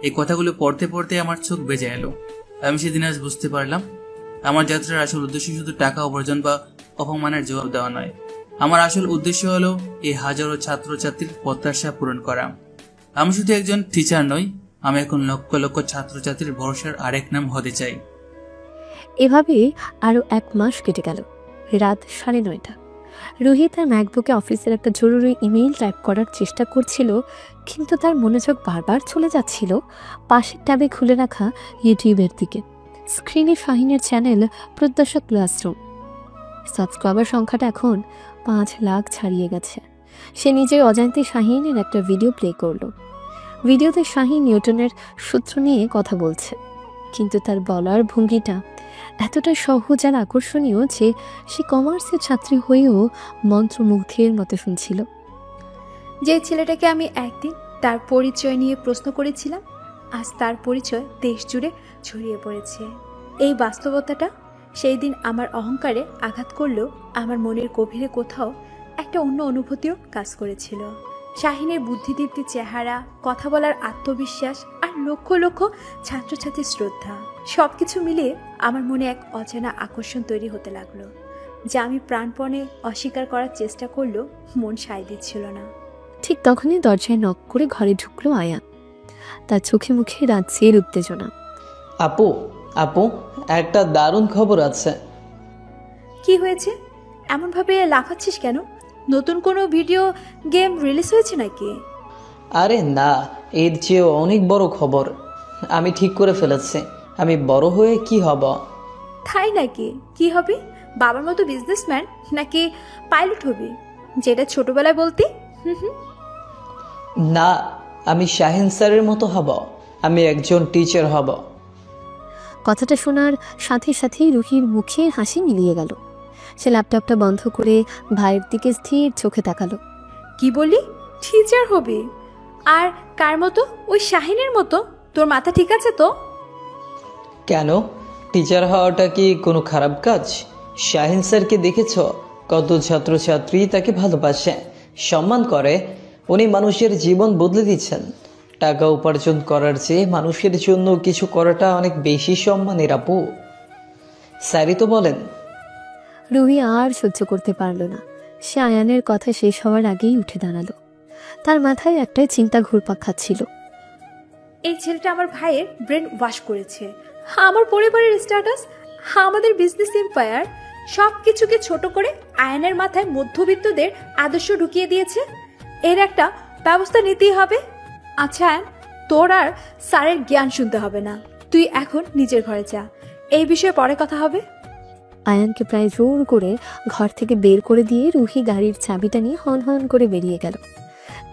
এই কথাগুলো পড়তে পড়তে আমার চোখ বেজে এলো। আমি সেদিন আজ বুঝতে পারলাম, আমার যাত্রার আসল উদ্দেশ্য শুধু টাকা উপার্জন বা অপমানের জবাব দেওয়া নয়। আমার আসল উদ্দেশ্য হলো এই হাজারো ছাত্রছাত্রীর প্রত্যাশা পূরণ করা। আমি শুধু একজন টিচার নই, আমি এখন লক্ষ লক্ষ ছাত্রছাত্রীর ভরসার আরেক নাম হতে চাই। এভাবে আরো 1 মাস কেটে গেল। রাত 9:30। রুহি তার ম্যাকবুকে অফিসের একটা জরুরি ইমেইল টাইপ করার চেষ্টা করছিল, কিন্তু তার মনোযোগ বারবার চলে যাচ্ছিল পাশের ট্যাবে খুলে রাখা ইউটিউবের দিকে। স্ক্রিনে শাহিনের চ্যানেল প্রত্যাশা ক্লাসরুম। সাবস্ক্রাইবার সংখ্যাটা এখন 5 লাখ ছাড়িয়ে গেছে। সে নিজের অজান্তে শাহিনের একটা ভিডিও প্লে করলো। ভিডিওতে শাহিন নিউটনের সূত্র নিয়ে কথা বলছে, কিন্তু তার বলার ভঙ্গিটা এতটা সহজ আর আকর্ষণীয় যে সে কমার্সের ছাত্রী হয়েও মন্ত্রমুগ্ধের মতো শুনছিল। যে ছেলেটাকে আমি একদিন তার পরিচয় নিয়ে প্রশ্ন করেছিলাম, আজ তার পরিচয় দেশ জুড়ে ছড়িয়ে পড়েছে। এই বাস্তবতাটা সেই দিন আমার অহংকারে আঘাত করলেও আমার মনের গভীরে কোথাও একটা অন্য অনুভূতিও কাজ করেছিল। শাহিনের বুদ্ধিদীপ্তি চেহারা, কথা বলার আত্মবিশ্বাস আর লক্ষ লক্ষ ছাত্রছাত্রীর শ্রদ্ধা, সবকিছু মিলিয়ে আমার মনে এক অজানা আকর্ষণ তৈরি হতে লাগলো, যা আমি প্রাণপণে অস্বীকার করার চেষ্টা করলেও মন সায় দিচ্ছিল না। ঠিক তখনই দরজায় নক করে ঘরে ঢুকলো আয়ান। তার চোখে মুখে রাজ্যের উত্তেজনা। আপু আপু একটা দারুণ খবর আছে। কি হয়েছে? এমনভাবে লাফাচ্ছিস কেন? নতুন কোনো ভিডিও গেম রিলিজ হয়েছে নাকি? আরে না, এর চেয়েও অনেক বড় খবর। আমি ঠিক করে ফেলেছি, আমি বড় হয়ে কি হব। তাই নাকি? কি হবে? বাবার মতো বিজনেসম্যান নাকি পাইলট হবি, যেটা ছোটবেলায় বলতি? না, আমি শাহিন স্যারের মতো হব। আমি একজন টিচার হব। কথাটা শোনার সাথে সাথেই রুহির মুখে হাসি মিলিয়ে গেল। সে ল্যাপটপটা বন্ধ করে ভাইয়ের দিকে স্থির চোখে তাকালো। কি বলি? টিচার হবি? আর কার মতো? ওই শাহিনের মতো? তোর মাথা ঠিক আছে তো? কেন, টিচার হওয়াটা কি কোনো খারাপ কাজ? শাহিন স্যারকে দেখেছ? কত ছাত্রছাত্রী তাকে ভালোবাসে, সম্মান করে। উনি মানুষের জীবন বদলে দিচ্ছেন। টাকা উপার্জন করার চেয়ে মানুষের জন্য কিছু করাটা অনেক বেশি সম্মানের আপু। স্যারই তো বলেন। রুহি আর সহ্য করতে পারল না। সে আয়ানের কথা শেষ হওয়ার আগেই উঠে দাঁড়ালো। তার মাথায় একটাই চিন্তা ঘুরপাক খাচ্ছিল। এই ছেলেটা আমার ভাইয়ের ব্রেন ওয়াশ করেছে। আমার পরিবারের স্ট্যাটাস, আমাদের বিজনেস এম্পায়ার, সব কিছুকে ছোট করে আয়নের মাথায় মধ্যবিত্তদের আদর্শ ঢুকিয়ে দিয়েছে। এর একটা ব্যবস্থা নিতেই হবে। আচ্ছা আয়ন, তোর আর স্যারের জ্ঞান শুনতে হবে না। তুই এখন নিজের ঘরে যা, এই বিষয়ে পরে কথা হবে। আয়ানকে প্রায় জোর করে ঘর থেকে বের করে দিয়ে রুহি গাড়ির চাবিটা নিয়ে হন হন করে বেরিয়ে গেল।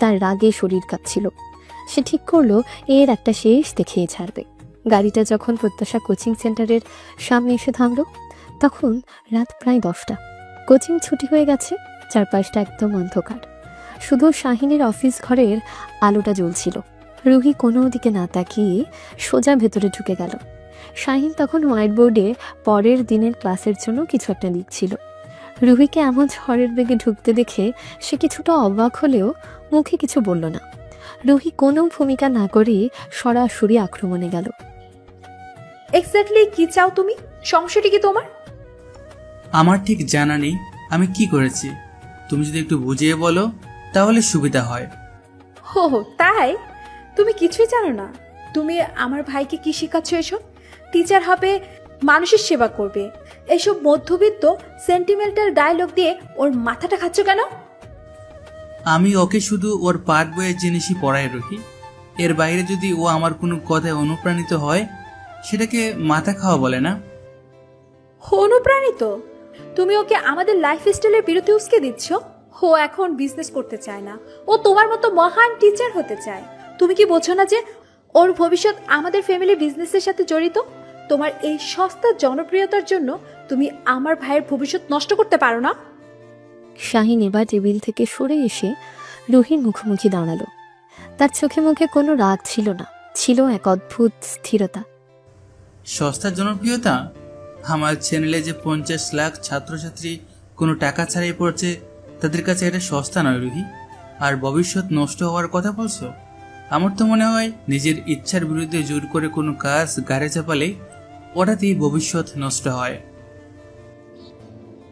তার রাগে শরীর কাঁপছিল। সে ঠিক করলো এর একটা শেষ দেখিয়ে ছাড়বে। গাড়িটা যখন প্রত্যাশা কোচিং সেন্টারের সামনে এসে থামলো, তখন রাত প্রায় 10টা। কোচিং ছুটি হয়ে গেছে, চারপাশটা একদম অন্ধকার। শুধু শাহিনের অফিস ঘরের আলোটা জ্বলছিল। রুহি কোনো দিকে না তাকিয়ে সোজা ভেতরে ঢুকে গেল। শাহিন তখন হোয়াইট বোর্ডে পরের দিনের ক্লাসের জন্য কিছু একটা লিখছিল। রুহিকে এমন ঝড়ের বেগে ঢুকতে দেখে সে কিছুটা অবাক হলেও মুখে কিছু বলল না। রুহি কোনো ভূমিকা না করে সরাসরি আক্রমণে গেল। এক্স্যাক্টলি কি চাও তুমি? সমস্যাটি কি তোমার? আমার ঠিক জানা নেই আমি কি করেছি। তুমি যদি একটু বুঝিয়ে বলো তাহলে সুবিধা হয়। হো হো, তাই? তুমি কিছুই জানো না? তুমি আমার ভাইকে কি শেখাচ্ছ? এসব টিচার হবে, মানুষের সেবা করবে, এসব মধ্যবিত্ত সেন্টিমেন্টাল ডায়লগ দিয়ে ওর মাথাটা খাচ্ছ কেন? আমি ওকে শুধু ওর পাঠ বইয়ের জিনিসই পড়াই রুহি। এর বাইরে যদি ও আমার কোনো কথায় অনুপ্রাণিত হয় সেটাকে মাথা খাওয়া বলে না। অনুপ্রাণিত? তুমি ওকে আমাদের লাইফস্টাইলের বিরুদ্ধে উস্কে দিচ্ছ। ও এখন বিজনেস করতে চায় না, ও তোমার মতো মহান টিচার হতে চায়। তুমি কি বোঝো না যে ওর ভবিষ্যৎ আমাদের ফ্যামিলি বিজনেসের সাথে জড়িত? তোমার এই সস্তা জনপ্রিয়তার জন্য তুমি আমার ভাইয়ের ভবিষ্যৎ নষ্ট করতে পারো না। শাহিন এবার টেবিল থেকে সরে এসে রুহির মুখোমুখি দাঁড়ালো। তার চোখে মুখে কোনো রাগ ছিল না, ছিল এক অদ্ভুত স্থিরতা। সস্তা জনপ্রিয়তা? আমার চ্যানেলে যে 50 লাখ ছাত্রছাত্রী কোনো টাকা ছাড়াই পড়ছে, তাদের কাছে এটা সস্তা নয় রুহি। আর ভবিষ্যৎ নষ্ট হওয়ার কথা বলছো? আমার তো মনে হয় নিজের ইচ্ছার বিরুদ্ধে জোর করে কোনো কাজ গাড়ে চাপালে ওটাতেই ভবিষ্যৎ নষ্ট হয়।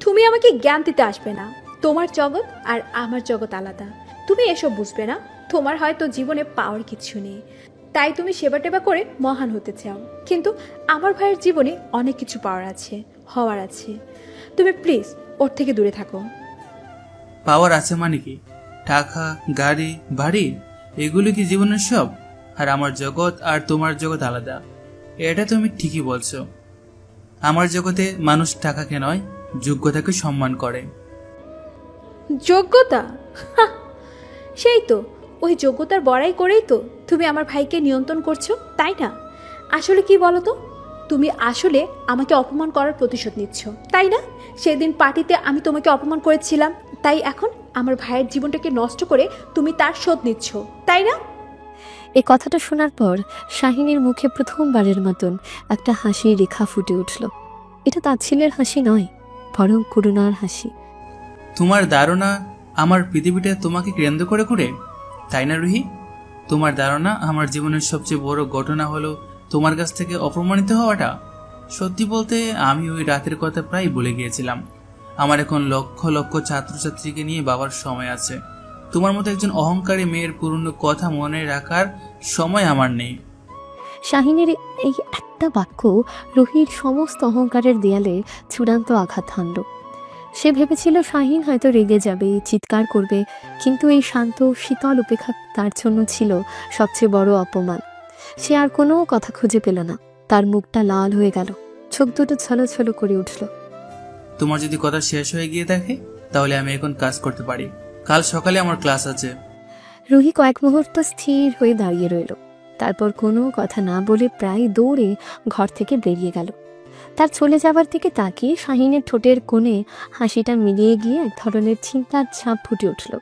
তুমি আমাকে জ্ঞান দিতে আসবে না। তোমার জগৎ আর আমার জগৎ আলাদা। তুমি এসব বুঝবে না। তোমার হয়তো জীবনে পাওয়ার কিছু নেই, তাই তুমি সেবা টেবা করে মহান হতে চাও। কিন্তু আমার ভাইয়ের জীবনে অনেক কিছু পাওয়ার আছে, হওয়ার আছে। তুমি প্লিজ ওর থেকে দূরে থাকো। পাওয়ার আছে মানে কি? টাকা, গাড়ি, বাড়ি, এগুলো কি জীবনের সব? আর আমার জগৎ আর তোমার জগৎ আলাদা, এটা তুমি ঠিকই বলছো। আমার জগতে মানুষ টাকাকে নয়, যোগ্যতাকে সম্মান করে। যোগ্যতা? সেই তো, ওই যোগ্যতার বড়াই করেই তো তুমি আমার ভাইকে নিয়ন্ত্রণ করছো, তাই না? আসলে কি বলো তো, তুমি আসলে আমাকে অপমান করার প্রতিশোধ নিচ্ছ, তাই না? সেদিন পার্টিতে আমি তোমাকে অপমান করেছিলাম, তাই এখন আমার ভাইয়ের জীবনটাকে নষ্ট করে তুমি তার শোধ নিচ্ছ, তাই না? এই কথাটা শোনার পর শাহিনীর মুখে প্রথমবারের মতন একটা হাসির রেখা ফুটে উঠল। এটা তাচ্ছিল্যের হাসি নয়, বরং করুণার হাসি। তোমার ধারণা আমার পৃথিবীটা তোমাকে কেন্দ্র করে ঘুরে, তাই না রুহি? তোমার ধারণা আমার জীবনের সবচেয়ে বড় ঘটনা হলো তোমার কাছ থেকে অপমানিত হওয়াটা? সত্যি বলতে আমি ওই রাতের কথা প্রায় ভুলে গিয়েছিলাম। আমার এখন লক্ষ লক্ষ ছাত্রছাত্রীকে নিয়ে বাবার সময় আছে। তোমার মতো একজন অহংকারী মেয়ের পুরনো কথা মনে রাখার সময় আমার নেই। শাহিনের এই একটা বাক্য রুহির সমস্ত অহংকারের দেয়ালে চূড়ান্ত আঘাত হানল। সে ভেবেছিল শাহিন হয়তো রেগে যাবে, চিৎকার করবে, কিন্তু এই শান্ত শীতল উপেক্ষা তার জন্য ছিল সবচেয়ে বড় অপমান। সে আর কোনো কথা খুঁজে পেল না। তার মুখটা লাল হয়ে গেল, চোখ দুটো ছলছল করে উঠল। তোমার যদি কথা শেষ হয়ে গিয়ে থাকে তাহলে আমি এখন কাজ করতে পারি। কাল সকালে আমার ক্লাস আছে। রুহি কয়েক মুহূর্ত স্থির হয়ে দাঁড়িয়ে রইল, তারপর কোনো কথা না বলে প্রায় দৌড়ে ঘর থেকে বেরিয়ে গেল। তার চলে যাবার দিকে তাকিয়ে শাহিনের ঠোঁটের কোণে হাসিটা মিলিয়ে গিয়ে এক ধরনের চিন্তার ছাপ ফুটে উঠল।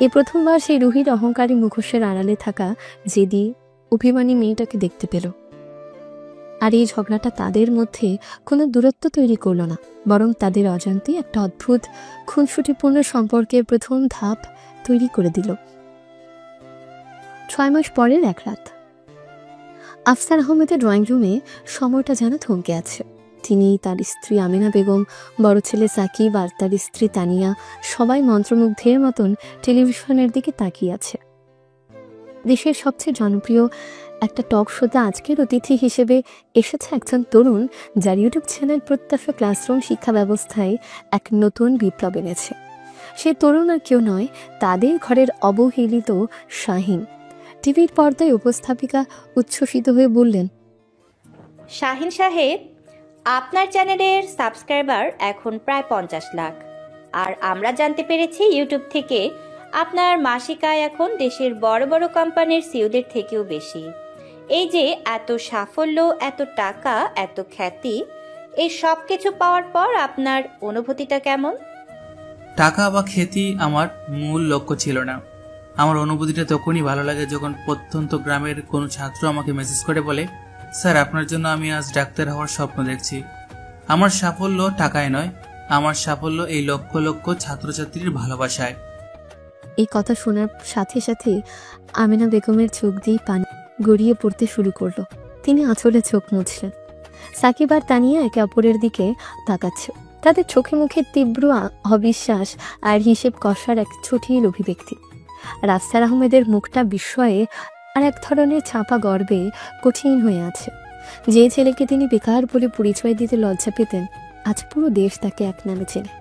এই প্রথমবার সেই রুহির অহংকারী মুখোশের আড়ালে থাকা জেদি অভিমানী মেয়েটাকে দেখতে পেল। আর এই ঝগড়াটা তাদের মধ্যে কোনো দূরত্ব তৈরি করল না, বরং তাদের অজান্তে একটা অদ্ভুত খুনসুটিপূর্ণ সম্পর্কের প্রথম ধাপ তৈরি করে দিল। 6 মাস পরের এক রাত আফসার আহমেদের ড্রয়িং রুমে সময়টা যেন থমকে আছে। তিনি, তার স্ত্রী আমিনা বেগম, বড় ছেলে সাকিব আর তার স্ত্রী তানিয়া সবাই মন্ত্রমুগ্ধের মতন টেলিভিশনের দিকে তাকিয়ে আছে। দেশের সবচেয়ে জনপ্রিয় একটা টক শোতে আজকের অতিথি হিসেবে এসেছে একজন তরুণ, যার ইউটিউব চ্যানেল প্রত্যাশা ক্লাসরুম শিক্ষা ব্যবস্থায় এক নতুন বিপ্লব এনেছে। সে তরুণ আর কেউ নয়, তাদের ঘরের অবহেলিত শাহিন। টিভির পর্দায় উপস্থাপিকা উচ্ছ্বসিত হয়ে বললেন, শাহিন সাহেব, আপনার চ্যানেলের সাবস্ক্রাইবার এখন প্রায় 50 লাখ। আর আমরা জানতে পেরেছি ইউটিউব থেকে আপনার মাসিক আয় এখন দেশের বড় বড় কোম্পানির সিইওদের থেকেও বেশি। এই যে এত সাফল্য, এত টাকা, এত খ্যাতি, এই সব কিছু পাওয়ার পর আপনার অনুভূতিটা কেমন? টাকা বা খ্যাতি আমার মূল লক্ষ্য ছিল না। আমার অনুভূতিটা তখনই ভালো লাগে যখন প্রত্যন্ত গ্রামের কোনো ছাত্র আমাকে মেসেজ করে বলে, স্যার আপনার জন্য আমি আজ ডাক্তার হওয়ার স্বপ্ন দেখছি। আমার সাফল্য টাকায় নয়, আমার সাফল্য এই লক্ষ লক্ষ ছাত্রছাত্রীর ভালোবাসায়। এই কথা শোনার সাথে সাথে আমিনা বেগমের চোখ দিয়ে পানি গড়িয়ে পড়তে শুরু করলো। তিনি আঁচলে চোখ মুছলেন। সাকিব আর তানিয়া একে অপরের দিকে তাকাচ্ছে। তাদের চোখে মুখে তীব্র অবিশ্বাস আর হিসেব কষার এক জটিল অভিব্যক্তি। আর আফসার আহমেদের মুখটা বিস্ময়ে আর এক ধরনের চাপা গর্বে কঠিন হয়ে আছে। যে ছেলেকে তিনি বেকার বলে পরিচয় দিতে লজ্জা পেতেন, আজ পুরো দেশ তাকে এক নামে চেনে।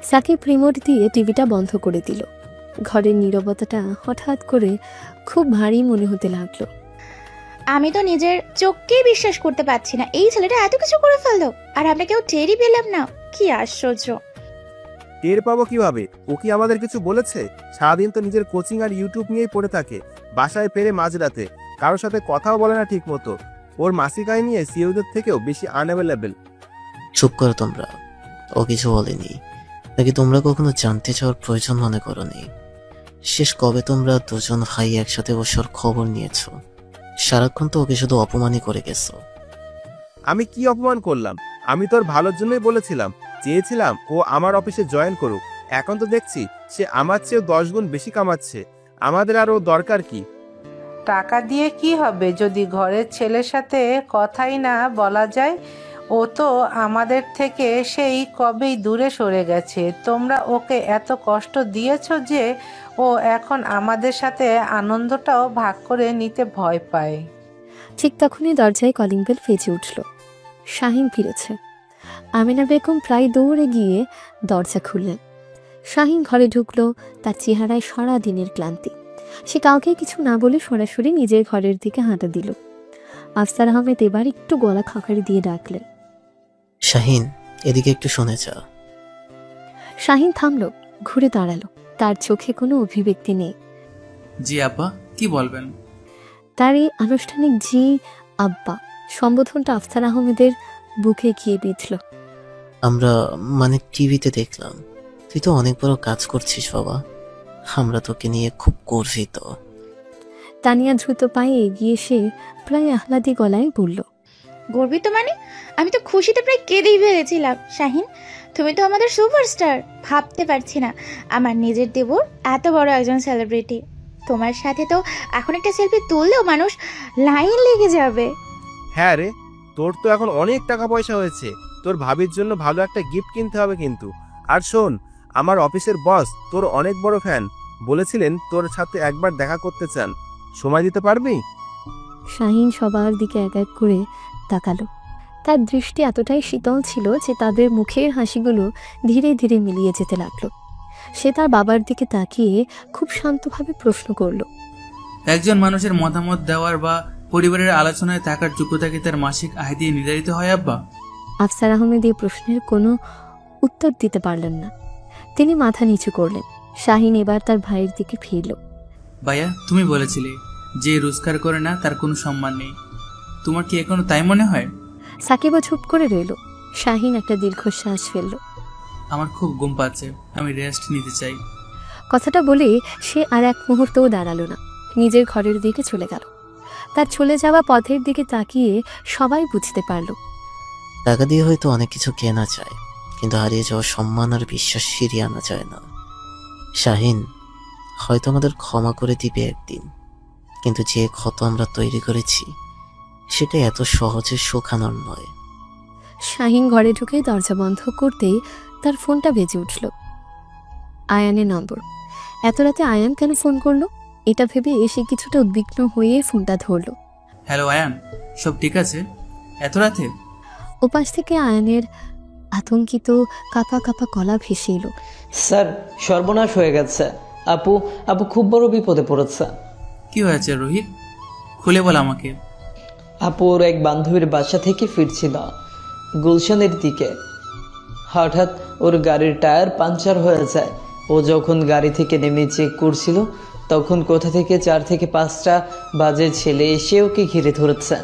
সাকিব রিমোট দিয়ে টিভিটা বন্ধ করে দিল। ঘরের নীরবতাটা হঠাৎ করে খুব ভারী মনে হতে লাগলো। আমি তো নিজের চোখকেই বিশ্বাস করতে পারছি না, এই ছেলেটা এত কিছু করে ফেললো আর আমরা কেউ টেরই পেলাম না। কি আশ্চর্য! টের পাবো কিভাবে? ও কি আমাদের কিছু বলেছে? সারাদিন তো নিজের কোচিং আর ইউটিউব নিয়েই পড়ে থাকে। বাসায় ফেরে মাঝরাতে, কারোর সাথে কথাও বলে না ঠিক মতো। ওর মাসিক আয় নিয়ে সিইওদের থেকেও বেশি আনঅ্যাভেলেবেল। চুপ করো তোমরা, ও কিছু বলেনি। নাকি তোমরা কখনো জানতে চাওয়ার প্রয়োজন মনে করোনি? শেষ কবে তোমরা দুজন ভাই একসাথে বসে ওর খবর নিয়েছো? সারাক্ষণ তো ওকে শুধু অপমানই করে গেছো। আমি কি অপমান করলাম? আমি তোর ভালোর জন্যই বলেছিলাম, চেয়েছিলাম ও আমার অফিসে জয়েন করুক। এখন তো দেখছি সে আমার চেয়েও 10 গুণ বেশি কামাচ্ছে। আমাদের আরও দরকার কি? টাকা দিয়ে কি হবে যদি ঘরের ছেলের সাথে কথাই না বলা যায়? ও তো আমাদের থেকে সেই কবেই দূরে সরে গেছে। তোমরা ওকে এত কষ্ট দিয়েছো যে ও এখন আমাদের সাথে আনন্দটাও ভাগ করে নিতে ভয় পায়। ঠিক তখনই দরজায় কলিং বেল বেজে উঠল। শাহিন ফিরেছে। আমিনা বেগম প্রায় দৌড়ে গিয়ে দরজা খুললেন। শাহিন ঘরে ঢুকলো, তার চেহারায় সারা দিনের ক্লান্তি। সে কাউকে কিছু না বলে সরাসরি নিজের ঘরের দিকে হাঁটা দিল। আফসার আহমেদ এবার একটু গলা খাকারি দিয়ে ডাকলেন, শাহিন, এদিকে একটু শুনে যা। শাহিন থামলো, ঘুরে দাঁড়ালো। তার চোখে কোনো অভিব্যক্তি নেই। জি আব্বা, কি বলবেন? তার এই আনুষ্ঠানিক জি আব্বা সম্বোধনটা আফসার আহমেদের বুকে গিয়ে বিঁধল। আমরা মানে টিভিতে দেখলাম তুই তো অনেক বড় কাজ করছিস বাবা, আমরা তোকে নিয়ে খুব গর্বিত। তানিয়া দ্রুত পায়ে এগিয়ে এসে প্রায় আহ্লাদি গলায় বলল, গর্বিত মানে? আমি তো খুশিতে প্রায় কেঁদেই ফেলেছিলাম। শাহিন, তুমি তো আমাদের সুপারস্টার। ভাবতে পারছি না আমার নিজের দেবর এত বড় একজন সেলিব্রিটি। তোমার সাথে তো এখন একটা সেলফি তুললেও মানুষ লাইন লেগে যাবে। হ্যাঁ রে, তোর তো এখন অনেক টাকা পয়সা হয়েছে, তোর ভাবির জন্য ভালো একটা গিফট কিনতে হবে কিন্তু। আর শোন, আমার অফিসের বস তোর অনেক বড় ফ্যান, বলেছিলেন তোর সাথে একবার দেখা করতে চান, সময় দিতে পারবি? শাহিন সবার দিকে এক এক করে তাকালো। তার দৃষ্টি এতটাই শীতল ছিল যে তাদের মুখের হাসিগুলো ধীরে ধীরে মিলিয়ে যেতে লাগলো। সে তার বাবার দিকে তাকিয়ে খুব শান্তভাবে প্রশ্ন করল, একজন মানুষের মতামত দেওয়ার বা পরিবারের আলোচনায় থাকার যোগ্যতা কি তার মাসিক আয় দিয়ে নির্ধারিত হয় আব্বা? আফসার আহমেদ এই প্রশ্নের কোনো উত্তর দিতে পারলেন না। তিনি মাথা নিচু করলেন। শাহিন এবার তার ভাইয়ের দিকে ফিরল। ভাইয়া, তুমি বলেছিলে যে রোজগার করে না তার কোনো সম্মান নেই, তোমার কি এখনো তাই মনে হয়? সাকিবও চুপ করে রইল। শাহিন একটা দীর্ঘশ্বাস ফেলল। আমার খুব ঘুম পাচ্ছে, আমি রেস্ট নিতে চাই। কথাটা বলে সে আর এক মুহূর্তও দাঁড়ালো না, নিজের ঘরের দিকে চলে গেল। তার চলে যাওয়া পথের দিকে তাকিয়ে সবাই বুঝতে পারল, টাকা দিয়ে হয়তো অনেক কিছু কেনা যায়, কিন্তু হারিয়ে যাওয়া সম্মান আর বিশ্বাস ফিরিয়ে আনা যায় না। শাহিন, হয়তো আমাদের ক্ষমা করে দিবে একদিন, কিন্তু যে ক্ষত আমরা তৈরি করেছি সেটা এত সহজে শোকানোর নয়। শাহিন ঘরে ঢুকে দরজা বন্ধ করতেই তার ফোনটা বেজে উঠল। আয়ানের নম্বর। এত রাতে আয়ান কেন ফোন করলো এটা ভেবে এসে কিছুটা উদ্বিগ্ন হয়ে ফোনটা ধরল। হ্যালো আয়ান, সব ঠিক আছে? এত রাতে? ওপাশ থেকে আয়ানের আতঙ্কিত কাঁপা কাঁপা গলা ভেসে এলো। স্যার, সর্বনাশ হয়ে গেছে। আপু আপু খুব বড় বিপদে পড়েছে। কি হয়েছে রোহিত, খুলে বল আমাকে। আপু ওর এক বান্ধবীর বাসা থেকে ফিরছিল গুলশানের দিকে। হঠাৎ ওর গাড়ির টায়ার পাঞ্চার হয়ে যায়। ও যখন গাড়ি থেকে নেমে চেক করছিল তখন কোথা থেকে 4 থেকে 5টা বাজে ছেলে এসে ওকে ঘিরে ধরেছে।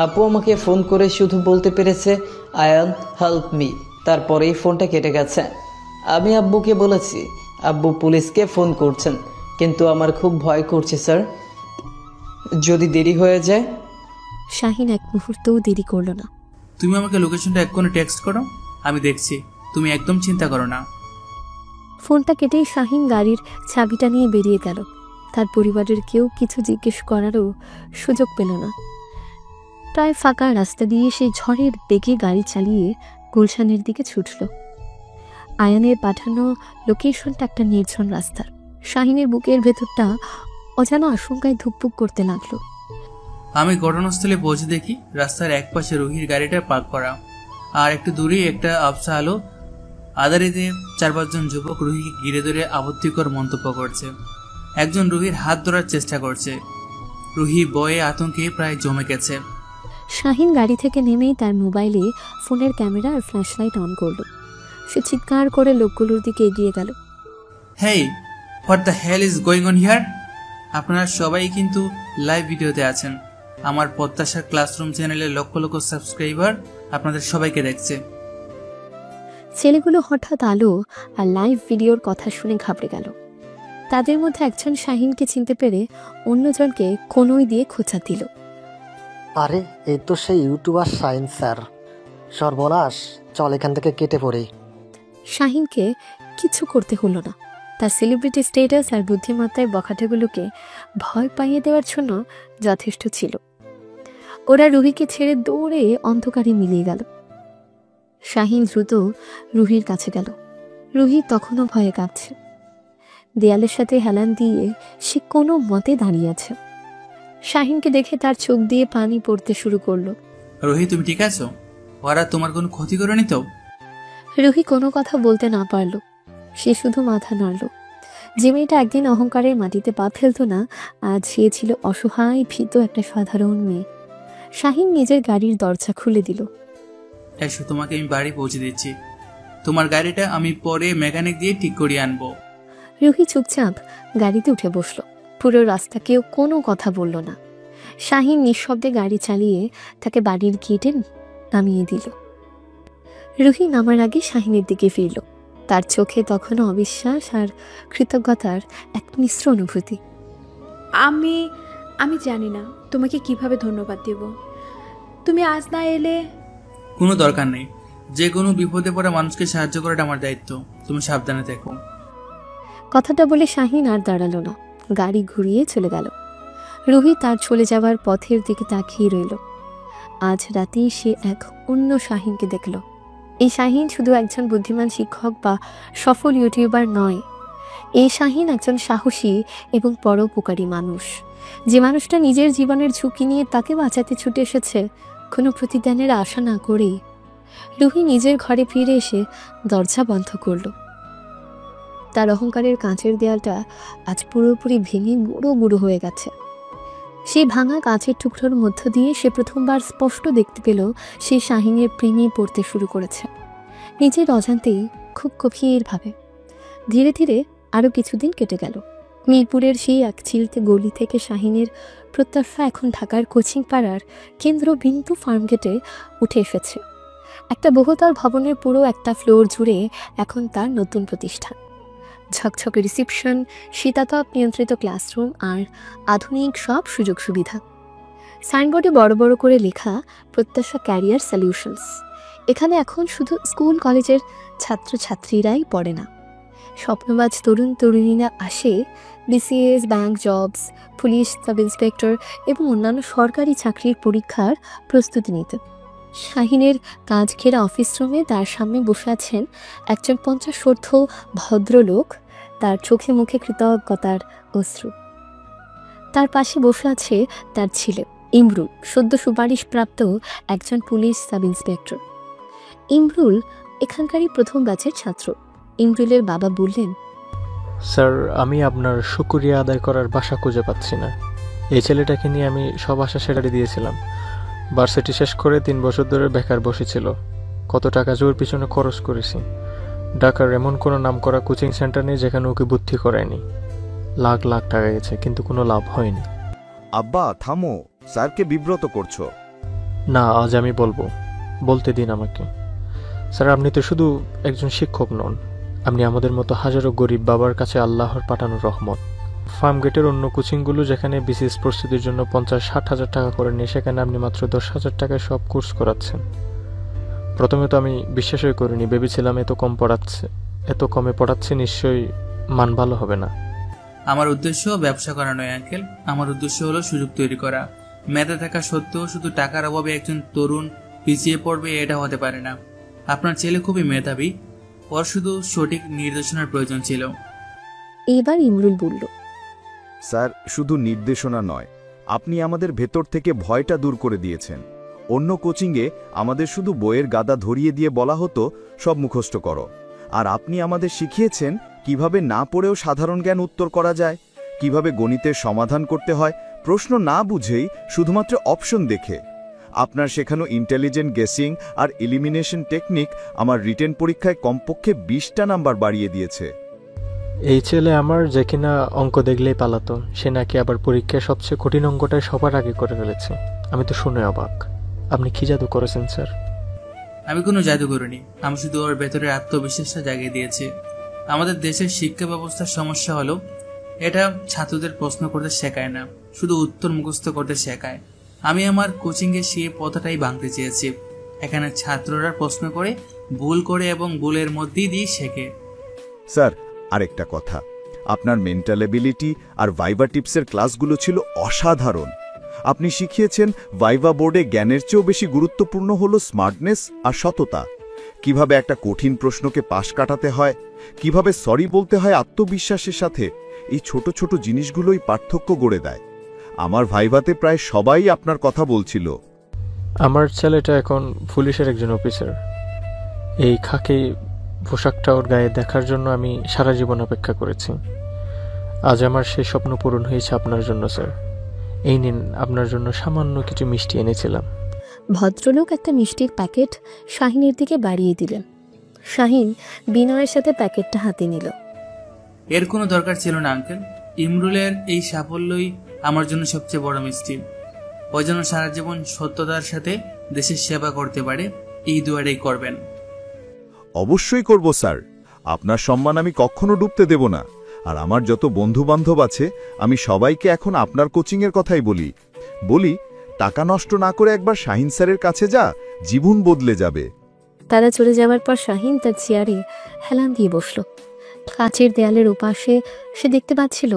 আপু আমাকে ফোন করে শুধু বলতে পেরেছে, আয়ান হেল্প মি, তারপরেই ফোনটা কেটে গেছে। আমি আব্বুকে বলেছি, আব্বু পুলিশকে ফোন করছেন, কিন্তু আমার খুব ভয় করছে স্যার, যদি দেরি হয়ে যায়। শাহিন এক মুহূর্তও দেরি করল না। তুমি আমাকে লোকেশনটা এক্ষুনি টেক্সট করো, আমি দেখছি, তুমি একদম চিন্তা করো না। ফোনটা কেটেই শাহিন গাড়ির চাবিটা নিয়ে বেরিয়ে গেল। তার পরিবারের কেউ কিছু জিজ্ঞেস করারও সুযোগ পেল না। প্রায় ফাঁকা রাস্তা দিয়ে সে ঝড়ের বেগে গাড়ি চালিয়ে গুলশানের দিকে ছুটল। আয়ানের পাঠানো লোকেশনটা একটা নির্জন রাস্তার। শাহিনের বুকের ভেতরটা অজানা আশঙ্কায় ধুকপুক করতে লাগলো। আমি ঘটনাস্থলে পৌঁছে দেখি রাস্তার এক পাশে রুহির গাড়িটা পার্ক করা, আর একটু দূরেই একটা আবসা আলো আদারিতে 4-5 জন যুবক রুহিকে ঘিরে ধরে আপত্তিকর মন্তব্য করছে। একজন রুহির হাত ধরার চেষ্টা করছে। রুহি ভয়ে আতঙ্কে প্রায় জমে গেছে। শাহিন গাড়ি থেকে নেমেই তার মোবাইলে ফোনের ক্যামেরা আর ফ্ল্যাশলাইট অন করল। সে চিৎকার করে লোকগুলোর দিকে এগিয়ে গেল। Hey, what the hell is going on here? আপনারা সবাই কিন্তু লাইভ ভিডিওতে আছেন। আমার প্রত্যাশার ক্লাসরুম চ্যানেলের লক্ষ লক্ষ সাবস্ক্রাইবার আপনাদের সবাইকে দেখছে। ছেলেগুলো হঠাৎ আলো আর লাইভ ভিডিওর কথা শুনে ঘাবড়ে গেল। তাদের মধ্যে একজন শাহিনকে চিনতে পেরে অন্যজনকে কোনই দিয়ে খোঁচা দিল। আরে এই তো সেই ইউটিউবার শাহিন স্যার। সর্বনাশ, চল এখান থেকে কেটে পড়ি। শাহিনকে কিছু করতে হলো না। তার সেলিব্রিটি স্ট্যাটাস আর বুদ্ধিমত্তায় বখাটেগুলোকে ভয় পাইয়ে দেওয়ার জন্য যথেষ্ট ছিল। ওরা রুহিকে ছেড়ে দৌড়ে অন্ধকারে মিলিয়ে গেল। শাহিন দ্রুত রুহির কাছে গেল। রুহি তখনও ভয়ে কাঁপছে। দেয়ালের সাথে হেলান দিয়ে সে কোনো মতে দাঁড়িয়ে আছে। শাহিনকে দেখে তার চোখ দিয়ে পানি পড়তে শুরু করলো। রুহি, তুমি ঠিক আছো? ওরা তোমার কোনো ক্ষতি করেনি তো? রুহি কোনো কথা বলতে না পারল। সে শুধু মাথা নাড়ল। যে মেয়েটা একদিন অহংকারের মাটিতে পা ফেলত না, আজ সে ছিল অসহায় ভীত একটা সাধারণ মেয়ে। শাহিন নিজের গাড়ির দরজা খুলে দিল। এসো, তোমাকে আমি বাড়ি পৌঁছে দিচ্ছি। তোমার গাড়িটা আমি পরে মেকানিক দিয়ে ঠিক করিয়ে আনবো। রুহি চুপচাপ গাড়িতে উঠে বসলো। পুরো রাস্তা কেউ কোনো কথা বলল না। শাহিন নিঃশব্দে গাড়ি চালিয়ে তাকে বাড়ির গেটে নামিয়ে দিল। রুহি নামার আগে শাহিনের দিকে ফিরল। তার চোখে তখনও অবিশ্বাস আর কৃতজ্ঞতার এক মিশ্র অনুভূতি। আমি আমি জানি না তোমাকে কিভাবে ধন্যবাদ দেব। তুমি আজ না এলে। কোনো দরকার নেই, যে কোনো বিপদে পড়া মানুষকে সাহায্য করাটা আমার দায়িত্ব। তুমি সাবধানে থেকো। কথাটা বলে শাহিন আর দাঁড়ালো না, গাড়ি ঘুরিয়ে চলে গেল। রুহি তার চলে যাওয়ার পথের দিকে তাকিয়ে রইল। আজ রাতেই সে এক অন্য শাহিনকে দেখল। এই শাহিন শুধু একজন বুদ্ধিমান শিক্ষক বা সফল ইউটিউবার নয়, এই শাহিন একজন সাহসী এবং পরোপকারী মানুষ, যে মানুষটা নিজের জীবনের ঝুঁকি নিয়ে তাকে বাঁচাতে ছুটে এসেছে কোনো প্রতিদানের আশা না করেই। রুহি নিজের ঘরে ফিরে এসে দরজা বন্ধ করল। তার অহংকারের কাঁচের দেয়ালটা আজ পুরোপুরি ভেঙে গুঁড়ো গুঁড়ো হয়ে গেছে। সেই ভাঙা কাঁচের টুকরোর মধ্য দিয়ে সে প্রথমবার স্পষ্ট দেখতে পেল সে শাহিনের প্রেমে পড়তে শুরু করেছে, নিজের অজান্তেই, খুব গভীরভাবে। ধীরে ধীরে আরও কিছুদিন কেটে গেল। মিরপুরের সেই এক চিলতে গলি থেকে শাহিনের প্রত্যাশা এখন ঢাকার কোচিং পাড়ার কেন্দ্রবিন্দু ফার্মগেটে উঠে এসেছে। একটা বহুতল ভবনের পুরো একটা ফ্লোর জুড়ে এখন তার নতুন প্রতিষ্ঠান। ঝকঝকে রিসেপশন, শীতাতপ নিয়ন্ত্রিত ক্লাসরুম আর আধুনিক সব সুযোগ সুবিধা। সাইনবোর্ডে বড় বড় করে লেখা প্রত্যাশা ক্যারিয়ার সলিউশনস। এখানে এখন শুধু স্কুল কলেজের ছাত্রছাত্রীরাই পড়ে না, স্বপ্নবাজ তরুণ তরুণীরা আসে BCS, bank jobs, police sub inspector এবং অন্যান্য সরকারি চাকরির পরীক্ষার প্রস্তুতি নিতে। শাহিনের কাজ ঘেরা অফিস রুমে তার সামনে বসে আছেন একজন 50 ভদ্রলোক, তার চোখে মুখে কৃতজ্ঞতার অশ্রু। তার পাশে বসে আছে তার ছেলে ইমরুল, সদ্য সুপারিশপ্রাপ্ত একজন পুলিশ সাব ইন্সপেক্টর। ইমরুল এখানকারই প্রথম ব্যাচের ছাত্র। ইমরুলের বাবা বললেন, স্যার, আমি আপনার শুকরিয়া আদায় করার ভাষা খুঁজে পাচ্ছি না। এই ছেলেটাকে নিয়ে আমি সব আশা সেটারি দিয়েছিলাম। ভার্সিটি শেষ করে 3 বছর ধরে বেকার বসেছিল। কত টাকা জোর পিছনে খরচ করেছি। ঢাকার এমন কোনো নামকরা কোচিং সেন্টার নেই যেখানে ওকে ভর্তি করায়নি। লাখ লাখ টাকা গেছে, কিন্তু কোনো লাভ হয়নি। আব্বা থামো, স্যারকে বিব্রত করছো। না, আজ আমি বলবো, বলতে দিন আমাকে। স্যার, আপনি তো শুধু একজন শিক্ষক নন, আপনি আমাদের মতো হাজারো গরিব বাবার কাছে আল্লাহর পাঠানো রহমত। ফার্মগেটের অন্য কোচিংগুলো যেখানে বিসিএস প্রস্তুতির জন্য 50-60 হাজার টাকা করে নিয়ে, সেখানে আপনি মাত্র 10 হাজার টাকায় সব কোর্স করাচ্ছেন। প্রথমে তো আমি বিশ্বাসই করিনি, ভেবেছিলাম এত কমে পড়াচ্ছে নিশ্চয়ই মান ভালো হবে না। আমার উদ্দেশ্য ব্যবসা করা নয় আঙ্কেল, আমার উদ্দেশ্য হলো সুযোগ তৈরি করা। মেধা থাকা সত্ত্বেও শুধু টাকার অভাবে একজন তরুণ পিছিয়ে পড়বে, এটা হতে পারে না। আপনার ছেলে খুবই মেধাবী, ওর শুধু সঠিক নির্দেশনার প্রয়োজন ছিল। এবার ইমরুল বলল, স্যার, শুধু নির্দেশনা নয়, আপনি আমাদের ভেতর থেকে ভয়টা দূর করে দিয়েছেন। অন্য কোচিংয়ে আমাদের শুধু বইয়ের গাদা ধরিয়ে দিয়ে বলা হতো সব মুখস্থ করো, আর আপনি আমাদের শিখিয়েছেন কিভাবে না পড়েও সাধারণ জ্ঞান উত্তর করা যায়, কিভাবে গণিতের সমাধান করতে হয় প্রশ্ন না বুঝেই শুধুমাত্র অপশন দেখে। আপনার শেখানো ইন্টেলিজেন্ট গেসিং আর এলিমিনেশন টেকনিক আমার রিটেন পরীক্ষায় কমপক্ষে 20টা নাম্বার বাড়িয়ে দিয়েছে। এই ছেলে আমার, যে কিনা অঙ্ক দেখলেই পালাতো, সে নাকি আবার পরীক্ষায় সবচেয়ে কঠিন অঙ্কটাই সবার আগে করে ফেলেছে। আমি তো শুনে অবাক। আপনি কি জাদু করেছেন স্যার? আমি কোনো জাদু করিনি, আমি শুধু ওর ভেতরের আত্মবিশ্বাসটা জাগিয়ে দিয়েছি। আমাদের দেশের শিক্ষা ব্যবস্থার সমস্যা হলো এটা ছাত্রদের প্রশ্ন করতে শেখায় না, শুধু উত্তর মুখস্থ করতে শেখায়। আমি আমার কোচিংয়ে সেই পথটাই ভাঙতে চেয়েছি। এখানে ছাত্ররা প্রশ্ন করে, ভুল করে এবং ভুলের মধ্যেই দিয়ে শেখে। স্যার, আরেকটা কথা, আপনার মেন্টাল এবিলিটি আর ভাইভা টিপসের ক্লাসগুলো ছিল অসাধারণ। আপনি শিখিয়েছেন ভাইভা বোর্ডে জ্ঞানের চেয়েও বেশি গুরুত্বপূর্ণ হলো স্মার্টনেস আর সততা। কিভাবে একটা কঠিন প্রশ্নকে পাশ কাটাতে হয়, কিভাবে সরি বলতে হয় আত্মবিশ্বাসের সাথে, এই ছোট ছোট জিনিসগুলোই পার্থক্য গড়ে দেয়। আমার ভাইভাতে প্রায় সবাই আপনার কথা বলছিল। আমার ছেলেটা এখন পুলিশের একজন অফিসার। এই খাকি পোশাকটা ওর গায়ে দেখার জন্য আমি সারা জীবন অপেক্ষা করেছি। আজ আমার সেই স্বপ্ন পূরণ হয়েছে আপনার জন্য স্যার। এই নিন, আপনার জন্য সামান্য কিছু মিষ্টি এনেছিলাম। ভদ্রলোক একটা মিষ্টির প্যাকেট শাহিনের দিকে বাড়িয়ে দিলেন। শাহিন বিনয়ের সাথে প্যাকেটটা হাতে নিল। এর কোনো দরকার ছিল না আঙ্কেল, ইমরুলের এই সাফল্যই আমার জন্য সবচেয়ে বড় মিষ্টি। ও যেন সারা জীবন সত্যতার সাথে দেশের সেবা করতে পারে, এই দুয়ারেই করবেন। অবশ্যই করব স্যার, আপনার সম্মান আমি কখনো ডুবতে দেব না। আর আমার যত বন্ধু বান্ধব আছে আমি সবাইকে এখন আপনার কোচিংয়ের কথাই বলি টাকা নষ্ট না করে একবার শাহিন স্যারের কাছে যা, জীবন বদলে যাবে। তারা চলে যাওয়ার পর শাহিন তার চেয়ারে হেলান দিয়ে বসল। কাচের দেয়ালের ওপাশে সে দেখতে পাচ্ছিল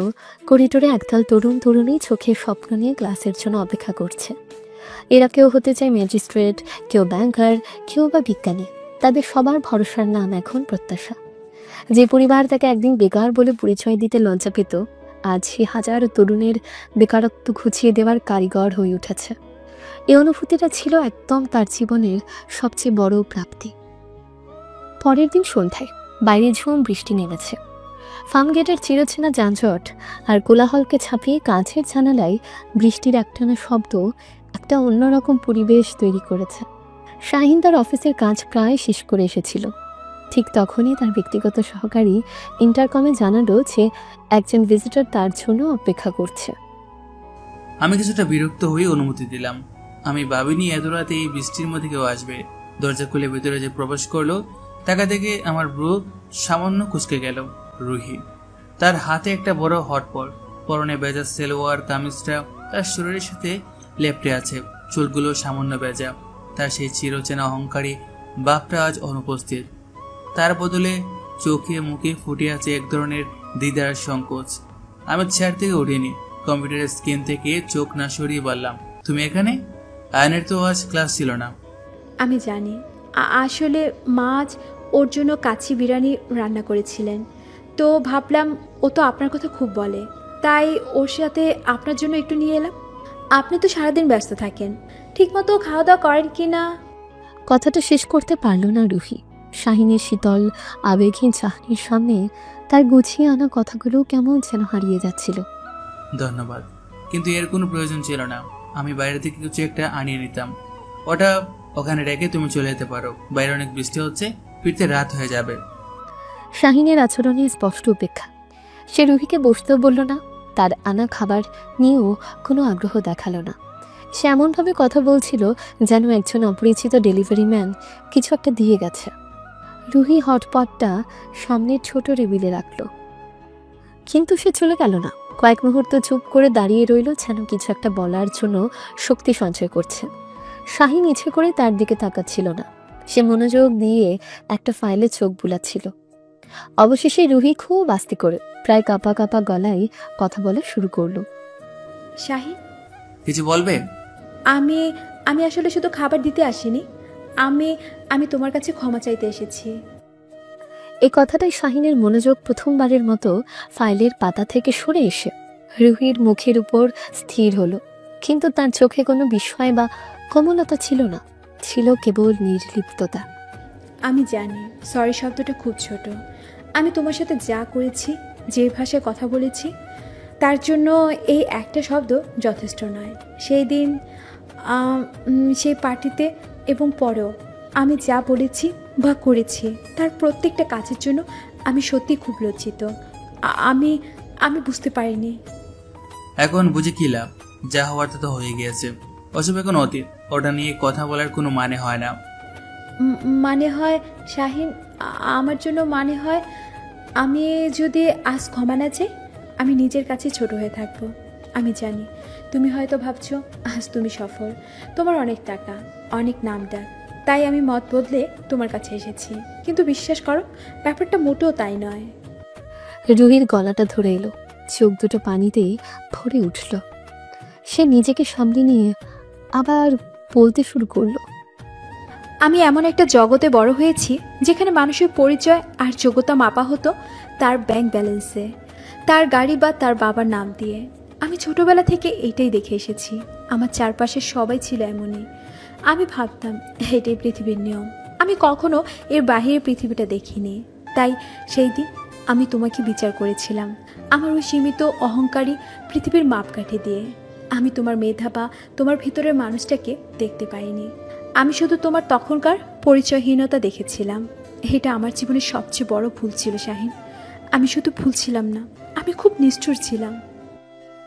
করিডোরে একদল তরুণ তরুণী চোখে স্বপ্ন নিয়ে ক্লাসের জন্য অপেক্ষা করছে। এরা কেউ হতে চায় ম্যাজিস্ট্রেট, কেউ ব্যাংকার, কেউ বা বিজ্ঞানী। তাদের সবার ভরসার নাম এখন প্রত্যাশা। যে পরিবার তাকে একদিন বেকার বলে পরিচয় দিতে লজ্জা পেত, আজ সে হাজার তরুণের বেকারত্ব ঘুচিয়ে দেওয়ার কারিগর হয়ে উঠেছে। এই অনুভূতিটা ছিল একদম তার জীবনের সবচেয়ে বড় প্রাপ্তি। পরের দিন সন্ধ্যায় বাইরে ঝুম বৃষ্টি নেমেছে। ফার্মগেটের চিরচেনা যানজট আর কোলাহলকে ছাপিয়ে কাঁচের জানালায় বৃষ্টির একটানা শব্দ একটা অন্যরকম পরিবেশ তৈরি করেছে। শাহিন তার অফিসের কাজ প্রায় শেষ করে এসেছিল। ঠিক তখনই তার ব্যক্তিগত সহকারী ইন্টারকমে জানালো যে একজন ভিজিটর তার জন্য অপেক্ষা করছে। আমি কিছুটা বিরক্ত হয়ে অনুমতি দিলাম। আমি ভাবিনি এত রাতে এই বৃষ্টির মধ্যে কেউ আসবে। দরজা খুলে ভেতরে যে প্রবেশ করলো তাকে দেখে আমার ব্রু সামান্য কুঁচকে গেল। রুহি, তার হাতে একটা বড় হটপট, পরনে ভেজা সেলোয়ার কামিজটা তার শরীরের সাথে লেপটে আছে, চুলগুলো সামান্য ভেজা। তার সেই চিরচেনা অহংকারী বাপটা আজ অনুপস্থিত। তার বদলে চোখে মুখে ফুটে আছে এক ধরনের দ্বিধার সংকোচ। আমি চেয়ার থেকে উঠিনি, কম্পিউটারের স্ক্রিন থেকে চোখ না সরিয়ে বললাম, তুমি এখানে? আয়নের তো আজ ক্লাস ছিল না। আমি জানি, আসলে মা আজ ওর জন্য কাচ্চি বিরিয়ানি রান্না করেছিলেন, তো ভাবলাম ও তো আপনার কথা খুব বলে, তাই ওর সাথে আপনার জন্য একটু নিয়ে এলাম। আপনি তো সারাদিন ব্যস্ত থাকেন, ঠিকমতো খাওয়া দাওয়া করেন কি না? কথাটা শেষ করতে পারল না রুহি। শাহিনের শীতল আবেগহীন চাহনির সামনে তার গুছিয়ে আনা কথাগুলো কেমন যেন হারিয়ে যাচ্ছিল। ধন্যবাদ, কিন্তু এর কোনো প্রয়োজন ছিল না। আমি বাইরে থেকে কিছু একটা আনিয়ে নিতাম। ওটা ওখানে রেখে তুমি চলে যেতে পারো। বাইরে অনেক বৃষ্টি হচ্ছে, ফিরতে রাত হয়ে যাবে। শাহিনের আচরণে স্পষ্ট উপেক্ষা। সে রুহিকে বসতেও বলল না, তার আনা খাবার নিয়েও কোনো আগ্রহ দেখালো না। সে এমনভাবে কথা বলছিল যেন একজন অপরিচিত ডেলিভারি ম্যান কিছু একটা দিয়ে গেছে। রুহি হটপটটা সামনের ছোট টেবিলে রাখল, কিন্তু সে চলে গেল না। কয়েক মুহূর্ত চুপ করে দাঁড়িয়ে রইল, যেন কিছু একটা বলার জন্য শক্তি সঞ্চয় করছে। শাহিন ইচ্ছে করে তার দিকে তাকাচ্ছিল না, সে মনোযোগ দিয়ে একটা ফাইলে চোখ বুলাচ্ছিল। অবশেষে রুহি খুব আস্তে করে প্রায় কাঁপা কাঁপা গলায় কথা বলা শুরু করলো। শাহিন, কিছু বলবে? আমি আমি আসলে শুধু খাবার দিতে আসিনি, আমি তোমার কাছে ক্ষমা চাইতে এসেছি। এই কথাটাই শাহিনের মনোযোগ প্রথমবারের মতো ফাইলের পাতা থেকে সরে এসে রুহির মুখের উপর স্থির হলো, কিন্তু তার চোখে কোনো বিস্ময় বা কোমলতা ছিল না, ছিল কেবল নির্লিপ্ততা। আমি জানি সরি শব্দটা খুব ছোট। আমি তোমার সাথে যা করেছি, যে ভাষায় কথা বলেছি, তার জন্য এই একটা শব্দ যথেষ্ট নয়। সেই দিন সেই পার্টিতে এবং পরেও আমি যা বলেছি বা করেছি তার প্রত্যেকটা কাজের জন্য আমি সত্যি খুব লজ্জিত। আমি বুঝতে পারিনি। এখন বুঝে কি লাভ? যা হওয়ার তো হয়ে গিয়েছে, ওসব এখন অতীত। ওটা নিয়ে কথা বলার কোনো মানে হয় না। মানে হয় শাহিন, আমার জন্য মানে হয় আমি যদি আজ ক্ষমা না চাই, আমি নিজের কাছে ছোট হয়ে থাকবো। আমি জানি তুমি হয়তো ভাবছো আজ তুমি সফল, তোমার অনেক টাকা, অনেক নাম ডাক, তাই আমি মত বদলে তোমার কাছে এসেছি। কিন্তু বিশ্বাস করো, ব্যাপারটা মোটেও তাই নয়। রুহির গলাটা ধরে এলো, চোখ দুটো পানিতেই ভরে উঠল। সে নিজেকে সামলে নিয়ে আবার বলতে শুরু করলো, আমি এমন একটা জগতে বড় হয়েছি যেখানে মানুষের পরিচয় আর যোগ্যতা মাপা হতো তার ব্যাংক ব্যালেন্সে, তার গাড়ি বা তার বাবার নাম দিয়ে। আমি ছোটবেলা থেকে এটাই দেখে এসেছি। আমার চারপাশে সবাই ছিল এমনই। আমি ভাবতাম এটাই পৃথিবীর নিয়ম। আমি কখনো এর বাহিরের পৃথিবীটা দেখিনি। তাই সেই দিন আমি তোমাকে বিচার করেছিলাম আমার ওই সীমিত অহংকারী পৃথিবীর মাপকাঠি দিয়ে। আমি তোমার মেধা বা তোমার ভিতরের মানুষটাকে দেখতে পাইনি। আমি শুধু তোমার তখনকার পরিচয়হীনতা দেখেছিলাম। এটা আমার জীবনের সবচেয়ে বড় ভুল ছিল শাহিন। আমি শুধু ভুল ছিলাম না, আমি খুব নিষ্ঠুর ছিলাম।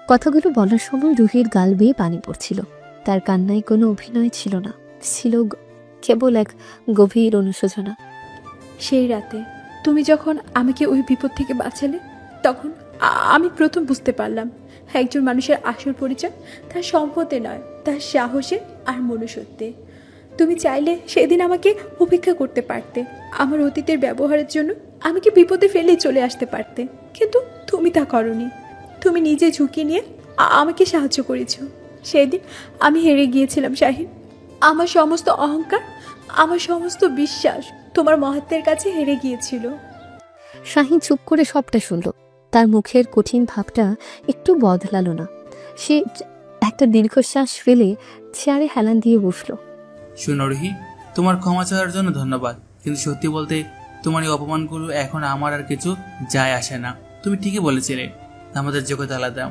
কথাগুলো বলার সময় রুহির গাল বেয়ে পানি পড়ছিল। তার কান্নায় কোনো অভিনয় ছিল না, ছিল কেবল এক গভীর অনুশোচনা। সেই রাতে তুমি যখন আমাকে ওই বিপদ থেকে বাঁচালে, তখন আমি প্রথম বুঝতে পারলাম একজন মানুষের আসল পরিচয় তার সম্পদে নয়, তার সাহসে আর মনুষ্যত্বে। তুমি চাইলে সেদিন আমাকে উপেক্ষা করতে পারতে, আমার অতীতের ব্যবহারের জন্য আমাকে বিপদে ফেলেই চলে আসতে পারতে, কিন্তু তুমি তা করনি। তুমি নিজে ঝুঁকি নিয়ে আমাকে সাহায্য করেছো। সেদিন আমি হেরে গিয়েছিলাম শাহিন। আমার সমস্ত অহংকার, আমার সমস্ত বিশ্বাস তোমার মহত্বের কাছে হেরে গিয়েছিল। শাহিন চুপ করে সবটা শুনল। তার মুখের কঠিন ভাবটা একটু বদলালো না। সে একটা দীর্ঘশ্বাস ফেলে চেয়ারে হেলান দিয়ে বসল। শুনো রুহি, তোমার ক্ষমা চাওয়ার জন্য ধন্যবাদ, কিন্তু সত্যি বলতে তোমার এই অপমানগুলো এখন আমার আর কিছু যায় আসে না। তুমি ঠিকই বলেছিলে, আমাদের জগৎ আলাদা।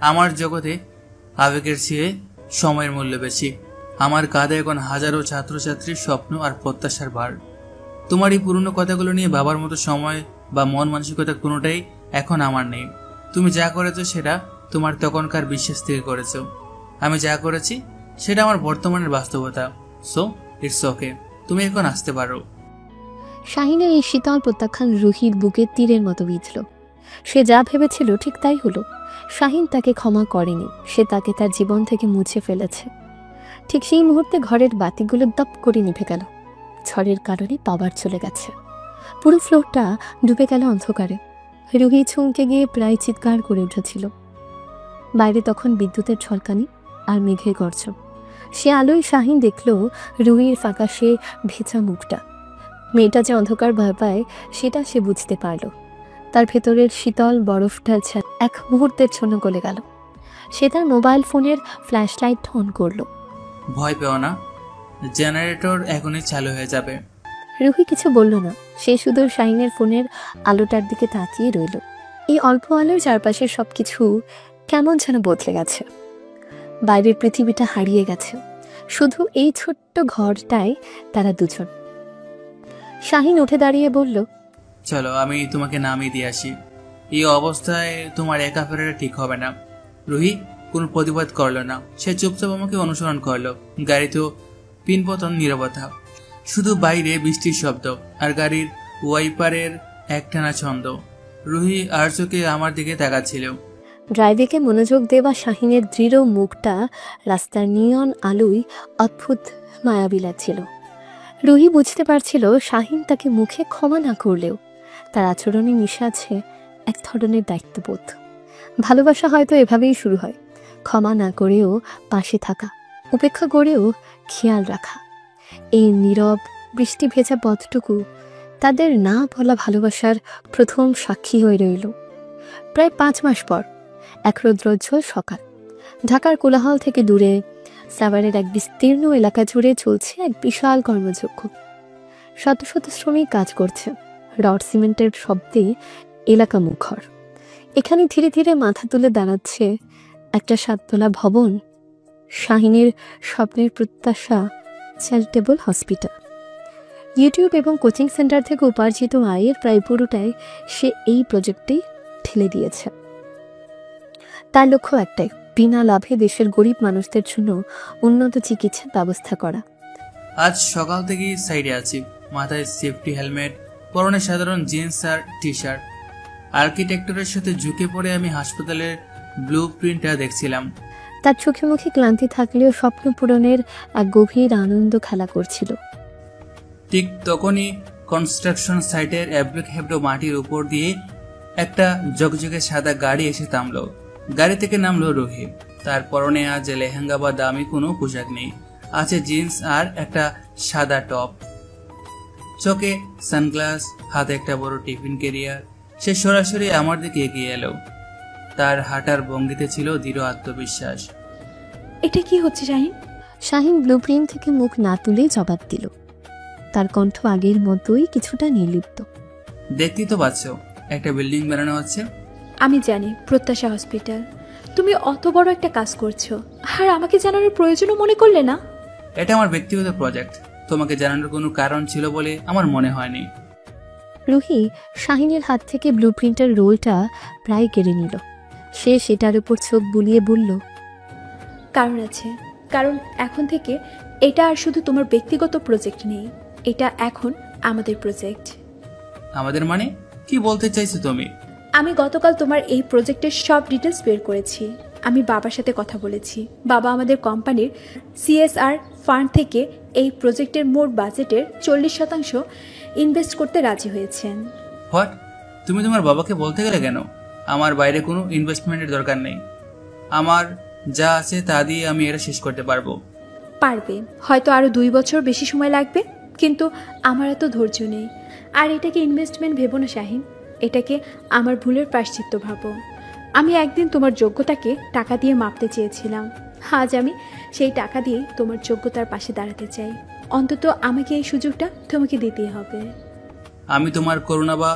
আমার জগতে আবেগের চেয়ে সময়ের মূল্য বেশি। আমার কাঁধে এখন হাজারো ছাত্রছাত্রীর স্বপ্ন আর প্রত্যাশার ভার। তোমার এই পুরনো কথাগুলো নিয়ে বাবার মতো সময় বা মন মানসিকতা কোনোটাই এখন আমার নেই। তুমি যা করেছো সেটা তোমার তখনকার বিশ্বাস থেকে করেছো। আমি যা করেছি সেটা আমার বর্তমানের বাস্তবতা। সো ইটস ওকে, তুমি এখন আসতে পারো। শাহিনের এই শীতল প্রত্যাখ্যান রুহির বুকের তীরের মতো বিঁধল। সে যা ভেবেছিল ঠিক তাই হলো। শাহিন তাকে ক্ষমা করেনি, সে তাকে তার জীবন থেকে মুছে ফেলেছে। ঠিক সেই মুহূর্তে ঘরের বাতিগুলো দপ করে নিভে গেল। ঝড়ের কারণে পাওয়ার চলে গেছে। পুরো ফ্লোরটা ডুবে গেল অন্ধকারে। রুহি ছুঁকে গিয়ে প্রায় চিৎকার করে উঠেছিল। বাইরে তখন বিদ্যুতের ঝলকানি আর মেঘের গর্জন। সে আলোয় শাহিন দেখল রুহির ফ্যাকাশে ভেজা মুখটা। মেয়েটা যে অন্ধকার ভয় পায় সেটা সে বুঝতে পারল। তার ভেতরের শীতল বরফটা এক মুহূর্তের জন্য গলে গেল। সে তার মোবাইল ফোনের ফ্ল্যাশ লাইট অন করল। ভয় পেও না, জেনারেটর এখনই চালু হয়ে যাবে। রুহি কিছু বলল না, সে শুধু শাহিনের ফোনের আলোটার দিকে তাকিয়ে রইল। এই অল্প আলোর চারপাশের সবকিছু কেমন যেন বদলে গেছে। বাইরের পৃথিবীটা হারিয়ে গেছে, শুধু এই ছোট্ট ঘরটায় তারা দুজন। শাহিন উঠে দাঁড়িয়ে বলল, চলো আমি তোমাকে নামিয়ে দিয়ে আসি। এই অবস্থায় তোমার একা ফেরাটা ঠিক হবে না। রুহি কোনো প্রতিবাদ করলো না, সে চুপচাপ আমাকে অনুসরণ করলো। গাড়িতেও পিনপতন নীরবতা, শুধু বাইরে বৃষ্টির শব্দ আর গাড়ির ওয়াইপারের একটানা ছন্দ। রুহি আর চোখে আমার দিকে তাকাচ্ছিল। ড্রাইভে মনোযোগ দেওয়া শাহিনের দৃঢ় মুখটা রাস্তার নিয়ন আলোয় অদ্ভুত মায়াবী লাগছিল। রুহি বুঝতে পারছিল শাহিন তাকে মুখে ক্ষমা না করলেও তার আচরণে মিশে আছে এক ধরনের দায়িত্ববোধ। ভালোবাসা হয়তো এভাবেই শুরু হয়, ক্ষমা না করেও পাশে থাকা, উপেক্ষা করেও খেয়াল রাখা। এই নীরব বৃষ্টি ভেজা পথটুকু তাদের না বলা ভালোবাসার প্রথম সাক্ষী হয়ে রইল। প্রায় 5 মাস পর এক রৌদ্রোজ্জ্বল সকাল, ঢাকার কোলাহল থেকে দূরে সাভারের এক বিস্তীর্ণ এলাকা জুড়ে চলছে এক বিশাল কর্মযজ্ঞ। শত শত শ্রমিক কাজ করছে, রড সিমেন্টের শব্দে এলাকা মুখর। এখানে ধীরে ধীরে মাথা তুলে দাঁড়াচ্ছে একটা 7তলা ভবন, শাহিনের স্বপ্নের প্রত্যাশা চ্যারিটেবল হসপিটাল। ইউটিউব এবং কোচিং সেন্টার থেকে উপার্জিত আয়ের প্রায় পুরোটাই সে এই প্রজেক্টেই ঠেলে দিয়েছে। তার লক্ষ্য একটাই, বিনা লাভে দেশের গরিব মানুষদের জন্য উন্নত চিকিৎসা ব্যবস্থা করা। আজ সকাল থেকেই সাইডে আছি, মাথায় সেফটি হেলমেট, পরনে সাধারণ জিন্স আর টি শার্ট। আর্কিটেক্টরের সাথে ঝুঁকে পড়ে আমি হাসপাতালের ব্লু প্রিন্টটা দেখছিলাম। তার চোখে মুখে ক্লান্তি থাকলেও স্বপ্ন পূরণের এক গভীর আনন্দ খেলা করছিল। ঠিক তখনই কনস্ট্রাকশন সাইটের এবড়ো খেবড়ো মাটির উপর দিয়ে একটা জগজগে সাদা গাড়ি এসে থামলো। গাড়ি থেকে নামলো রুহি। তার পরনে আজ লেহেঙ্গা বা দামি কোনো পোশাক নেই, আছে জিন্স আর একটা সাদা টপ, চোখে সানগ্লাস, হাতে একটা বড় টিফিন ক্যারিয়ার। সে সরাসরি আমার দিকে এগিয়ে এলো। তার হাঁটার ভঙ্গিতে ছিল দৃঢ় আত্মবিশ্বাস। এটা কি হচ্ছে শাহিন? শাহিন ব্লুপ্রিন্ট থেকে মুখ না তুলে জবাব দিল। তার কণ্ঠ আগের মতোই কিছুটা নির্লিপ্ত। দেখতেই তো পাচ্ছ, একটা বিল্ডিং বানানো হচ্ছে। আমি জানি, প্রত্যাশা হসপিটাল। তুমি অত বড় একটা কাজ করছো আর আমাকে জানানোর প্রয়োজনও মনে করলে না? এটা আমার ব্যক্তিগত প্রজেক্ট, তোমাকে জানানোর কোনো কারণ ছিল বলে আমার মনে হয়নি। রুহি শাহিনের হাত থেকে ব্লুপ্রিন্টের রোলটা প্রায় কেড়ে নিল। সে সেটার উপর চোখ বুলিয়ে বলল, কারণ আছে। কারণ এখন থেকে এটা আর শুধু তোমার ব্যক্তিগত প্রজেক্ট নেই, এটা এখন আমাদের প্রজেক্ট। আমাদের মানে কি বলতে চাইছো তুমি? আমি গতকাল তোমার এই প্রজেক্টের সব ডিটেলস বের করেছি। আমি বাবার সাথে কথা বলেছি। বাবা আমাদের কোম্পানির CSR ফান্ড থেকে এই প্রজেক্টের মোট বাজেটের 40% ইনভেস্ট করতে রাজি হয়েছেন। হোয়াট? তুমি তোমার বাবাকে বলতে গেলে কেন? আমার বাইরে কোনো ইনভেস্টমেন্টের দরকার নেই। আমার যা আছে তা দিয়ে আমি এটা শেষ করতে পারবো। পারবে, হয়তো আরও 2 বছর বেশি সময় লাগবে, কিন্তু আমার এত ধৈর্য নেই। আর এটাকে ইনভেস্টমেন্ট ভেবো না শাহিন, এটাকে আমার ভুলের প্রায়শ্চিত্ত ভাবো। আমি একদিন তোমার যোগ্যতাকে টাকা দিয়ে মাপতে চেয়েছিলাম, আজ আমি সেই টাকা দিয়ে তোমার যোগ্যতার পাশে দাঁড়াতে চাই। অন্তত আমাকে এই সুযোগটা তোমাকে দিতেই হবে। আমি তোমার করুণা বা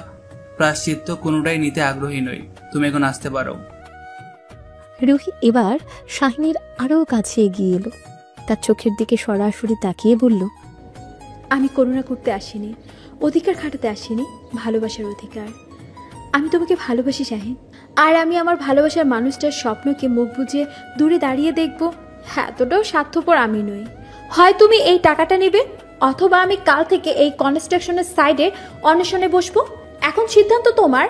প্রায়শ্চিত্ত কোনোটাই নিতে আগ্রহী নই। তুমি এখন আসতে পারো। রুহি এবার শাহিনের আরও কাছে এগিয়ে এলো, তার চোখের দিকে সরাসরি তাকিয়ে বলল, আমি করুণা করতে আসিনি, অধিকার খাটাতে আসিনি, ভালোবাসার অধিকার। আমি তোমাকে ভালোবাসি শাহিন, আর আমি আমার ভালোবাসার মানুষটার স্বপ্নকে মুখ বুজিয়ে দূরে দাঁড়িয়ে দেখব, এতটাও স্বার্থপর আমি নই। হয় তুমি এই টাকাটা নেবে, অথবা আমি কাল থেকে এই কনস্ট্রাকশনের সাইডে অন্বেষণে বসবো। এখন সিদ্ধান্ত তোমার।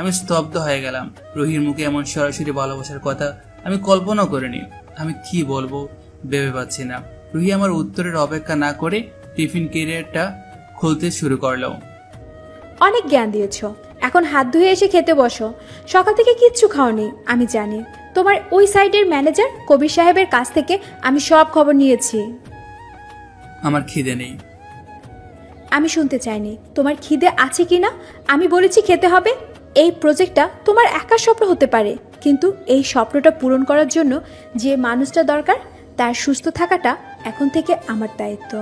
আমি স্তব্ধ হয়ে গেলাম। রুহির মুখে এমন সরাসরি ভালোবাসার কথা আমি কল্পনাও করিনি। আমি কি বলবো ভেবে পাচ্ছি না। রুহি আমার উত্তরের অপেক্ষা না করে টিফিন ক্যারিয়ারটা খুলতে শুরু করলো। অনেক জ্ঞান দিয়েছ, এখন হাত ধুয়ে এসে খেতে বসো। সকাল থেকে কিচ্ছু খাওনি, আমি জানি। তোমার ওই সাইডের ম্যানেজার কবির সাহেবের কাছ থেকে আমি সব খবর নিয়েছি। আমার খিদে নেই। আমি শুনতে চাইনি তোমার খিদে আছে কিনা। আমি বলেছি খেতে হবে। এই প্রজেক্টটা তোমার একার স্বপ্ন হতে পারে, কিন্তু এই স্বপ্নটা পূরণ করার জন্য যে মানুষটা দরকার তার সুস্থ থাকাটা এখন থেকে আমার দায়িত্ব।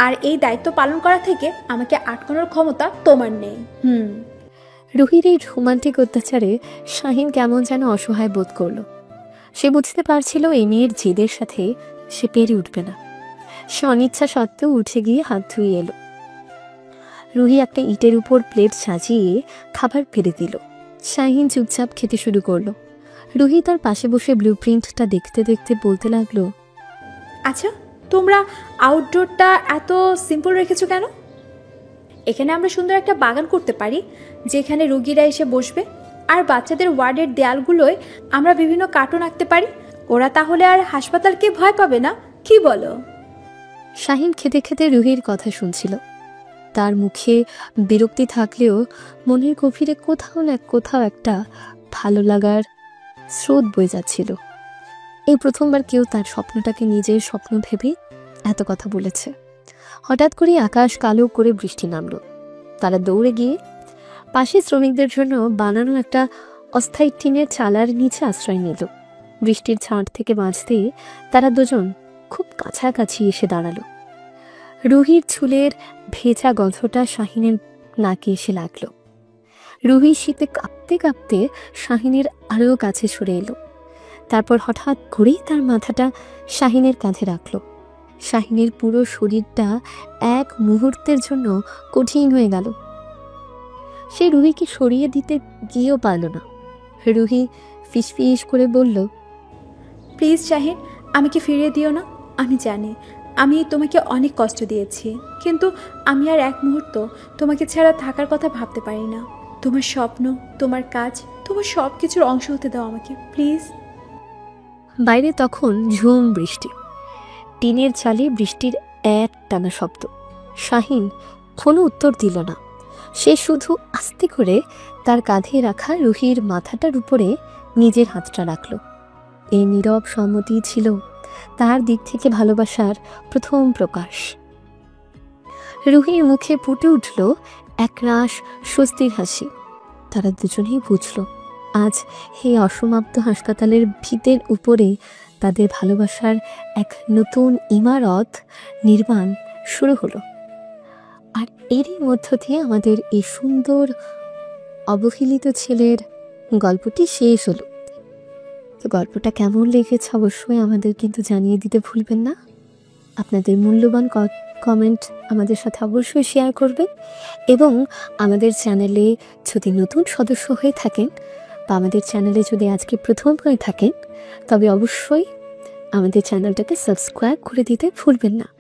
আর এই দায়িত্ব পালন করা থেকে আমাকে আটকানোর ক্ষমতা তোমার নেই। রুহির এই রোমান্টিক অত্যাচারে শাহিন কেমন যেন অসহায় বোধ করল। সে বুঝতে পারছিল এই মেয়ের জেদের সাথে সে পেরে উঠবে না। সে অনিচ্ছা সত্ত্বেও উঠে গিয়ে হাত ধুয়ে এলো। রুহি একটা ইটের উপর প্লেট সাজিয়ে খাবার ফেলে দিল। শাহিন চুপচাপ খেতে শুরু করলো। রুহি তার পাশে বসে ব্লু প্রিন্টটা দেখতে দেখতে বলতে লাগলো, আচ্ছা তোমরা আউটডোরটা এত সিম্পল রেখেছো কেন? এখানে আমরা সুন্দর একটা বাগান করতে পারি, যেখানে রোগীরা এসে বসবে। আর বাচ্চাদের ওয়ার্ডের দেয়ালগুলোয় আমরা বিভিন্ন কার্টুন আঁকতে পারি। ওরা তাহলে আর হাসপাতালকে ভয় পাবে না, কি বলো? শাহিন খেতে খেতে রুহির কথা শুনছিল। তার মুখে বিরক্তি থাকলেও মনের গভীরে কোথাও একটা ভালো লাগার স্রোত বয়ে যাচ্ছিল। এই প্রথমবার কেউ তার স্বপ্নটাকে নিজের স্বপ্ন ভেবে এত কথা বলেছে। হঠাৎ করে আকাশ কালো করে বৃষ্টি নামলো। তারা দৌড়ে গিয়ে পাশে শ্রমিকদের জন্য বানানো একটা অস্থায়ী টিনের চালার নিচে আশ্রয় নিল। বৃষ্টির ছাঁট থেকে বাঁচতে তারা দুজন খুব কাছাকাছি এসে দাঁড়ালো। রুহির চুলের ভেজা গন্ধটা শাহিনের নাকে এসে লাগলো। রুহি শীতে কাঁপতে কাঁপতে শাহিনের আরও কাছে সরে এলো। তারপর হঠাৎ করেই তার মাথাটা শাহিনের কাঁধে রাখলো। শাহিনের পুরো শরীরটা এক মুহূর্তের জন্য কঠিন হয়ে গেল। সে রুহিকে সরিয়ে দিতে গিয়েও পারল না। রুহি ফিসফিস করে বলল, প্লিজ শাহিন, আমাকে ফিরিয়ে দিও না। আমি জানি আমি তোমাকে অনেক কষ্ট দিয়েছি, কিন্তু আমি আর এক মুহূর্ত তোমাকে ছাড়া থাকার কথা ভাবতে পারি না। তোমার স্বপ্ন, তোমার কাজ, তোমার সব কিছুর অংশ হতে দাও আমাকে, প্লিজ। বাইরে তখন ঝুম বৃষ্টি। টিনের চালে বৃষ্টির এক টানা শব্দ। শাহিন কোনো উত্তর দিল না। সে শুধু আস্তে করে তার কাঁধে রাখা রুহির মাথাটার উপরে নিজের হাতটা রাখল। এই নীরব সম্মতি ছিল তার দিক থেকে ভালোবাসার প্রথম প্রকাশ। রুহির মুখে ফুটে উঠল একরাশ স্বস্তির হাসি। তারা দুজনেই বুঝল আজ এই অসমাপ্ত হাসপাতালের ভিতের উপরে তাদের ভালোবাসার এক নতুন ইমারত নির্মাণ শুরু হলো। আর এরই মধ্য দিয়ে আমাদের এই সুন্দর অবহেলিত ছেলের গল্পটি শেষ হলো। তো গল্পটা কেমন লেগেছে অবশ্যই আমাদের কিন্তু জানিয়ে দিতে ভুলবেন না। আপনাদের মূল্যবান কমেন্ট আমাদের সাথে অবশ্যই শেয়ার করবেন, এবং আমাদের চ্যানেলে যদি নতুন সদস্য হয়ে থাকেন বা আমাদের চ্যানেলে যদি আজকে প্রথম হয়ে থাকেন, তবে অবশ্যই আমাদের চ্যানেলটাকে সাবস্ক্রাইব করে দিতে ভুলবেন না।